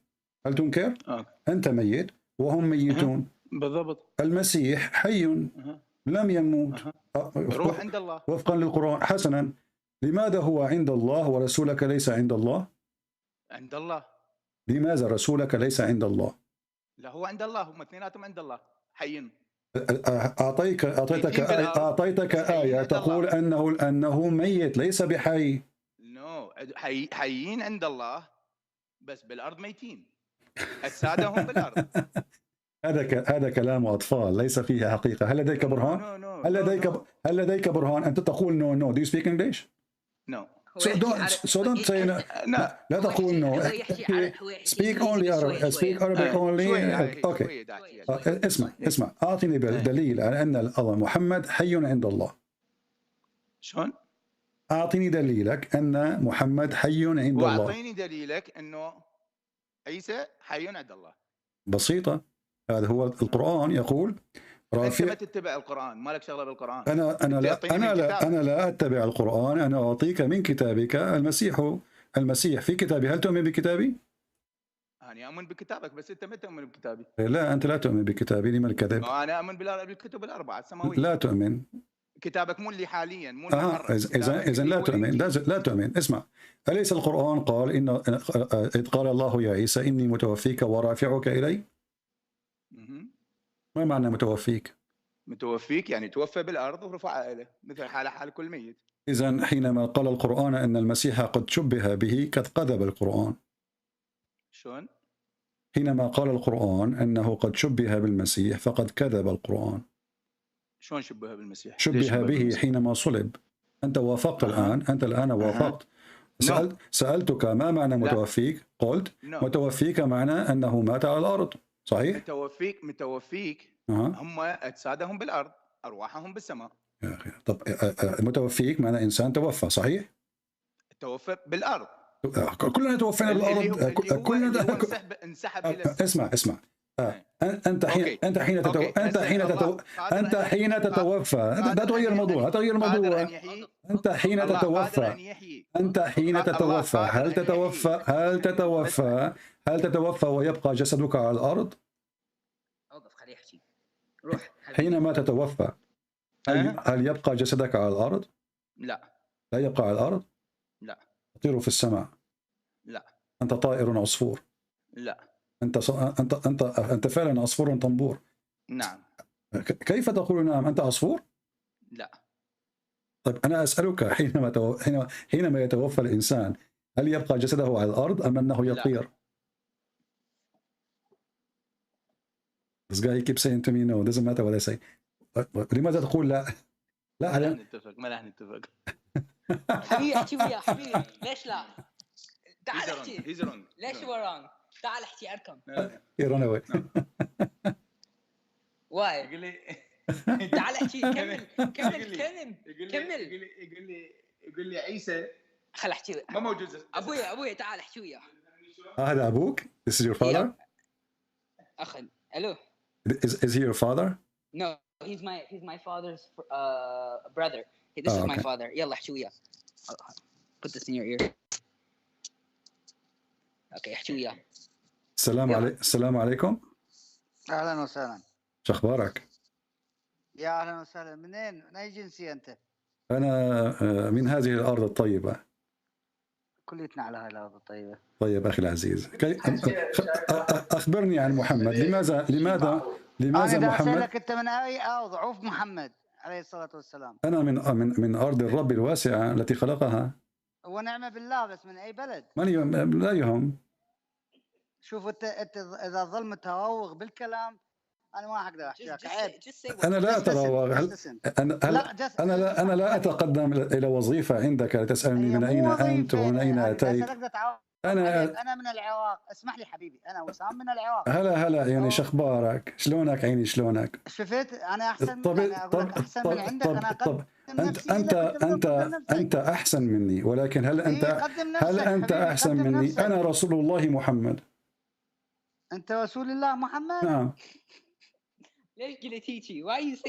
هل تنكر؟ أنت ميت وهم ميتون. بالضبط. المسيح حي لم يموت. روح عند الله وفقا للقرآن. حسنا، لماذا هو عند الله ورسولك ليس عند الله؟ عند الله. لماذا رسولك ليس عند الله؟ لا هو عند الله، هم اثنيناتهم عند الله حيين. أعطيتك آية تقول أنه ميت ليس بحي. نو حيين عند الله بس بالأرض ميتين، أجسادهم بالأرض. هذا كلام أطفال ليس فيه حقيقة. هل لديك برهان؟ هل لديك برهان؟ أنت تقول no. Do you speak English? No. So don't say no. لا تقول no. Speak only Arabic. Speak Arabic only. Okay. اسمع. أعطني دليل على أن الله محمد حي عند الله. شلون؟ أعطني دليلك أن محمد حي عند الله. وأعطيني دليلك أنه عيسى حي عند الله. بسيطة. هذا هو القرآن يقول. أنت ما تتبع القرآن، ما لك شغلة بالقرآن. أنا لا أتبع القرآن، أنا أعطيك من كتابك. المسيح في كتابي. هل تؤمن بكتابي؟ أنا أؤمن بكتابك بس أنت ما تؤمن بكتابي. لا أنت لا تؤمن بكتابي. لما الكذب؟ أنا أؤمن بالكتب الأربعة السماوية. لا تؤمن. كتابك مو اللي حاليا مو إذا لا تؤمن. اسمع، أليس القرآن قال إذ قال الله يا عيسى إني متوفيك ورافعك إلي؟ ما معنى متوفيك؟ متوفيك يعني توفى بالأرض ورفع إليه مثل حال كل ميت. إذا حينما قال القرآن أن المسيح قد شبه به قد كذب القرآن. شلون؟ حينما قال القرآن أنه قد شبه بالمسيح فقد كذب القرآن. شلون شبه بالمسيح؟ شبه به حينما صلب. أنت وافقت الآن. أنت الآن وافقت. سألتك ما معنى متوفيك؟ قلت متوفيك معنى أنه مات على الأرض. صحيح؟ متوفيك هم أجسادهم بالأرض، أرواحهم بالسماء. يا أخي طب متوفيك معنى إنسان توفى. صحيح؟ توفى بالأرض. كلنا توفينا بالأرض. كلنا انسحب إلى اسمع. أنت حين تتوفى لا تغير الموضوع. أنت حين تتوفى هل تتوفى ويبقى جسدك على الأرض؟ حينما تتوفى هل يبقى جسدك على الأرض؟ لا يبقى على الأرض؟ لا. تطير في السماء؟ لا. أنت طائر عصفور؟ لا. أنت فعلا عصفور طنبور؟ نعم. كيف تقول نعم؟ أنت عصفور؟ لا. طيب أنا أسألك حينما يتوفى الإنسان هل يبقى جسده على الأرض أم أنه يطير؟ لا. This guy keeps saying to me no, doesn't matter what I say. لماذا تقول لا؟ ما راح نتفق. حبيبي احكي وياه حبيبي. ليش لا؟ تعال احكي. ليش وران؟ تعال احكي اركم. He run away. واي. تعال احكي. كمل. يقول لي عيسى. خل احكي. ما موجود. ابويا تعال احكي وياه. هذا أبوك؟ This is your father? أخي. Hello. Is he your father? No, he's my father's brother. This is my father. يلا احكي وياه. Put this in your ear. Okay, احكي وياه. السلام عليكم. أهلا وسهلا. شو أخبارك؟ يا أهلا وسهلا. من أي جنسية أنت؟ أنا من هذه الأرض الطيبة. كليتنا على هذه الأرض الطيبة. طيب أخي العزيز، أخبرني عن محمد. لماذا أنا محمد؟ أسألك أنت من أي أرض؟ عوف محمد عليه الصلاة والسلام. أنا من أرض الرب الواسعة التي خلقها. ونعم بالله. بس من أي بلد؟ لا يهم. شوف أنت إذا ظل متراوغ بالكلام أنا ما أقدر أحكي لك. عيب. أنا لا أتراوغ. أنا لا أتقدم إلى وظيفة عندك لتسألني من أين أنت ومن أين أتيت. أنا من العراق. اسمح لي حبيبي، أنا وسام من العراق. هلا يعني شو أخبارك؟ شلونك عيني شلونك؟ شفت أنا أحسن أحسن من عندك. أنا أقدم أنت أحسن مني، ولكن هل أنت أحسن مني؟ أنا رسول الله محمد. أنت رسول الله محمد؟ نعم. ليش قلت هيجي؟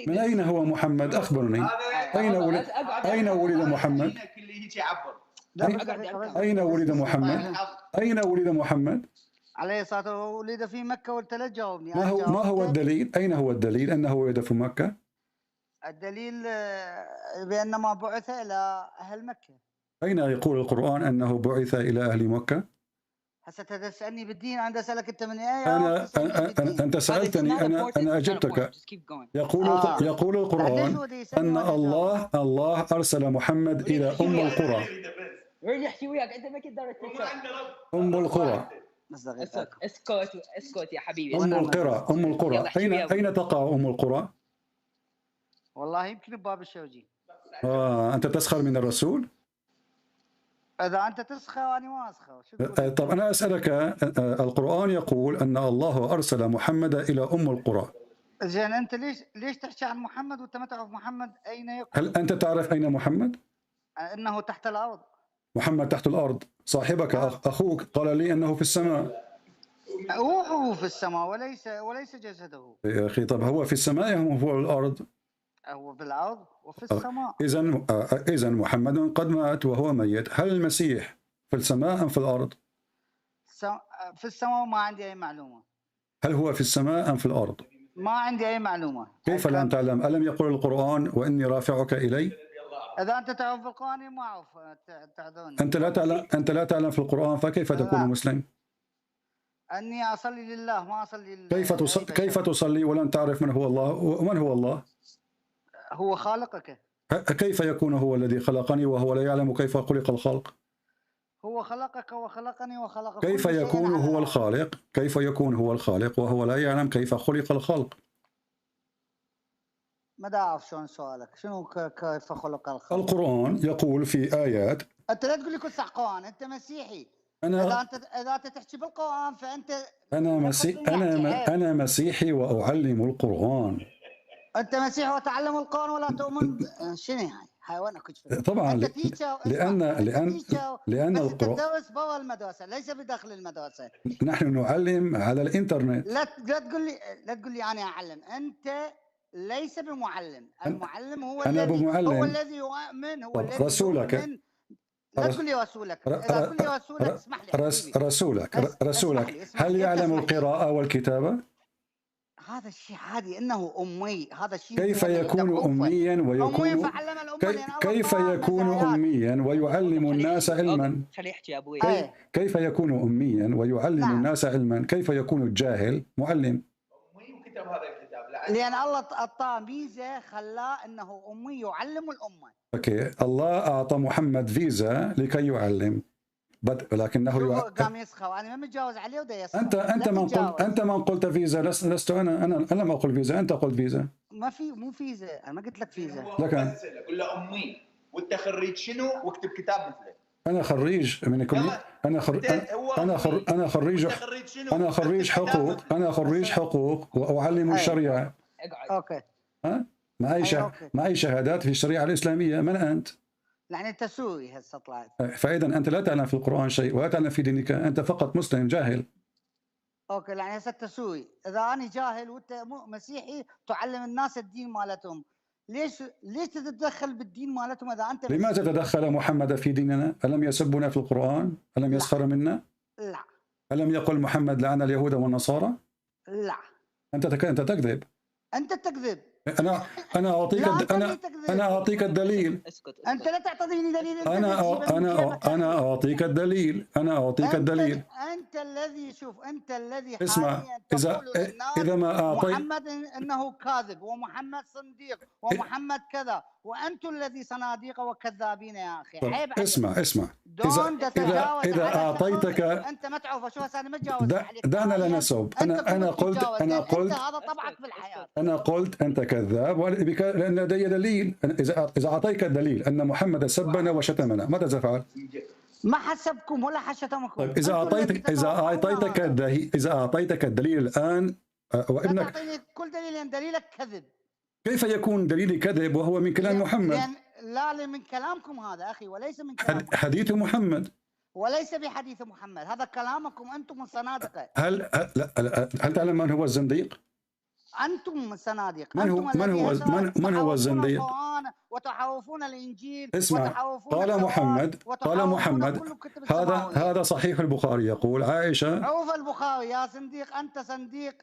من أين هو محمد؟ أخبرني. أين ولد محمد؟ أين ولد محمد؟ أين ولد محمد؟ عليه الصلاة والسلام. ولد في مكة. وقلت له جاوبني. ما هو الدليل؟ أين هو الدليل أنه ولد في مكة؟ الدليل بأنما بعث إلى أهل مكة. أين يقول القرآن أنه بعث إلى أهل مكة؟ هسه تسألني بالدين، أنا أسألك أنت من آية. أنت سألتني، أنا أجبتك. يقول القرآن أن الله أرسل محمد إلى أم القرى. أم القرى. اسكت يا حبيبي. أم القرى. أين تقع أم القرى؟ والله يمكن بباب الشوجي. أنت تسخر من الرسول؟ إذا أنت تسخر وأنا ما أسخر. طب أنا أسألك، القرآن يقول أن الله أرسل محمد إلى أم القرى. زين أنت ليش تحكي عن محمد وأنت ما تعرف محمد أين يكون؟ هل أنت تعرف أين محمد؟ إنه تحت الأرض. محمد تحت الأرض. صاحبك أخوك قال لي أنه في السماء. روحه في السماء وليس جسده. يا أخي طب هو في السماء أم هو الأرض؟ هو في الأرض وفي السماء. إذن محمد قد مات وهو ميت. هل المسيح في السماء أم في الأرض؟ في السماء ما عندي أي معلومة. هل هو في السماء أم في الأرض؟ ما عندي أي معلومة. كيف لا تعلم؟ ألم يقول القرآن وإني رافعك إلي؟ إذا أنت تعرف في القرآن ما أعرف تعذرني. أنت لا تعلم في القرآن، فكيف تكون مسلم؟ أني أصلي لله ما أصلي لله. كيف تصلي ولن تعرف من هو الله؟ ومن هو الله؟ هو خالقك. كيف يكون هو الذي خلقني وهو لا يعلم كيف خلق الخلق؟ هو خلقك وخلقني وخلق كيف يكون هو الخالق؟ كيف يكون هو الخالق وهو لا يعلم كيف خلق الخلق؟ ما أعرف شلون سؤالك، شنو كيف خلق الخلق؟ القرآن يقول في آيات. أنت لا تقول لي كل صح قرآن، أنت مسيحي. إذا أنت تحكي بالقرآن فأنت. أنا مسيحي وأعلم القرآن. أنت مسيحي وتعلم القرآن ولا تؤمن شنو هاي؟ حيوانك طبعا لأن القرآن تدرس برا المدرسة ليس بداخل المدرسة. نحن نعلم على الإنترنت. لا تقول لي أنا أعلم. أنت ليس بمعلم. المعلم هو الذي يؤمن. هو الذي رسولك. لا تقول لي رسولك. إذا تقول لي رسولك اسمح لي. رسولك هل يعلم القراءة والكتابة؟ هذا الشيء عادي انه امي. هذا الشيء كيف يكون اميا ويكون كيف يكون اميا ويعلم الناس علما؟ كيف يكون اميا ويعلم الناس علما؟ كيف يكون الجاهل معلم؟ لان الله اعطاه ميزه خلاه انه امي يعلم الامه. اوكي، الله اعطى محمد فيزا لكي يعلم، لكنه قام يسخر. انا ما متجاوز عليه ودا يسخر. انت من قلت فيزا. لست انا لم اقل فيزا، انت قلت فيزا. ما في مو فيزا، انا ما قلت لك فيزا. لكن قل له امي وانت خريج شنو واكتب كتاب مثله. انا خريج من كل انا خريج حقوق واعلم الشريعه. اوكي. معي شهادات في الشريعه الاسلاميه. من انت؟ يعني انت سوري هسه طلعت. فاذا انت لا تعلم في القران شيء ولا تعلم في دينك، انت فقط مسلم جاهل. اوكي، يعني هسه انت سوري. اذا انا جاهل وانت مسيحي تعلم الناس الدين مالتهم، ليش تتدخل بالدين مالتهم اذا انت مسيحي؟ لماذا تدخل محمد في ديننا؟ الم يسبنا في القران؟ الم يسخر منا؟ لا. الم يقل محمد لعن اليهود والنصارى؟ لا. انت تكذب. انت تكذب. أنا أعطيك الدليل. أنت لا تعطيني دليل. أنا أعطيك الدليل. أنت الذي أنت الذي اسمع. إذا ما أعطيت محمد إنه كاذب ومحمد صنديق ومحمد كذا وأنتم الذي صناديق وكذابين يا أخي. عيب. اسمع. إذا أعطيتك أنت ما تعرف شو هسه. أنا ما تجاوز عليك. دعنا لا نسب. أنا قلت هذا طبعك في الحياة. أنا قلت أنت كذاب لأن لدي دليل. إذا أعطيك الدليل أن محمد سبنا وشتمنا ماذا تفعل؟ ما حسبكم ولا حشتمكم. طيب إذا أعطيتك الدليل الآن وابنك تعطيني كل دليل. دليلك كذب. كيف يكون دليلي كذب وهو من كلام محمد؟ لا من كلامكم هذا أخي وليس من كلامكم. حديث محمد وليس بحديث محمد. هذا كلامكم أنتم الصنادقة. هل تعلم من هو الزنديق؟ أنتم الصناديق. من هو الزنديق؟ وتحرفون الإنجيل. اسمع. قال محمد هذا صحيح البخاري يقول عائشة. عوف البخاري يا صنديق. أنت صنديق.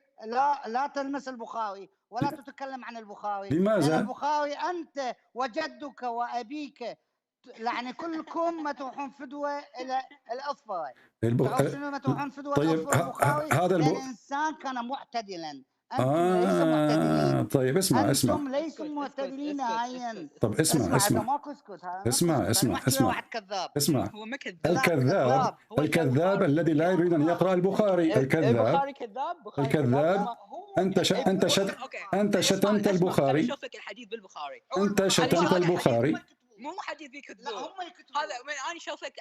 لا تلمس البخاري ولا تتكلم عن البخاري. لماذا؟ البخاري أنت وجدك وأبيك يعني كلكم ما تروحون فدوه الى الاصفر. البخاري. شنو ما تروحون فدوه طيب البخاري؟ هذا الانسان كان معتدلا. انتم ليس معتدلين. طيب اسمع انتم ليسوا معتدلين نهائيا. طب اسمع هذا ماكو اسكت. اسمع واحد كذاب. اسمع. هو ما كذاب. الكذاب الذي لا يريد ان يقرا البخاري. البخاري كذاب. الكذاب. انت شتمت البخاري. شوفك الحديث بالبخاري. انت شتمت البخاري. مو حديث بيكذبون. هذا انا شوفك.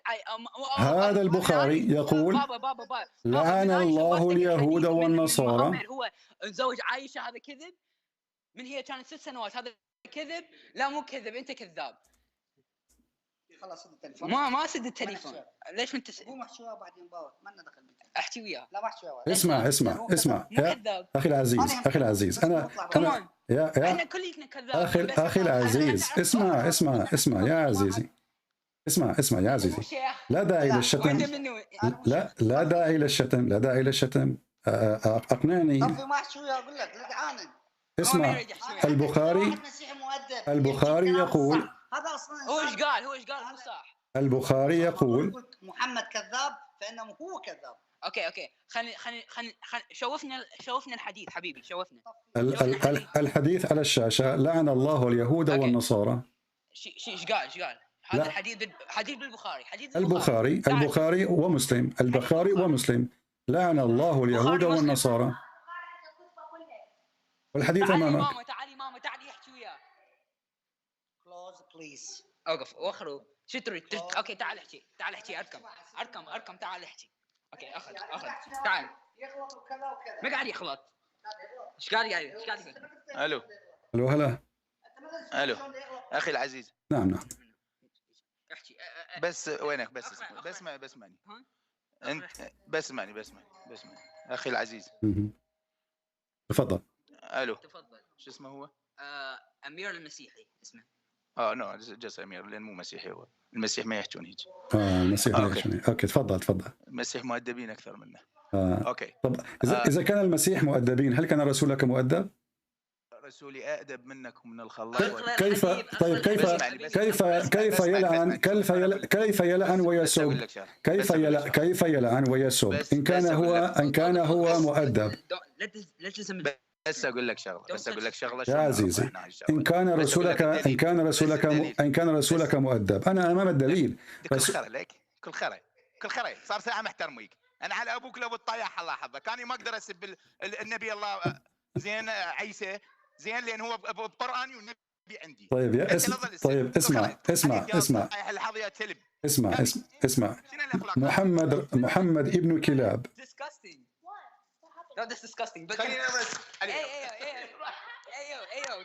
هذا البخاري يقول بابا لعن الله اليهود والنصارى. هو متزوج عائشه، هذا كذب. من هي كانت 6 سنوات، هذا كذب. لا مو كذب، انت كذاب. خلاص سد التليفون. ما سد التليفون. ليش انت مو محشي وياه بعدين باوت ما لنا دخل بك. احكي وياه. لا محشي وياه. اسمع يا اخي العزيز انا احنا كلنا كذاب. اخي العزيز اسمع يا عزيزي. اسمع يا عزيزي. لا داعي للشتم. لا داعي للشتم. اقنعني. طفي محشي وياه اقول لك لا تعاند. اسمع. البخاري يقول. هذا اصلا هو ايش قال مو صح. البخاري يقول محمد كذاب فانه هو كذاب. اوكي خلينا شوفنا الحديث حبيبي. شوفنا الحديث على الشاشه. لعن الله اليهود والنصارى. ايش قال؟ هذا حديث بالبخاري. البخاري ومسلم. لعن الله اليهود والنصارى. والحديث امامك. ماما تعالي احكي وياه. كلوز بليز. اوقف واخروا. شو تريد؟ اوكي تعال احكي. اركم تعال احكي. اوكي اخذ تعال. يغلط وكذا وكذا. ما قاعد يغلط. ايش قاعد يقول؟ الو هلا. الو اخي العزيز. نعم احكي. بس وينك؟ اسمعني. انت بس اسمعني اخي العزيز. تفضل. الو تفضل. شو اسمه هو؟ امير المسيحي اسمه. نو جس امير لان مو مسيحي. هو المسيح ما يحجون هيك. المسيح ما يحجون. اوكي تفضل. المسيح مؤدبين اكثر منه. اوكي. طب اذا كان المسيح مؤدبين، هل كان رسولك مؤدب؟ رسولي أأدب منك ومن الخلاق. كيف يلعن ويسب؟ إن كان هو مؤدب. بس أقول لك شغلة يا عزيزي. إن كان رسولك مؤدب. أنا أمام الدليل. كل خير صار ساعة محترميك. أنا على أبوك لو الطياح الله حظك. كان ما أقدر أسب النبي الله زين عيسى زين لأن هو بقرآني والنبي عندي. طيب اسمع. محمد ابن كلاب. No, that's disgusting. But hey,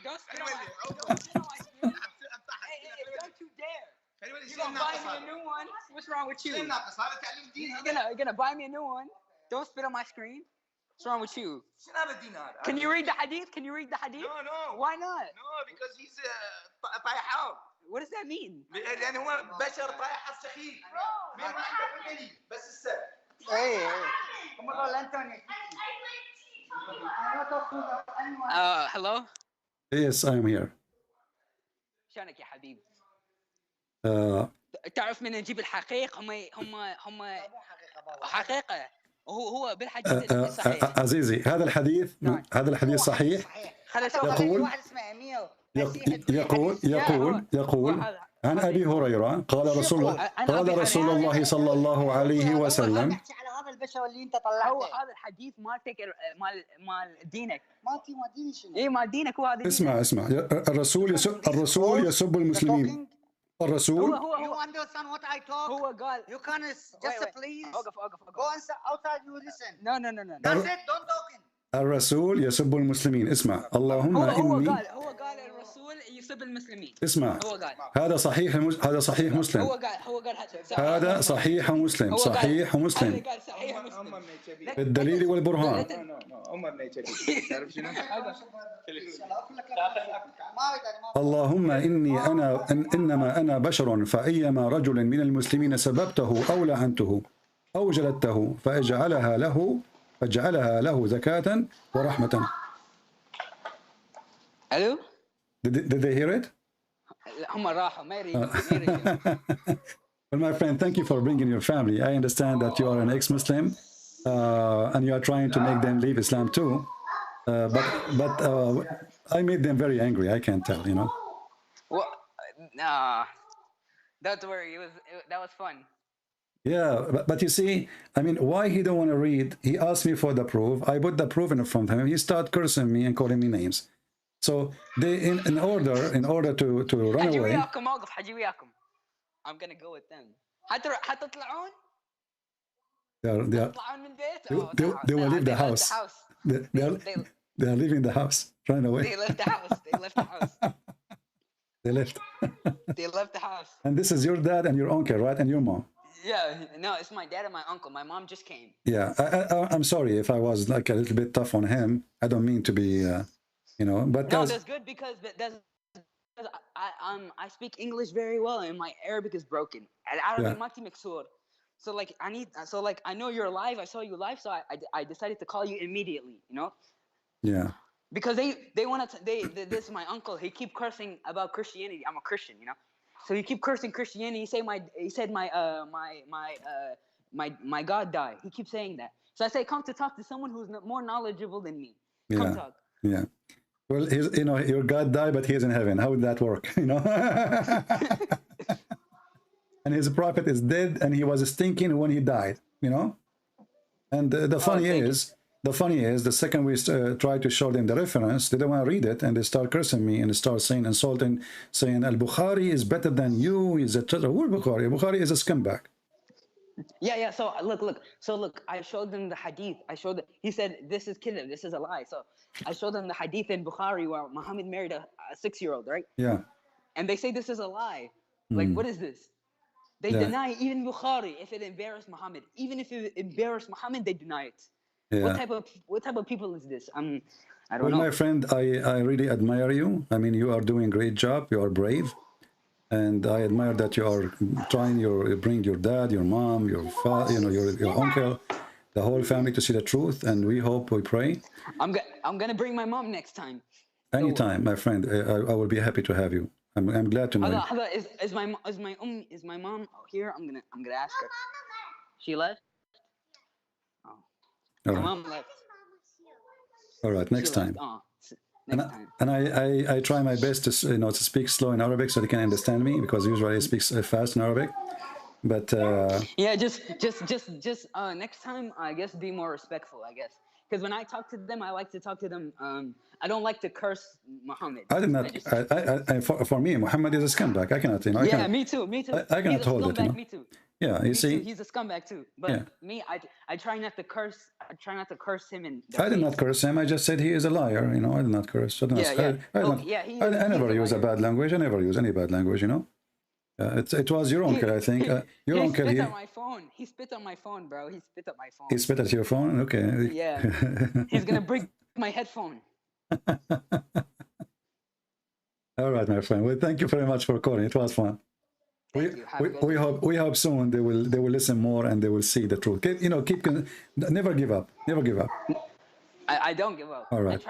don't spit on my screen. Don't you dare. You're gonna buy me a new one. What's wrong with you? You're gonna buy me a new one. Don't spit on my screen. What's wrong with you? Can you read the hadith? No. Why not? No, because he's طايح. What does that mean? لأن هو بشر طايح سخيف. بس السر. Hello? Yes, I am here. شلونك يا حبيبي؟ تعرف من نجيب الحقيقة؟ هم حقيقة. هو بالحديث صحيح. عزيزي هذا الحديث صحيح. يقول عن أبي هريرة قال رسول الله صلى الله عليه وسلم. هذا البشر اللي انت طلعته. هو هذا الحديث مالتك مال دينك. مالتي ما ديني شنو؟ اي مال دينك. وهذا اسمع. الرسول يسب المسلمين. الرسول هو understand what I talk. هو قال you can just please اوقف go outside you listen. No. That's it. Don't talk. الرسول يسب المسلمين. اسمع. اللهم إني. هو قال الرسول يسب المسلمين. اسمع. هذا صحيح مسلم. هو قال هذا صحيح مسلم. الدليل والبرهان. اللهم إنما أنا بشر فأيما رجل من المسلمين سببته أو لعنته أو جلدته فاجعلها له زكاة ورحمة. Hello? Did they hear it? Well, my friend, thank you for bringing your family. I understand that you are an ex-Muslim and you are trying to make them leave Islam too. But I made them very angry. I can't tell, you know. Well, nah, don't worry. That was fun. Yeah, but you see, I mean, why he don't want to read? He asked me for the proof. I put the proof in front of him. He started cursing me and calling me names. So they, in order to run away. I'm gonna go with them. They will leave the house. They are leaving the house, run away. They left the house. They left the house. They left. They left the house. And this is your dad and your uncle, right? And your mom. Yeah, no, it's my dad and my uncle. My mom just came. Yeah, I'm sorry if I was like a little bit tough on him. I don't mean to be, you know, but no, that's good because I speak English very well and my Arabic is broken. So like I know you're live. I saw you live, so I decided to call you immediately. You know. Yeah. Because they want to this is my uncle. He keep cursing about Christianity. I'm a Christian, you know. So he keep cursing Christianity. He said my God died. He keeps saying that. So I say, come to talk to someone who's more knowledgeable than me. Come talk. Yeah. Well, you know, your God died, but he is in heaven. How would that work? You know. And his prophet is dead, and he was stinking when he died. You know. And the funny is, the second we try to show them the reference, they don't want to read it, and they start cursing me and they start saying, insulting, saying, Al-Bukhari is better than you. Is a Bukhari? Bukhari is a scumbag. Yeah. So look. I showed them the hadith. He said this is kidnap. This is a lie. So I showed them the hadith in Bukhari where Muhammad married a 6-year-old, right? Yeah. And they say this is a lie. Like, what is this? They deny even Bukhari if it embarrassed Muhammad. Even if it embarrassed Muhammad, they deny it. Yeah. What type of people is this? I don't know. Well, my friend, I really admire you. I mean, you are doing a great job. You are brave, and I admire that you are trying bring your dad, your mom, your father, you know, your uncle, the whole family to see the truth. And we pray. I'm gonna bring my mom next time. Anytime, my friend. I will be happy to have you. I'm glad to know. Is my mom here? I'm gonna ask her. She left. All my right. mom left. All right, next time. And I try my best to to speak slow in Arabic so they can understand me, because usually I speak fast in Arabic. But yeah, just next time, I guess be more respectful, I guess. Because when I talk to them, I like to talk to them. I don't like to curse Muhammad. I did not. For me, Muhammad is a scumbag. I cannot, Yeah, cannot, me too. I cannot hold it. Me too. Yeah, you see. He's a scumbag too. But me, I try not to curse. I try not to curse him. I did not curse him. I just said he is a liar. I did not curse. I never use a bad language. I never use any bad language. It was your uncle, I think. Your uncle. He spit on my phone. He spit on my phone, bro. He spit on my phone. He spit at your phone. Okay. Yeah. He's gonna break my headphone. All right, my friend. Well, thank you very much for calling. It was fun. We hope soon they will listen more and they will see the truth. Never give up. Never give up. I don't give up. All right.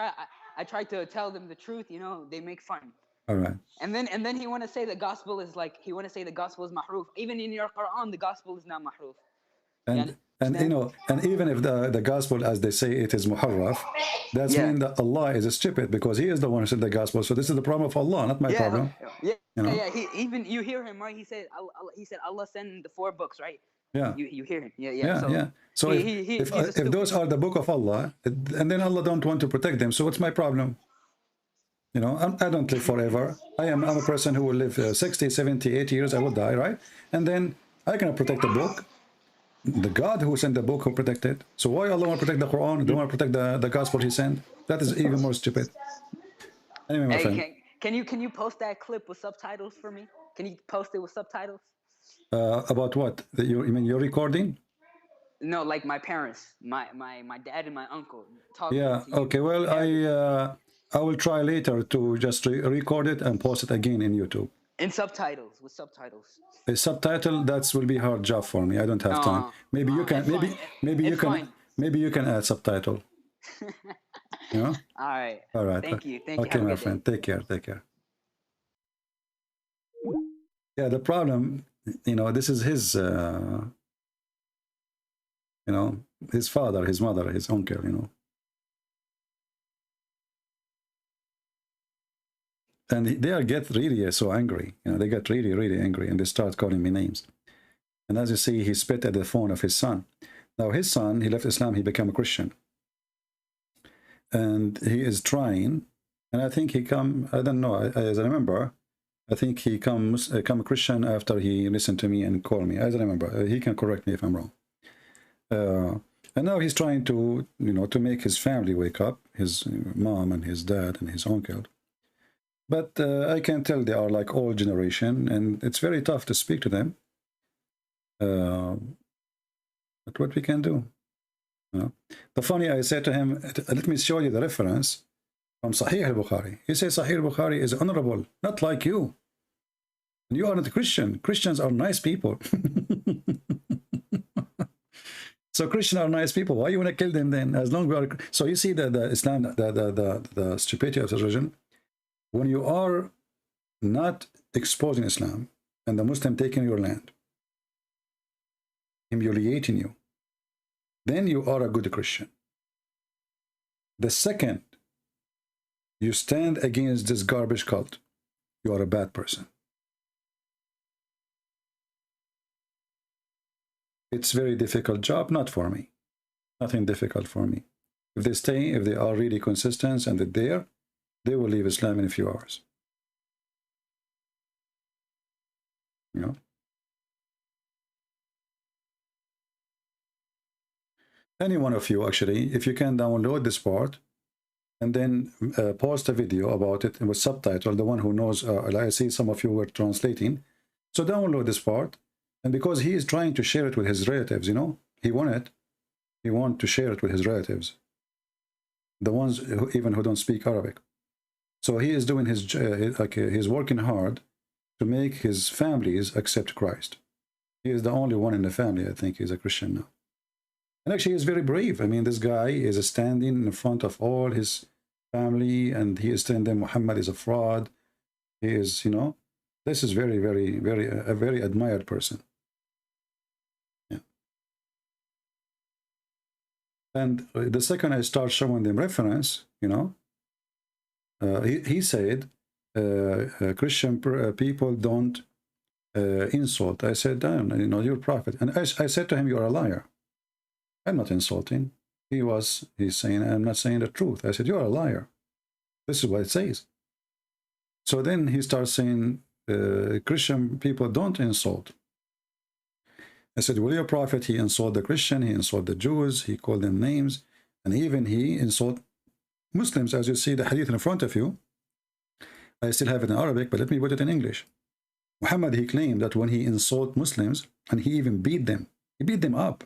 I try to tell them the truth. They make fun. All right. And then he want to say the gospel is mahroof. Even in your Quran, the gospel is not mahroof. And even if the gospel, as they say, it is muharraf, that's mean that Allah is stupid, because he is the one who said the gospel. So this is the problem of Allah, not my problem. Yeah. You hear him, right? He said Allah sent the 4 books, right? Yeah. You hear him. Yeah. So if those are the book of Allah, and then Allah don't want to protect them, so what's my problem? I don't live forever. I'm a person who will live 60, 70, 80 years. I will die, right? And then I cannot protect the book. The God who sent the book who protected. So why Allah want to protect the Quran? Don't want to protect the gospel he sent? That is even more stupid. Anyway, my friend. Can you post that clip with subtitles for me? Can you post it with subtitles? About what? You mean your recording? No, like my parents, my dad and my uncle. Yeah. Okay. Well, I will try later to just record it and post it again in YouTube. In subtitles, with subtitles. A subtitle, that will be a hard job for me. I don't have time. Maybe you can. Maybe you can add subtitle. All right. All right. Thank you. Okay, my friend. Take care. Yeah, the problem, you know, this is his, you know, his father, his mother, his uncle, you know. And they get really so angry, you know, they get really, really angry, and they start calling me names. And as you see, he spit at the phone of his son. Now his son, he left Islam, he became a Christian. And he is trying, and I think he come, I don't know, as I remember, I think he come a Christian after he listened to me and called me. As I remember, he can correct me if I'm wrong. And now he's trying to, you know, to make his family wake up, his mom and his dad and his uncle. But I can tell they are like old generation, and it's very tough to speak to them. But what we can do? You know? The funny, I said to him, let me show you the reference from Sahih al-Bukhari. He says Sahih al-Bukhari is honorable, not like you. And you are not a Christian. Christians are nice people. So Christians are nice people. Why you want to kill them then? As long as we are, so you see the Islam, the stupidity of the religion. When you are not exposing Islam and the Muslim taking your land, humiliating you, then you are a good Christian. The second you stand against this garbage cult, you are a bad person. It's a very difficult job, not for me. Nothing difficult for me. If they stay, if they are really consistent and they're there, they will leave Islam in a few hours. You know? Any one of you, actually, if you can download this part and then post a video about it with subtitle, the one who knows, I see some of you were translating. So download this part. And because he is trying to share it with his relatives, you know, he want to share it with his relatives, the ones even who don't speak Arabic. So he is doing his, he's working hard to make his families accept Christ. He is the only one in the family, I think, he's a Christian now. And actually, he's very brave. I mean, this guy is standing in front of all his family, and he is telling them Muhammad is a fraud. He is, you know, this is very, very, a very admired person. Yeah. And the second I start showing them reference, you know, he said, Christian people don't insult. I said, you know, you're a prophet. And I said to him, you're a liar. I'm not insulting. He's saying, I'm not saying the truth. I said, you're a liar. This is what it says. So then he starts saying, Christian people don't insult. I said, well, your prophet, he insulted the Christian, he insulted the Jews, he called them names, and even he insulted Muslims. As you see the hadith in front of you, I still have it in Arabic, but let me put it in English. Muhammad, he claimed that when he insulted Muslims, and he even beat them, he beat them up.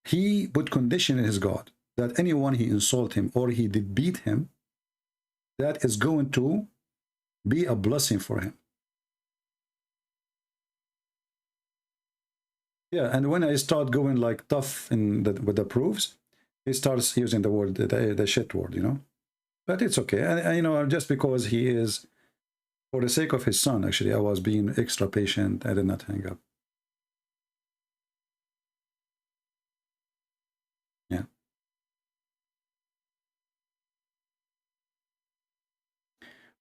He put condition in his God that anyone he insult him or he did beat him, that is going to be a blessing for him. Yeah, and when I start going like tough with the proofs, he starts using the word, the shit word, you know. But it's okay. And you know, just because he is, for the sake of his son, actually, I was being extra patient. I did not hang up. Yeah.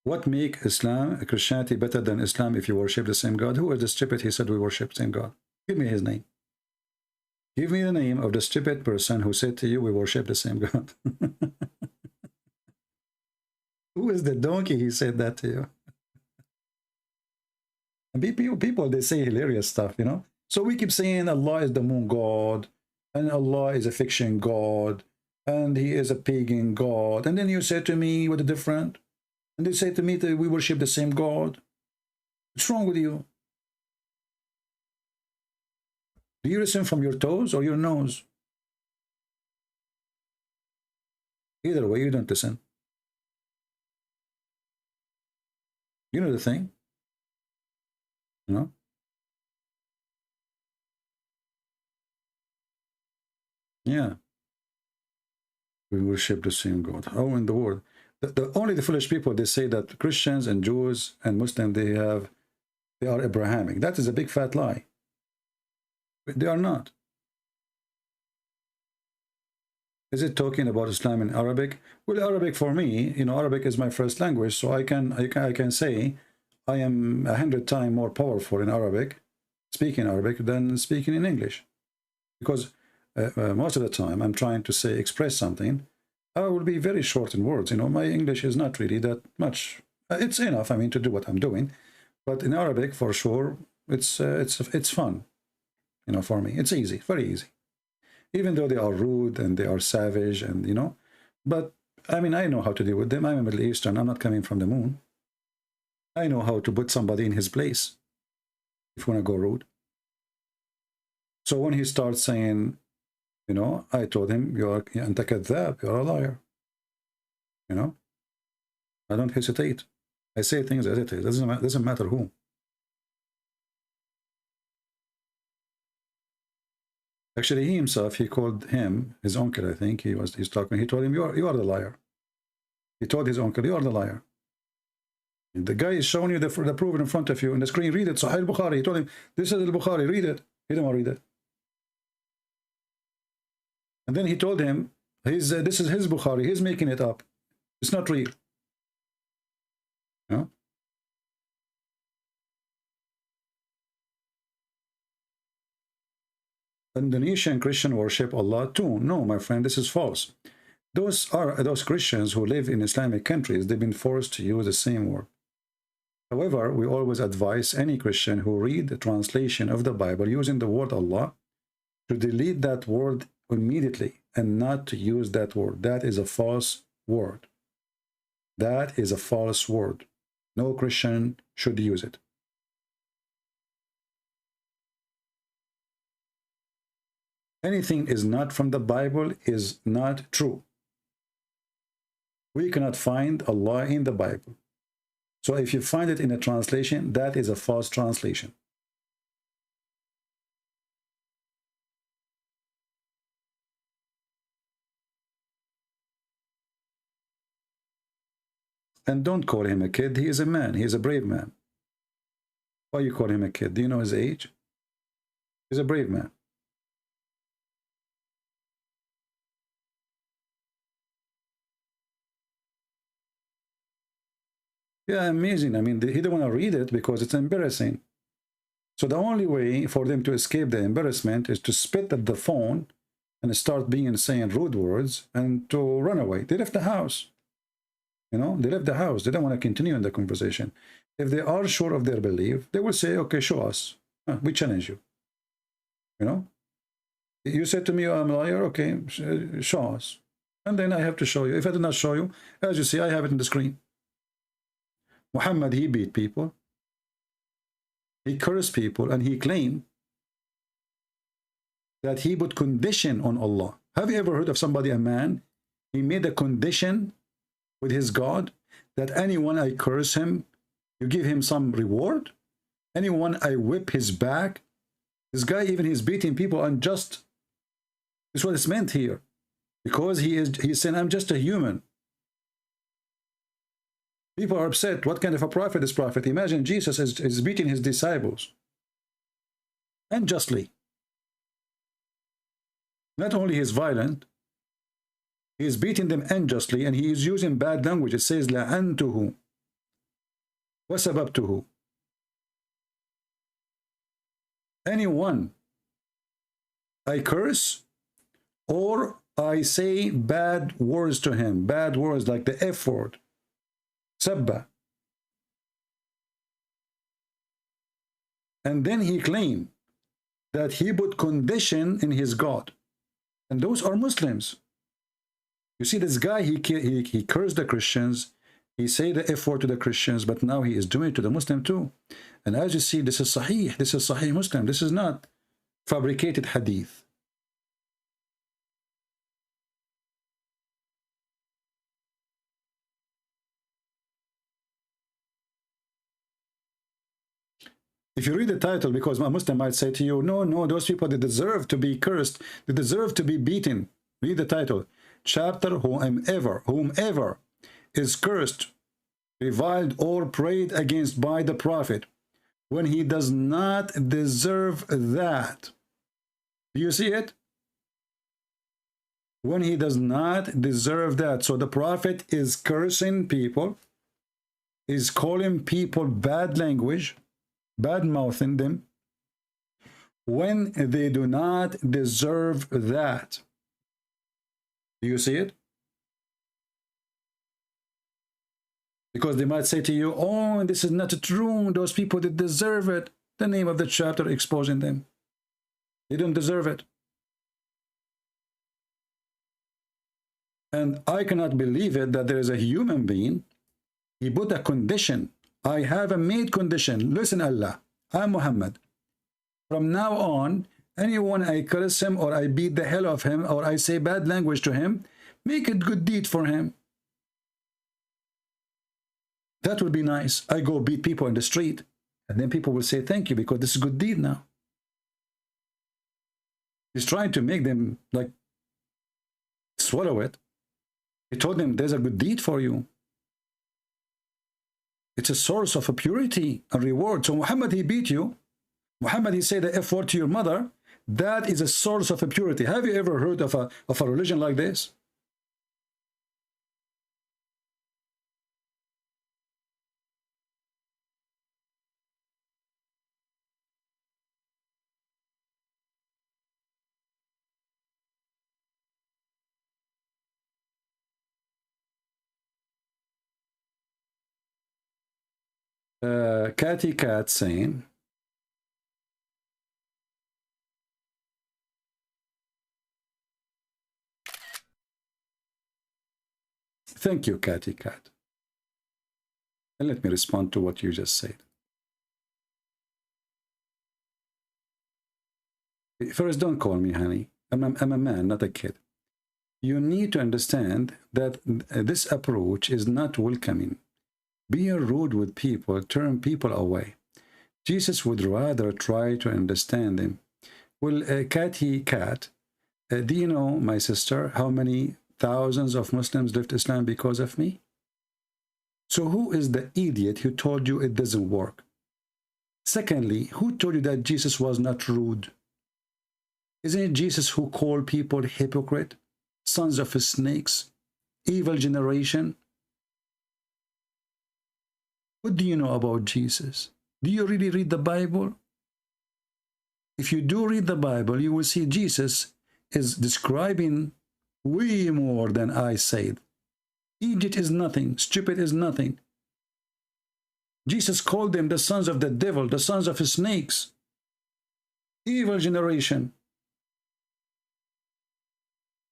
What make Islam, Christianity better than Islam if you worship the same God? Who is the stupid? He said we worship the same God. Give me his name. Give me the name of the stupid person who said to you we worship the same God. Who is the donkey he said that to you? And people, they say hilarious stuff, you know. So we keep saying Allah is the moon God, and Allah is a fiction God, and he is a pagan God. And then you say to me, what a different? And they say to me that we worship the same God. What's wrong with you? Do you listen from your toes or your nose? Either way, you don't listen. You know the thing? You know? Yeah. We worship the same God. Oh, in the world. Only the foolish people, they say that Christians and Jews and Muslims, they have they are Abrahamic. That is a big fat lie. They are not. Is it talking about Islam in Arabic? Well, Arabic for me, you know, Arabic is my first language, so I can say I am 100 times more powerful in Arabic, speaking Arabic, than speaking in English. Because most of the time I'm trying to say, express something, I will be very short in words. You know, my English is not really that much. It's enough, I mean, to do what I'm doing. But in Arabic, for sure, it's fun. You know, for me, it's easy, very easy. Even though they are rude and they are savage and, you know, but I mean, I know how to deal with them. I'm a Middle Eastern. I'm not coming from the moon. I know how to put somebody in his place if you want to go rude. So when he starts saying, you know, I told him, you're a liar. You know, I don't hesitate. I say things as it is. It doesn't matter who. Actually, he himself, he called him, his uncle, I think, he's talking, he told him, you are the liar. He told his uncle, you are the liar. And the guy is showing you the proof in front of you on the screen, read it, Sahih al-Bukhari. He told him, this is al-Bukhari, read it. He didn't want to read it. And then he told him, this is his Bukhari, he's making it up. It's not real. You know? Indonesian Christian worship Allah too. No, my friend, this is false. Those Christians who live in Islamic countries, they've been forced to use the same word. However, we always advise any Christian who read the translation of the Bible using the word Allah to delete that word immediately and not to use that word. That is a false word. That is a false word. No Christian should use it. Anything is not from the Bible is not true. We cannot find Allah in the Bible. So if you find it in a translation, that is a false translation. And don't call him a kid. He is a man. He is a brave man. Why you call him a kid? Do you know his age? He's a brave man. Yeah, amazing. I mean, he didn't want to read it because it's embarrassing. So the only way for them to escape the embarrassment is to spit at the phone and start saying rude words and to run away. They left the house. You know, they left the house. They don't want to continue in the conversation. If they are sure of their belief, they will say, okay, show us. We challenge you. You know, you said to me, I'm a liar. Okay, show us. And then I have to show you. If I do not show you, as you see, I have it on the screen. Muhammad, he beat people. He cursed people, and he claimed that he put condition on Allah. Have you ever heard of somebody, a man, he made a condition with his God that anyone I curse him, you give him some reward? Anyone I whip his back? This guy, even he's beating people unjust. This is what it's meant here. Because he's saying, I'm just a human. People are upset. What kind of a prophet is prophet? Imagine Jesus is beating his disciples unjustly. Not only he is violent, he is beating them unjustly, and he is using bad language. It says لعنته وسببته. Anyone I curse or I say bad words to him, bad words like the F word, sabba, and then he claimed that he put condition in his God, and those are Muslims. You see, this guy, he cursed the Christians, he said the F word to the Christians, but now he is doing it to the Muslim too. And as you see, this is Sahih. This is Sahih Muslim. This is not fabricated hadith. If you read the title, because a Muslim might say to you, no, those people, they deserve to be cursed. They deserve to be beaten. Read the title. Chapter, whomever is cursed, reviled, or prayed against by the Prophet, when he does not deserve that. Do you see it? When he does not deserve that. So the prophet is cursing people, is calling people bad language, bad mouthing them, when they do not deserve that. Do you see it? Because they might say to you, oh, this is not true. Those people that deserve it. The name of the chapter exposing them. They don't deserve it. And I cannot believe it that there is a human being. He put a condition. I have a made condition. Listen, Allah, I'm Muhammad. From now on, anyone I curse him or I beat the hell of him or I say bad language to him, make it good deed for him. That would be nice. I go beat people in the street, and then people will say thank you because this is a good deed now. He's trying to make them like swallow it. He told them there's a good deed for you. It's a source of a purity and reward. So Muhammad, he beat you. Muhammad, he said the F word to your mother. That is a source of a purity. Have you ever heard of a religion like this? Catty Cat saying, thank you, Catty Cat. And let me respond to what you just said. First, don't call me honey. I'm a man, not a kid. You need to understand that this approach is not welcoming. Being rude with people turn people away. Jesus would rather try to understand them. Well, Catty Cat, do you know, my sister, how many thousands of Muslims left Islam because of me? So who is the idiot who told you it doesn't work? Secondly, who told you that Jesus was not rude? Isn't it Jesus who called people hypocrite, sons of snakes, evil generation? What do you know about Jesus? Do you really read the Bible? If you do read the Bible, you will see Jesus is describing way more than I said. Egypt is nothing. Stupid is nothing. Jesus called them the sons of the devil, the sons of snakes, evil generation.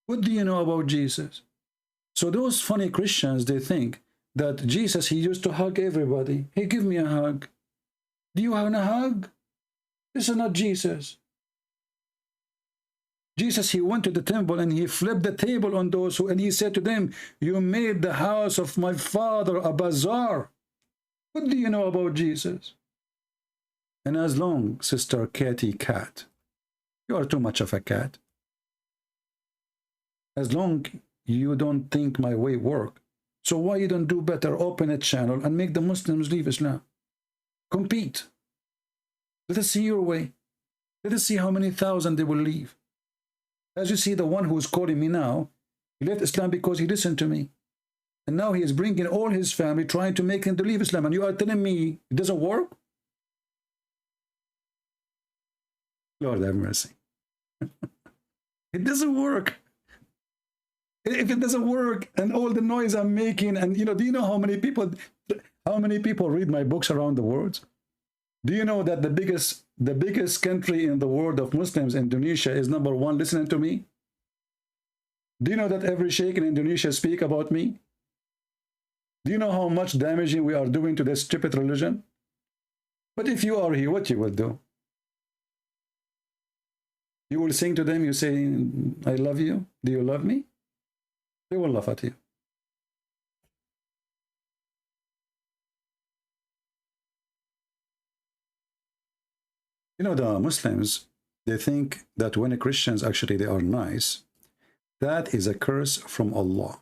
What do you know about Jesus? So those funny Christians, they think that Jesus, he used to hug everybody. He give me a hug. Do you want a hug? This is not Jesus. Jesus, he went to the temple and he flipped the table on those who, and he said to them, you made the house of my father a bazaar. What do you know about Jesus? And as long, Sister Catty Cat, you are too much of a cat. As long you don't think my way work, so why you don't do better, open a channel and make the Muslims leave Islam? Compete. Let us see your way. Let us see how many thousand they will leave. As you see, the one who is calling me now, he left Islam because he listened to me. And now he is bringing all his family, trying to make him to leave Islam. And you are telling me it doesn't work? Lord have mercy. It doesn't work. If it doesn't work, and all the noise I'm making, and do you know how many people read my books around the world? Do you know that the biggest country in the world of Muslims, Indonesia, is #1 listening to me? Do you know that every sheikh in Indonesia speak about me? Do you know how much damaging we are doing to this stupid religion? But if you are here, what you will do? You will sing to them, you say, I love you. Do you love me? They will laugh at you. The Muslims, they think that when Christians actually they are nice, that is a curse from Allah.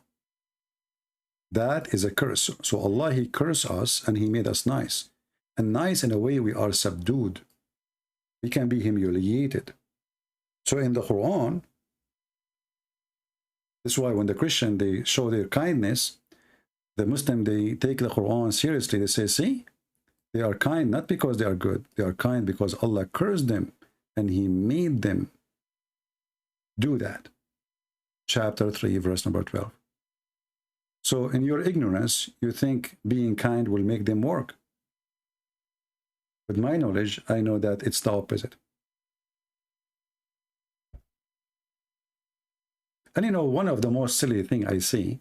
That is a curse. So Allah, he cursed us and he made us nice. and nice in a way we are subdued. We can be humiliated. So in the Quran, this is why when the Christian, they show their kindness, the Muslim, they take the Quran seriously. They say, see, they are kind not because they are good. They are kind because Allah cursed them and He made them do that. Chapter 3, verse number 12. So in your ignorance, you think being kind will make them work. With my knowledge, I know that it's the opposite. And you know, one of the most silly thing I see,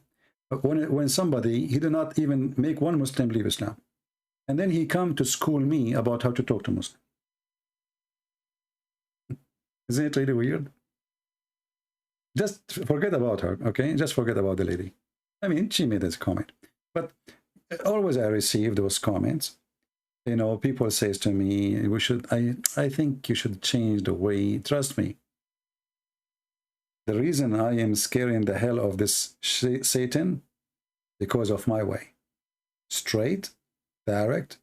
when somebody, he did not even make one Muslim leave Islam. And then he come to school me about how to talk to Muslim. Isn't it really weird? Just forget about her, okay? Just forget about the lady. I mean, she made this comment. But always I receive those comments. You know, people says to me, I think you should change the way, trust me. The reason I am scaring the hell of this Satan, because of my way. Straight, direct,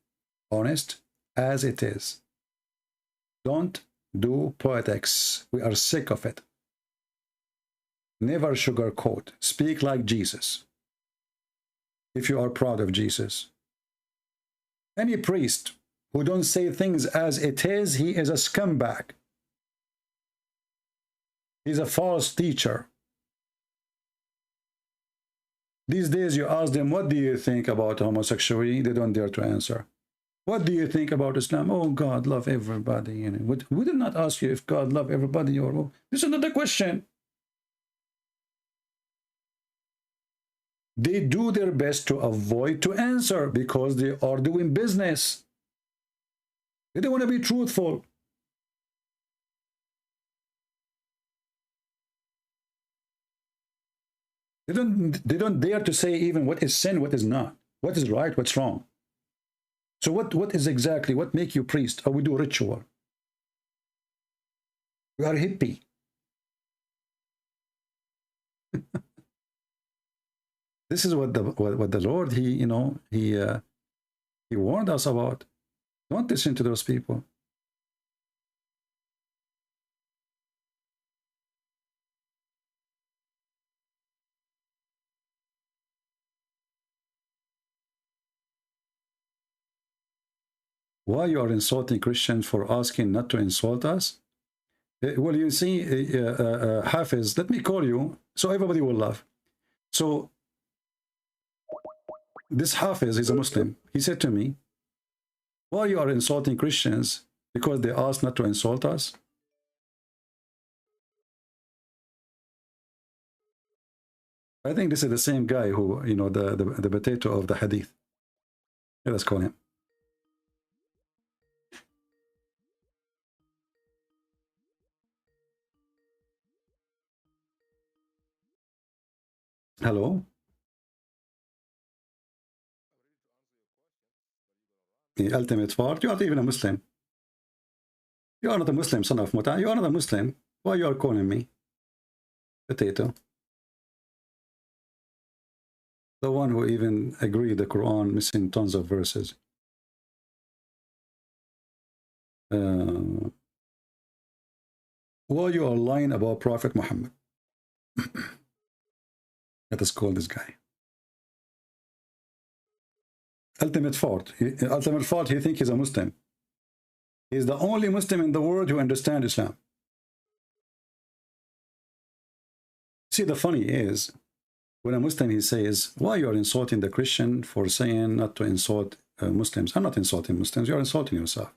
honest, as it is. Don't do politics. We are sick of it. Never sugarcoat. Speak like Jesus. If you are proud of Jesus. Any priest who don't say things as it is, he is a scumbag. He's a false teacher. These days you ask them, what do you think about homosexuality? They don't dare to answer. What do you think about Islam? Oh, God love everybody. You know, we did not ask you if God love everybody or this is not the question. They do their best to avoid to answer because they are doing business. They don't want to be truthful. They don't dare to say even what is sin, what is not, what is right, what's wrong. So what is exactly, what make you priest? Or we do ritual. We are hippie. This is what the Lord, he warned us about. Don't listen to those people. Why you are insulting Christians for asking not to insult us? Well, you see, Hafiz, let me call you so everybody will laugh. So this Hafiz, he's a Muslim. He said to me, why you are insulting Christians because they asked not to insult us? I think this is the same guy who, you know, the potato of the hadith. Let us call him. Hello? The ultimate part. You are not even a Muslim. You are not a Muslim, son of Muta. You are not a Muslim. Why you are calling me potato? The one who even agreed the Quran missing tons of verses. Why you are lying about Prophet Muhammad? Let us call this guy. Ultimate fault. Ultimate fault, he thinks he's a Muslim. He's the only Muslim in the world who understands Islam. See, the funny is, when a Muslim, he says, why you are insulting the Christian for saying not to insult Muslims? I'm not insulting Muslims, you are insulting yourself.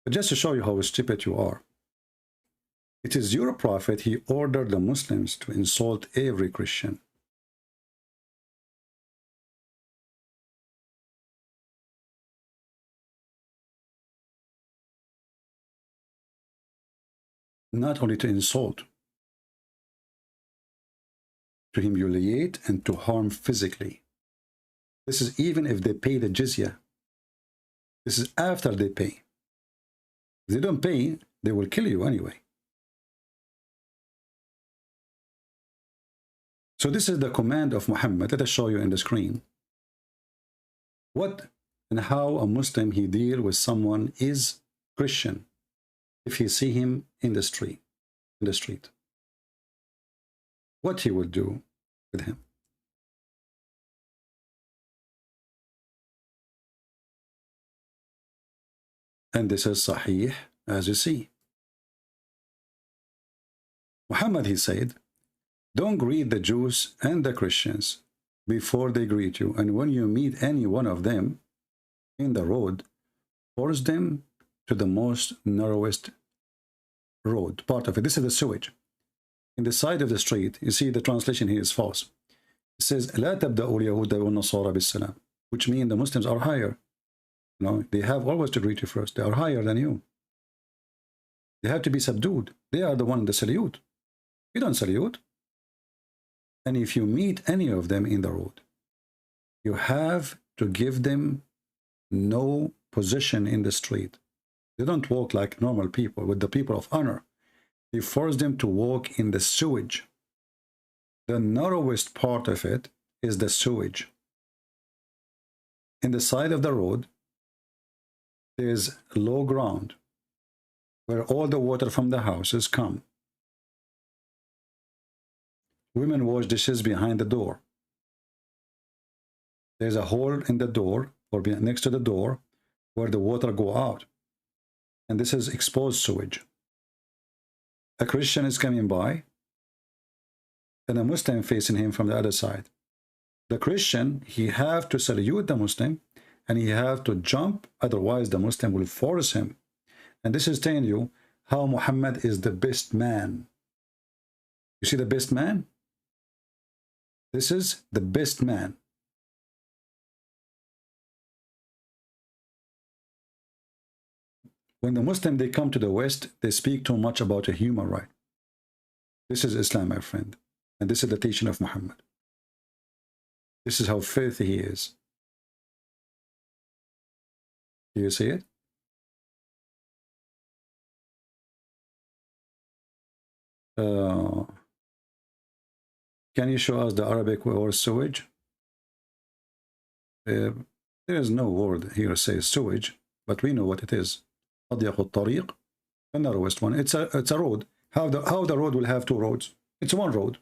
But just to show you how stupid you are, it is your prophet, he ordered the Muslims to insult every Christian. Not only to insult, to humiliate and to harm physically. This is even if they pay the jizya. This is after they pay. If they don't pay, they will kill you anyway. So this is the command of Muhammad. Let us show you in the screen. What and how a Muslim he deal with someone is Christian if he see him in the street, what he will do with him. And this is Sahih, as you see. Muhammad, he said, don't greet the Jews and the Christians before they greet you. And when you meet any one of them in the road, force them to the most narrowest road, part of it. This is the sewage. In the side of the street, you see the translation here is false. It says, لا تبدأوا اليهود والنصارى بالسلام, which means the Muslims are higher. You know, they have always to greet you first. They are higher than you. They have to be subdued. They are the one that salute. You don't salute. And if you meet any of them in the road, you have to give them no position in the street. They don't walk like normal people, with the people of honor. They force them to walk in the sewage. The narrowest part of it is the sewage. In the side of the road, there's low ground where all the water from the houses come. Women wash dishes behind the door. There's a hole in the door or next to the door where the water go out. And this is exposed sewage. A Christian is coming by and a Muslim facing him from the other side. The Christian, he have to salute the Muslim and he have to jump, otherwise the Muslim will force him. And this is telling you how Muhammad is the best man. You see the best man? This is the best man. When the Muslim, they come to the West, they speak too much about a human right. This is Islam, my friend. And this is the teaching of Muhammad. This is how filthy he is. Do you see it? Can you show us the Arabic word sewage? There is no word here says sewage, but we know what it is. أضيق الطريق, the narrowest one. It's a road. How the road will have two roads? It's one road.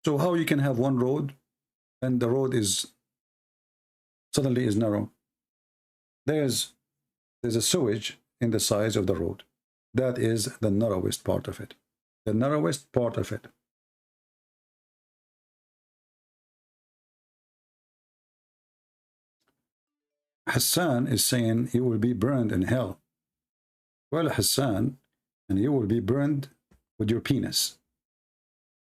So how you can have one road and the road is suddenly is narrow? There's a sewage in the size of the road. That is the narrowest part of it. The narrowest part of it. Hassan is saying he will be burned in hell. Well, Hassan, and you will be burned with your penis.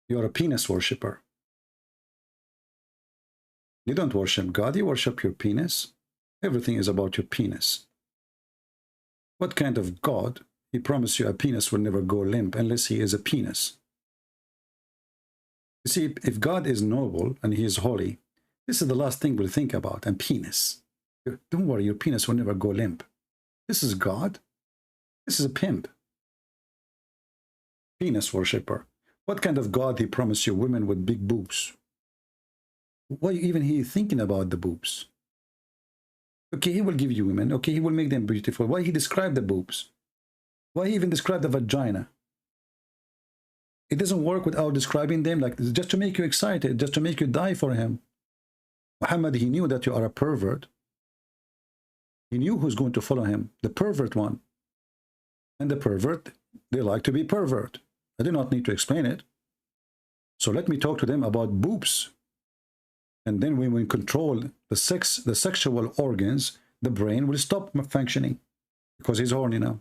You are a penis worshipper. You don't worship God, you worship your penis. Everything is about your penis. What kind of God? He promised you a penis will never go limp unless he is a penis. You see, if God is noble and he is holy, this is the last thing we'll think about, and penis. Don't worry, your penis will never go limp. This is God. This is a pimp. Penis worshipper. What kind of God he promised you women with big boobs? Why even he thinking about the boobs? Okay, he will give you women. Okay, he will make them beautiful. Why he describe the boobs? Why he even describe the vagina? It doesn't work without describing them, like just to make you excited, just to make you die for him. Muhammad, he knew that you are a pervert. He knew who's going to follow him, the pervert one. And the pervert, they like to be pervert. I do not need to explain it. So let me talk to them about boobs. And then when we control the sexual organs, the brain will stop functioning because he's horny now.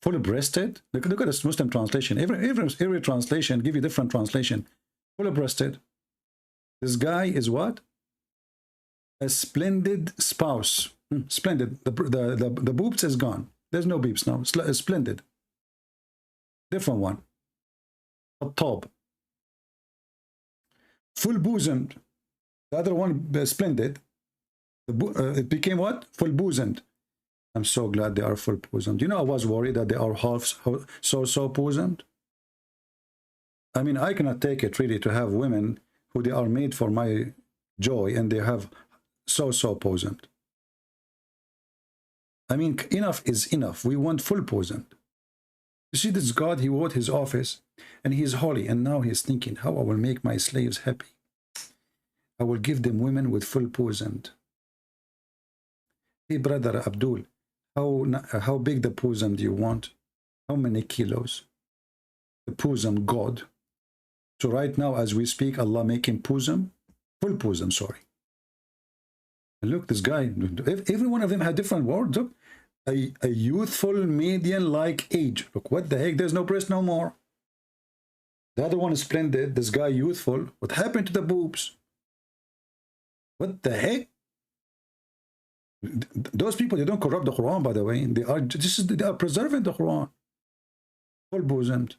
Fully breasted. Look at this Muslim translation. Every translation give you different translation. Fully breasted. This guy is what? A splendid spouse. Splendid. The boobs is gone. There's no boobs now. Splendid. Different one. A top. Full bosomed. The other one splendid. It became what? Full bosomed. I'm so glad they are full bosomed. You know, I was worried that they are half so bosomed. I mean, I cannot take it really to have women who they are made for my joy, and they have so poisoned. I mean, enough is enough. We want full poisoned. You see, this God, he wrote his office, and he is holy, and now he is thinking, how I will make my slaves happy. I will give them women with full poisoned. Hey, brother Abdul, how big the poison do you want? How many kilos? The poison God. So right now, as we speak, Allah making poison, full poison, sorry. And look, this guy, every one of them had different words. Look, a youthful median-like age. Look, what the heck? There's no breast no more. The other one is splendid. This guy youthful. What happened to the boobs? What the heck? Those people, they don't corrupt the Quran, by the way. They are preserving the Quran. Full bosomed.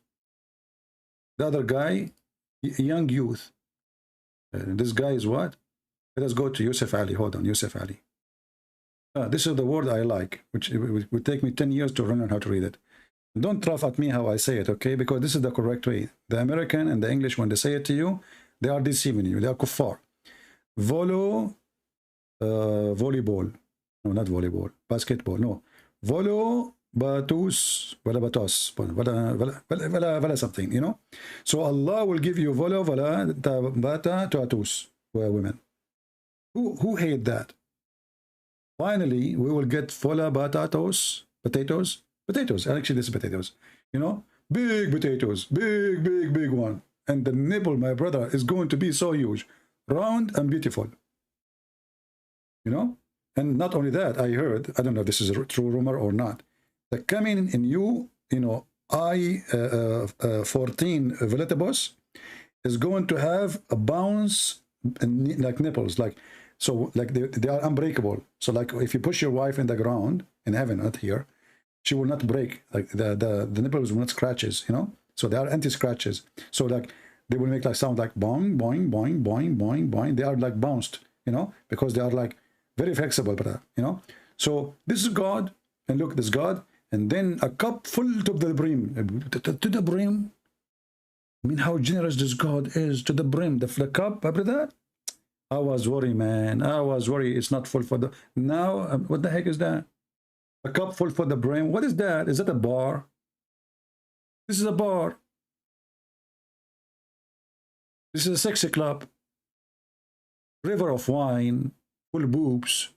The other guy, young youth. This guy is what? Let us go to Yusuf Ali. Hold on, Yusuf Ali. This is the word I like, which it would take me 10 years to learn how to read it. Don't laugh at me how I say it, okay? Because this is the correct way. The American and the English, when they say it to you, they are deceiving you. They are kuffar. Volleyball. No, not volleyball. Basketball. No. Volo, batus, batos, vala something, you know? So Allah will give you volo, vala, bata, tatus, women. Who hate that? Finally, we will get vola, batatos, potatoes. Actually, this is potatoes. You know? Big potatoes. Big one. And the nipple, my brother, is going to be so huge. Round and beautiful. You know? And not only that, I heard, I don't know if this is a true rumor or not, that coming in you know, I-14 Veletibus is going to have a bounce like nipples, like, so like they are unbreakable. So like if you push your wife in the ground, in heaven, not here, she will not break. Like the nipples will not scratches, you know? So they are anti-scratches. So like they will make like sound like boing, boing, boing, boing, boing, boing. They are like bounced, you know, because they are like very flexible, you know. So this is God, and look, this God, and then a cup full to the brim, to the brim. I mean, how generous this God is to the brim. The cup, brother. I was worried, man. I was worried. It's not full for the now. What the heck is that? A cup full for the brim. What is that? Is that a bar? This is a bar. This is a sexy club. River of wine. Full boobs,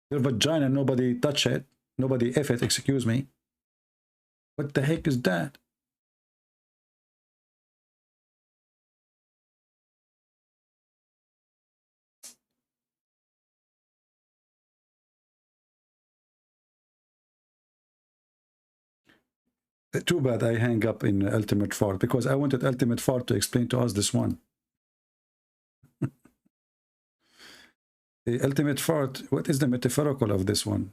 their vagina, nobody touch it, nobody F it, excuse me. What the heck is that? Too bad I hang up in Ultimate Fart, because I wanted Ultimate Fart to explain to us this one. The ultimate fart, what is the metaphorical of this one?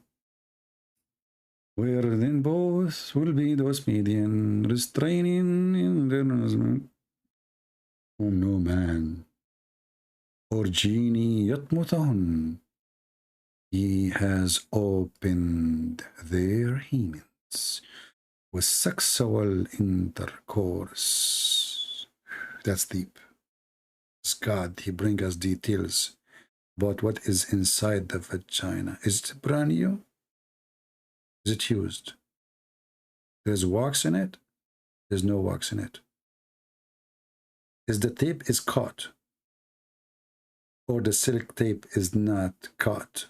Where then both will be those median restraining in their no man or genie yatmutahun. He has opened their hemens with sexual intercourse. That's deep. It's God, he brings us details about what is inside the vagina. Is it brand new? Is it used? There's wax in it? There's no wax in it. Is the tape is caught? Or the silk tape is not caught?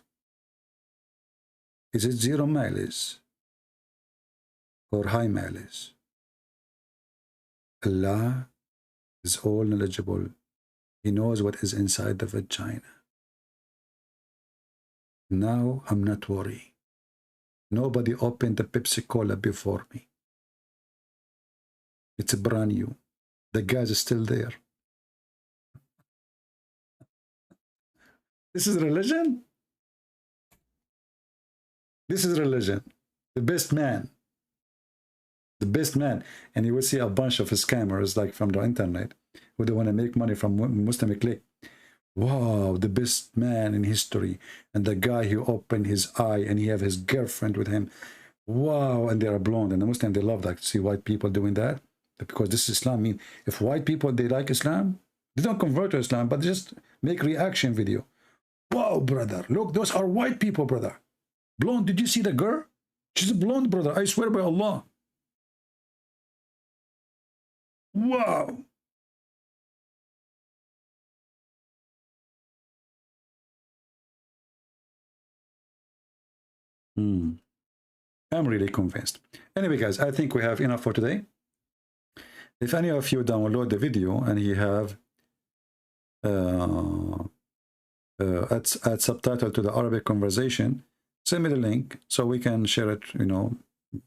Is it 0 mileage? Or high mileage? Allah is all knowledgeable. He knows what is inside the vagina. Now I'm not worried. Nobody opened the Pepsi Cola before me. It's brand new. The gas is still there. This is religion? This is religion. The best man. The best man. And you will see a bunch of scammers like from the internet who they want to make money from Muslim clique. Wow, the best man in history. And the guy who opened his eye and he have his girlfriend with him. Wow, and they are blonde. And the Muslim, they love that. See white people doing that. Because this is Islam. I mean, if white people, they like Islam, They don't convert to Islam, but just make reaction video. Wow, brother, look, those are white people, brother. Blonde, did you see the girl? She's a blonde, brother. I swear by Allah. Wow. I'm really convinced. Anyway, guys, I think we have enough for today. If any of you download the video and you have add subtitle to the Arabic conversation, send me the link so we can share it, you know,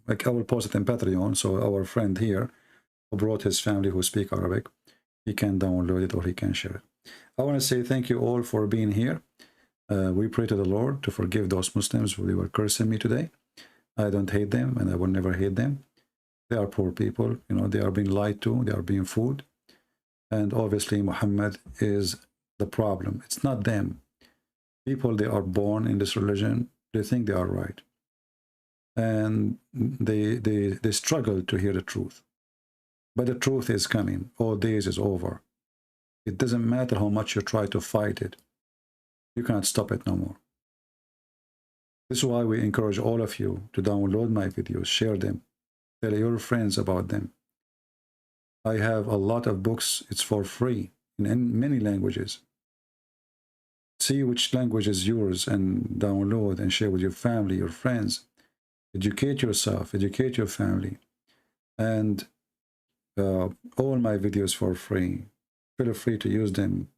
like I will post it in Patreon, so our friend here who brought his family who speak Arabic, he can download it or he can share it. I want to say thank you all for being here. We pray to the Lord to forgive those Muslims who were cursing me today. I don't hate them and I will never hate them. They are poor people, you know, they are being lied to, they are being fooled. And obviously Muhammad is the problem. It's not them. People, they are born in this religion, they think they are right. And they struggle to hear the truth. But the truth is coming. All days is over. It doesn't matter how much you try to fight it. You cannot stop it no more. This is why we encourage all of you to download my videos, share them, tell your friends about them. I have a lot of books, it's for free in many languages. See which language is yours and download and share with your family, your friends. Educate yourself, educate your family. And all my videos for free. Feel free to use them.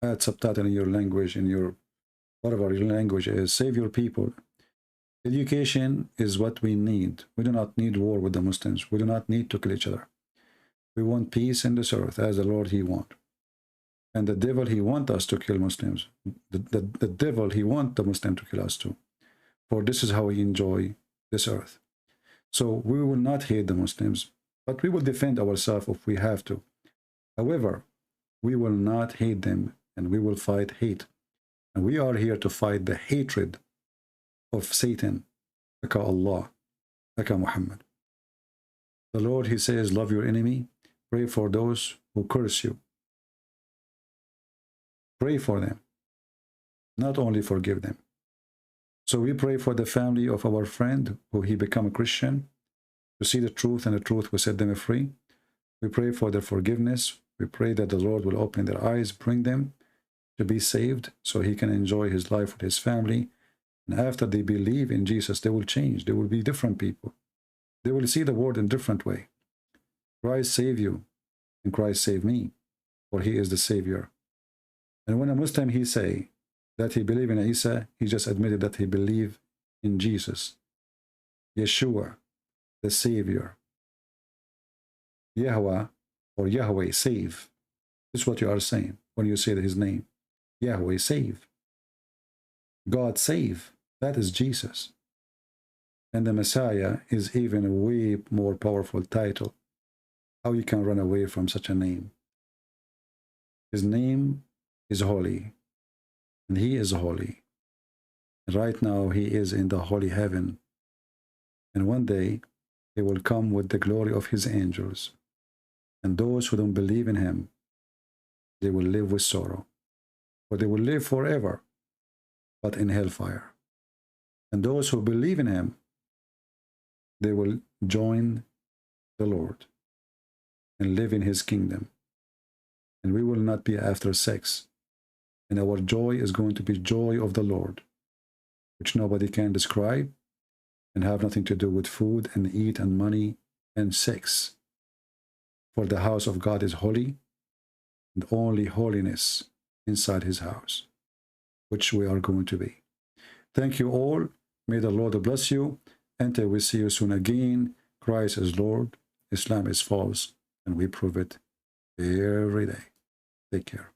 Add subtitle in your language, in your whatever your language is. Save your people. Education is what we need. We do not need war with the Muslims. We do not need to kill each other. We want peace in this earth as the Lord he wants. And the devil, he wants us to kill Muslims. The devil, he wants the Muslim to kill us too. For this is how we enjoy this earth. So we will not hate the Muslims, but we will defend ourselves if we have to. However, we will not hate them and we will fight hate. And we are here to fight the hatred of Satan, like Allah, like Muhammad. The Lord, he says, love your enemy, pray for those who curse you. Pray for them, not only forgive them. So we pray for the family of our friend who he become a Christian, to see the truth, and the truth will set them free. We pray for their forgiveness. We pray that the Lord will open their eyes, bring them to be saved so he can enjoy his life with his family. And after they believe in Jesus, they will change. They will be different people. They will see the world in a different way. Christ save you, and Christ save me, for he is the Savior. And when a Muslim, he say that he believe in Isa, he just admitted that he believe in Jesus, Yeshua, the Savior. Yahweh or Yahweh, save. This is what you are saying when you say his name. Yahweh, save. God, save. That is Jesus. And the Messiah is even a way more powerful title. How you can run away from such a name? His name is holy, and he is holy. And right now he is in the holy heaven. And one day he will come with the glory of his angels. And those who don't believe in him, they will live with sorrow. Or they will live forever, but in hellfire. And those who believe in him, they will join the Lord and live in his kingdom. And we will not be after sex. And our joy is going to be joy of the Lord, which nobody can describe and have nothing to do with food and eat and money and sex. For the house of God is holy, and only holiness inside his house, which we are going to be. Thank you all. May the Lord bless you. Until we see you soon again. Christ is Lord, Islam is false, and we prove it every day. Take care.